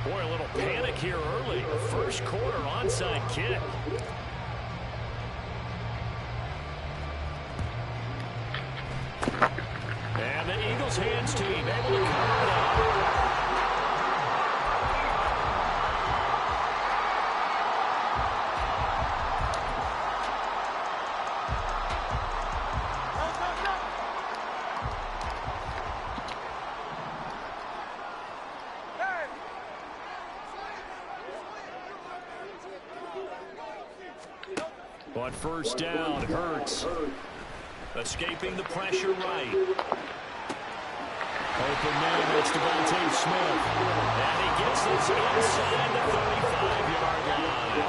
Boy, a little panic here early. First quarter onside kick. And the Eagles hands team able to cover it up. On 1st down, Hurts. Escaping the pressure right. Open man, it's Devontae Smith. And he gets this inside the 35-yard line.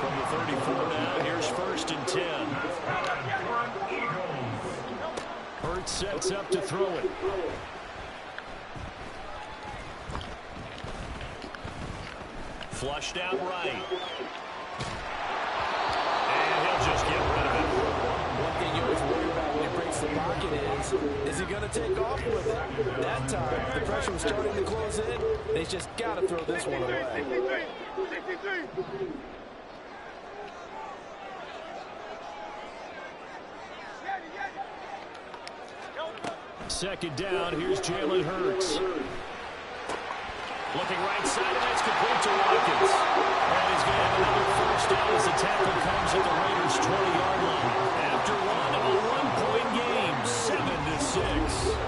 From the 34 now, here's 1st and 10. Hurts sets up to throw it. Flushed out right. Just get rid of it. One thing you always worry about when he breaks the pocket is he going to take off with it? That time, the pressure was starting to close in. They just got to throw this one away. 2nd down, here's Jalen Hurts. Looking right side, and that's complete to Watkins. And he's going to have another first down as the tackle comes at the Raiders' 20-yard line. After one, a one-point game, 7-6.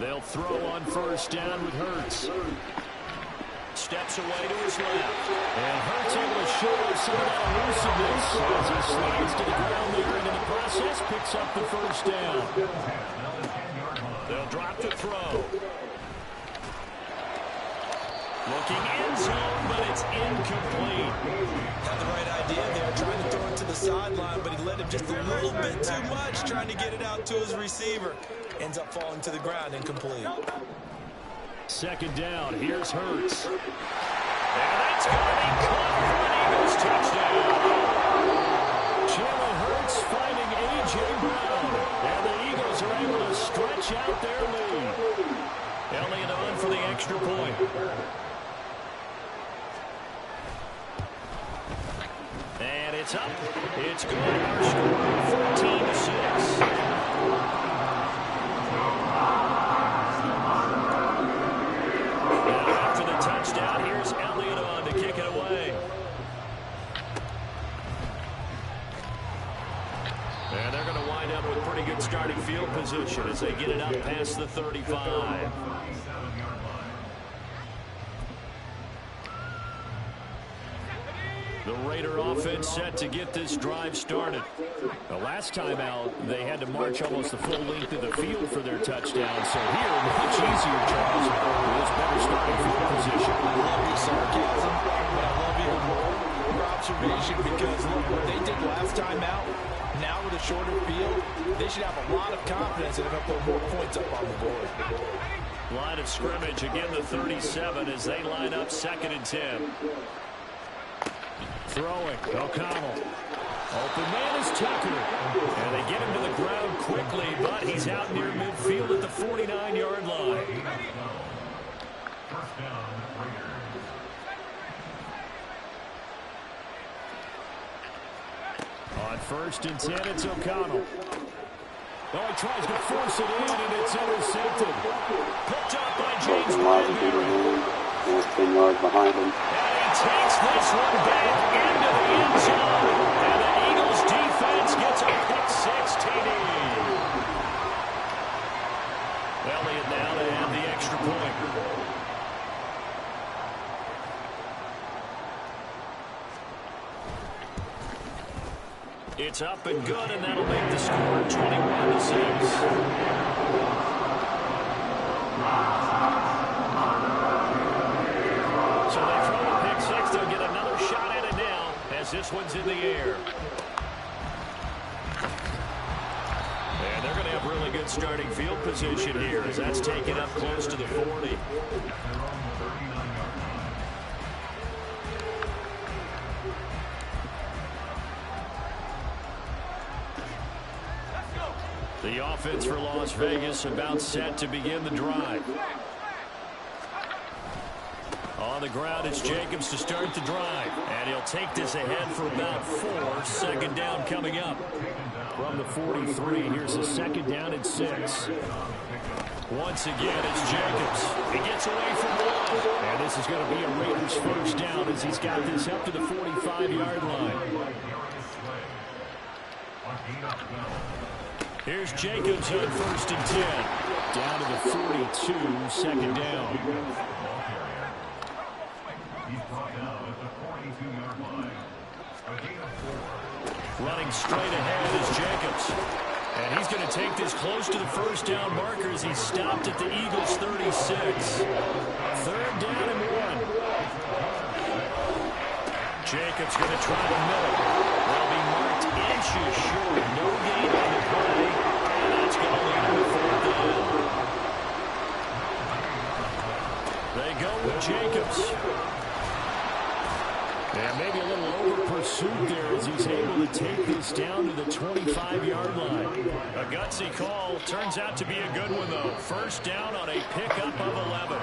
They'll throw on 1st down with Hurts. Steps away to his left. And Hurts able to show us some of that elusiveness as he slides to the ground there, and in the process picks up the 1st down. They'll drop to throw. Looking end zone, but it's incomplete. Had the right idea there, trying to throw it to the sideline, but he let him just a little bit too much, trying to get it out to his receiver. Ends up falling to the ground, incomplete. 2nd down, here's Hurts. And that's going to be caught for an Eagles touchdown. Jalen Hurts finding A.J. Brown. And the Eagles are able to stretch out their lead. Elliott on for the extra point. And it's up. It's good. Our score, 14-6. Touchdown. Here's Elliott on to kick it away. And they're going to wind up them with pretty good starting field position as they get it up past the 35. The Raider offense set to get this drive started. The last time out, they had to march almost the full length of the field for their touchdown. So here, much easier, Charles, with this better starting field position. I love your sarcasm, but I love even more your observation because, look, what they did last time out, now with a shorter field, they should have a lot of confidence that they're going to put more points up on the board. Line of scrimmage, again the 37 as they line up 2nd and 10. Throwing, O'Connell. Open man is Tucker. And they get him to the ground quickly, but he's out near midfield at the 49-yard line. First down, Raiders. On 1st and 10, it's O'Connell. Oh, he tries to force it in, and it's intercepted. Picked up by James Bradbury. There's 10 yards behind him. And he takes this one back into the end zone. And the Eagles defense gets a pick-6 TD. Elliott now to have the extra point. It's up and good, and that'll make the score 21-6. This one's in the air. And they're going to have really good starting field position here as that's taken up close to the 40. The offense for Las Vegas about set to begin the drive. On the ground, it's Jacobs to start the drive. And he'll take this ahead for about 4. 2nd down coming up. From the 43, here's a 2nd down and 6. Once again, it's Jacobs. He gets away from one. And this is going to be a Raiders first down as he's got this up to the 45-yard line. Here's Jacobs on 1st and 10. Down to the 42, 2nd down. Running straight ahead is Jacobs. And he's going to take this close to the first down marker as he's stopped at the Eagles' 36. 3rd down and 1. Jacobs going to try the middle. Will be marked inches short. No gain on the play. And that's going to lead him to 4th down. They go with Jacobs. And maybe a little over-pursuit there as he's able to take this down to the 25-yard line. A gutsy call. Turns out to be a good one, though. First down on a pickup of 11.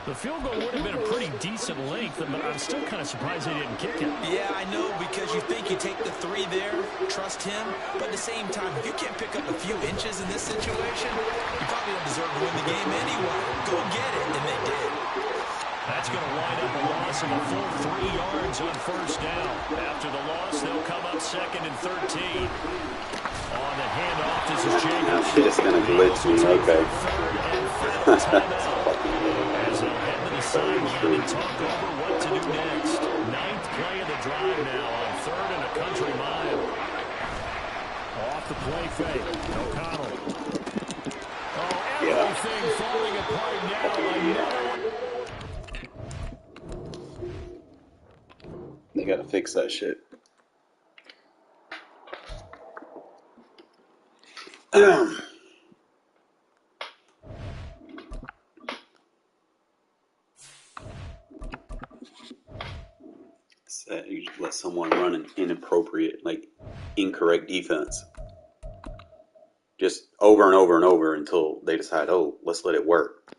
The field goal would have been a pretty decent length, but I'm still kind of surprised they didn't kick it. Yeah, I know, because you think you take the 3 there, trust him, but at the same time, if you can't pick up a few inches in this situation, you probably don't deserve to win the game anyway. Go get it, and they did. That's going to wind up a loss of a full 3 yards on first down. After the loss, they'll come up 2nd and 13. On the handoff, this is Jacobs. Shit is going to glitch me, okay. As they'll head to the sideline and talk over what to do next. 9th play of the drive now on 3rd and a country mile. Off the play fake, O'Connell. Oh, everything falling apart now. They got to fix that shit. Sad you just let someone run an inappropriate, like incorrect defense. Just over and over and over until they decide, oh, let's let it work.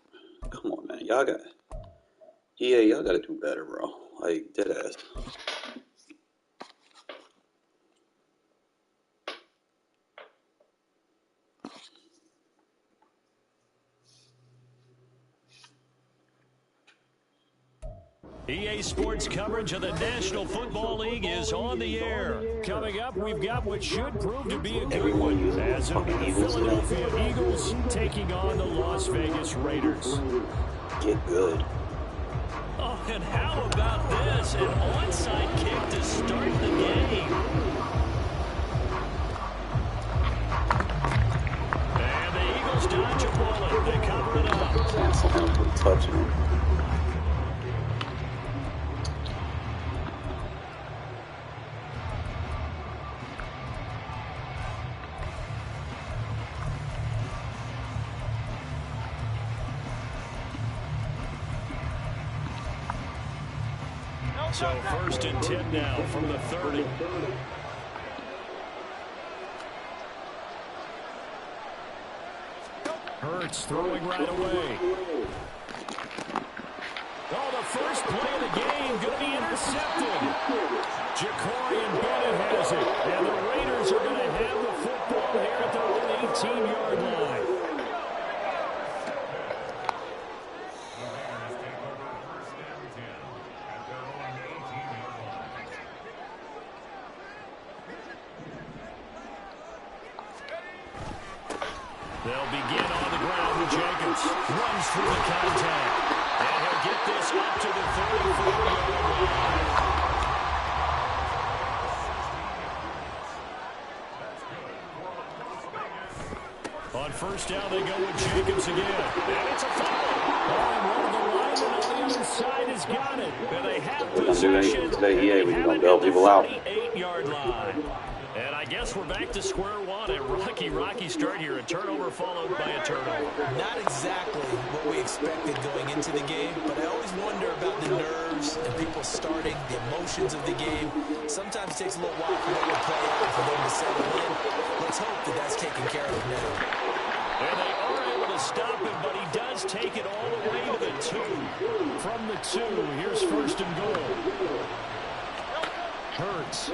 Come on, man. Y'all got to do better, bro. Like, dead ass. EA Sports coverage of the National Football League is on the air. Coming up, we've got what should prove to be a good one, as it'll be the Philadelphia Eagles taking on the Las Vegas Raiders. Get good. Oh, and how about this? An onside kick to start the game. And the Eagles dodge a bullet. They cover it up. Cancel him for touching him. So 1st and 10 now from the 30. Hurts throwing right away. Oh, the first play of the game going to be intercepted. Ja'Cory Bennett has it. And the Raiders are going to have the football here at their own 18-yard line. They'll begin on the ground with Jacobs. Runs through the contact. And he'll get this up to the 34-yard line. On first down, they go with Jacobs again. And it's a foul. And one of the linemen on the other side has got it. And they have possession. Today, EA, we don't bail people out. 38-yard line. And I guess we're back to square one. A rocky start here. A turnover followed by a turnover. Not exactly what we expected going into the game, but I always wonder about the nerves and people starting, the emotions of the game. Sometimes it takes a little while for them to play out, for them to settle in. Let's hope that that's taken care of now. And they are able to stop him, but he does take it all the way to the 2. From the 2, here's 1st and goal. Hurts.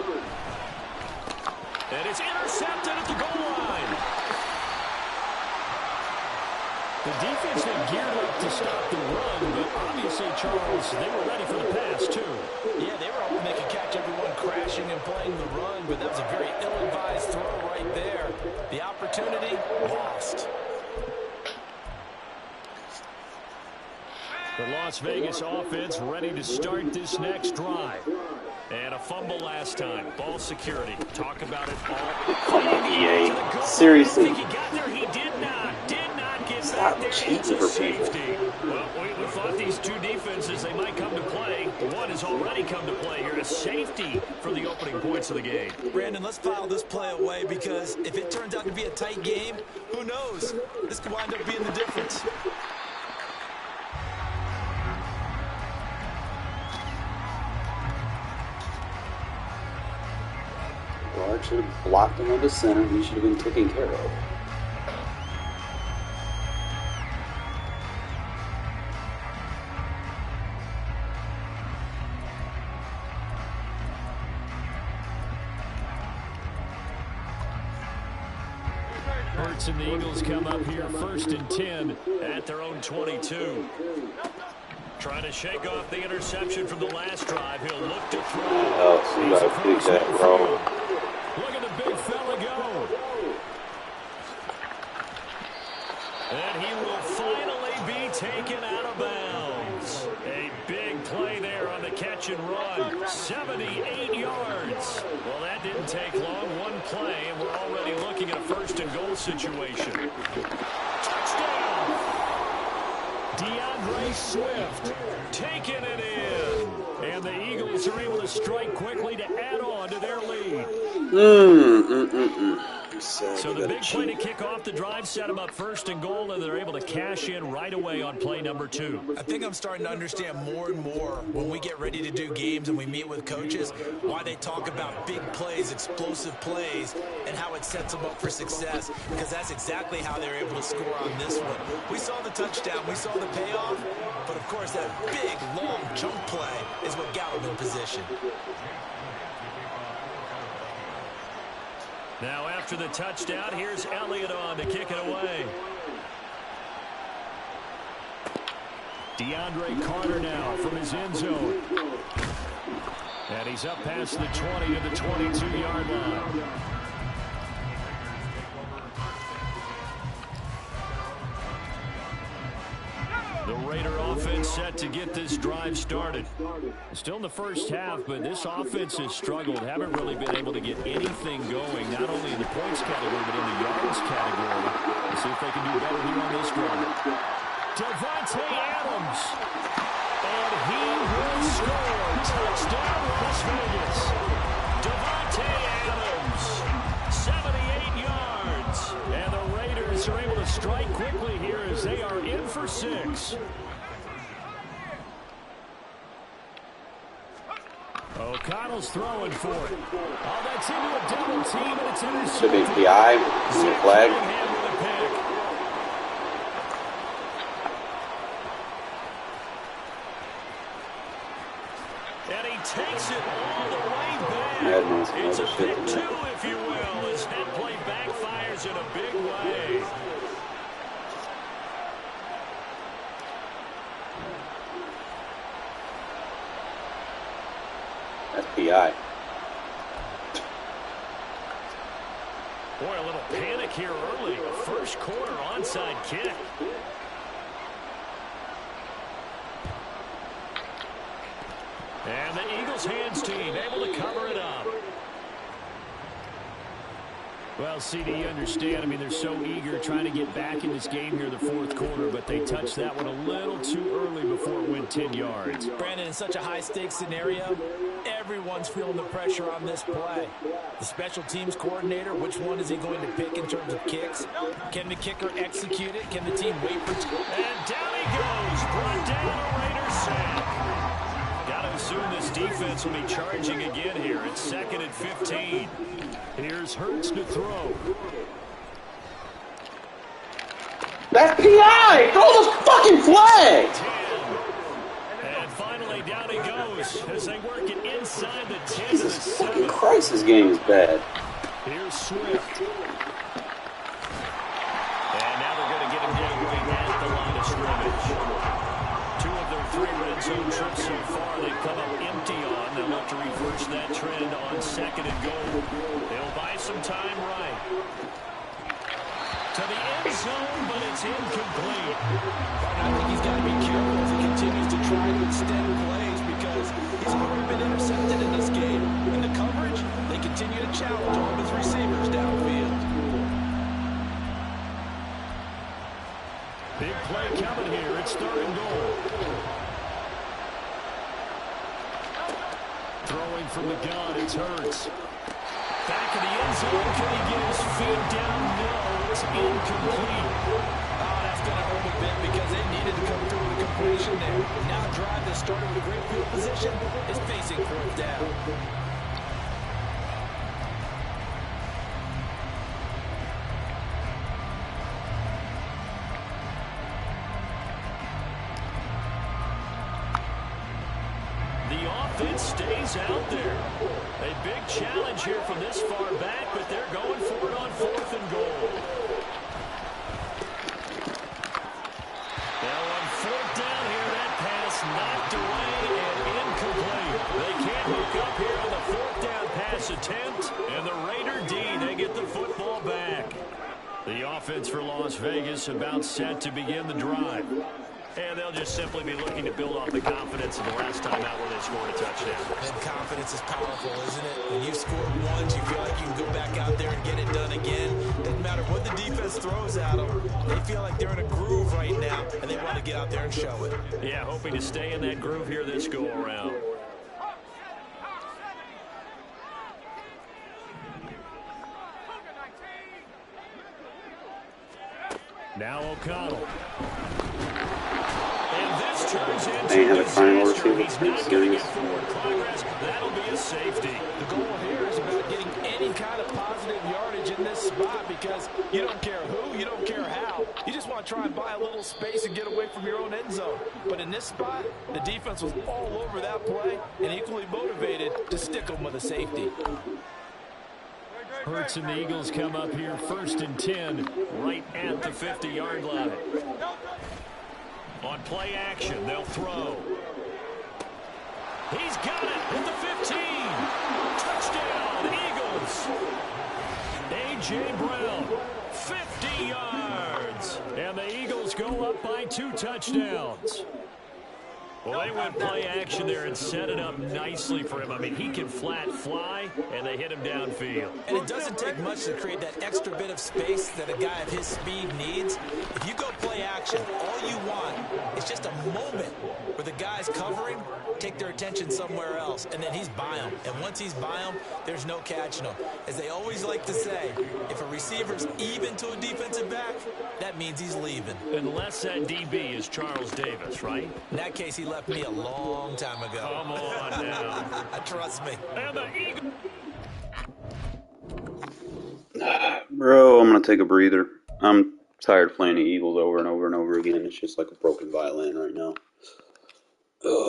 And it's intercepted at the goal line. The defense had geared up to stop the run, but obviously, Charles, they were ready for the pass, too. Yeah, they were hoping they could catch everyone crashing and playing the run, but that was a very ill-advised throw right there. The opportunity lost. The Las Vegas offense ready to start this next drive. And a fumble last time. Ball security. Talk about it all. Come on, EA. Seriously. He got there. He did not get Stop back there. cheating for Safety. Well, we thought these two defenses, they might come to play. One has already come to play here. A safety for the opening points of the game. Brandon, let's file this play away because if it turns out to be a tight game, who knows? This could wind up being the difference. Guard should have blocked him on the center. He should have been taken care of. Hurts and the Eagles come up here 1st and 10 at their own 22. Trying to shake off the interception from the last drive. He'll look to throw. Oh, so you gotta fix that, bro. Look at the big fella go. And he will finally be taken out of bounds. A big play there on the catch and run. 78 yards. Well, that didn't take long. One play, and we're already looking at a 1st and goal situation. Touchdown! DeAndre Swift taking it in. And the Eagles are able to strike quickly to add on to their lead. So the big play to kick off the drive set them up 1st and goal, and they're able to cash in right away on play number 2. I think I'm starting to understand more and more when we get ready to do games and we meet with coaches why they talk about big plays, explosive plays, and how it sets them up for success, because that's exactly how they're able to score on this one. We saw the touchdown, we saw the payoff, but of course that big, long chunk play is what got them in position. Now after the touchdown, here's Elliott on to kick it away. DeAndre Carter now from his end zone. And he's up past the 20 to the 22-yard line. The Raider offense set to get this drive started. Still in the first half, but this offense has struggled. Haven't really been able to get anything going, not only in the points category, but in the yards category. Let's see if they can do better here on this drive. Davante Adams. And he will score. Touchdown, Las Vegas. Davante Adams, 78 yards. And the Raiders are able to strike quickly here as they are in for 6. O'Connell's throwing for it. Oh, that's into a double team, and it's intercepted. Should be PI. Is it a flag? And he takes it all the way back. Madden, it's a pick 2, if you will, as that play backfires in a big way. That's PI. Boy, a little panic here early. A first quarter onside kick. And the Eagles hands team able to cover it up. Well, CD, you understand. I mean, they're so eager trying to get back in this game here in the fourth quarter, but they touched that one a little too early before it went 10 yards. Brandon, in such a high-stakes scenario, everyone's feeling the pressure on this play. The special teams coordinator, which one is he going to pick in terms of kicks? Can the kicker execute it? Can the team wait for... And down he goes. Brought down a Raiders sack. Got to assume this defense will be charging again here. It's 2nd and 15. Here's Hurts to throw. That's PI! Throw the fucking flag! 10. And finally down he goes as they work it inside the 10 Jesus to the 7. fucking Christ, this game is bad. Here's Swift. And now they're going to get him dangling at the line of scrimmage. 2 of their 3 red zone trips so far they've come up empty on. They'll look to reverse that trend on 2nd and goal. They'll buy some time right. To the end zone, but it's incomplete. I think he's got to be careful as he continues to try to extend plays because he's already been intercepted in this game. In the coverage, they continue to challenge all of his receivers downfield. Big play coming here. It's 3rd and goal. Throwing from the gun, it's Hurts. Back in the end zone, can he get his feet down? No, it's incomplete. Oh, that's going to hurt a bit because they needed to come through with a completion there. Now drive that started with a great field position is facing 4th down. The offense stays out there. A big challenge here from this far back, but they're going for it on 4th and goal. Now on 4th down here, that pass knocked away and incomplete. They can't hook up here on the 4th down pass attempt, and the Raider D, they get the football back. The offense for Las Vegas about set to begin the drive. And they'll just simply be looking to build off the confidence of the last time out where they scored a touchdown. And confidence is powerful, isn't it? When you've scored once, you feel like you can go back out there and get it done again. Doesn't matter what the defense throws at them. They feel like they're in a groove right now, and they want to get out there and show it. Yeah, hoping to stay in that groove here this go-around. Now O'Connell. And this turns into a disaster. He's not going to get forward progress. That'll be a safety. The goal here is about getting any kind of positive yardage in this spot because you don't care who, you don't care how. You just want to try and buy a little space and get away from your own end zone. But in this spot, the defense was all over that play and equally motivated to stick them with a safety. Hurts and the Eagles come up here 1st and 10, right at the 50-yard line. On play action, they'll throw. He's got it at the 15. Touchdown, Eagles. A.J. Brown, 50 yards. And the Eagles go up by 2 touchdowns. Well, they went play action there and set it up nicely for him. I mean, he can flat fly, and they hit him downfield. And it doesn't take much to create that extra bit of space that a guy of his speed needs. If you go play action, all you want is just a moment where the guys covering take their attention somewhere else, and then he's by them. And once he's by them, there's no catching him. As they always like to say, if a receiver's even to a defensive back, that means he's leaving. Unless that DB is Charles Davis, right? In that case, he left me a long time ago. Come on now. Trust me. And the Eagles. Bro, I'm going to take a breather. I'm tired of playing the Eagles over and over and over again. It's just like a broken violin right now. Ugh.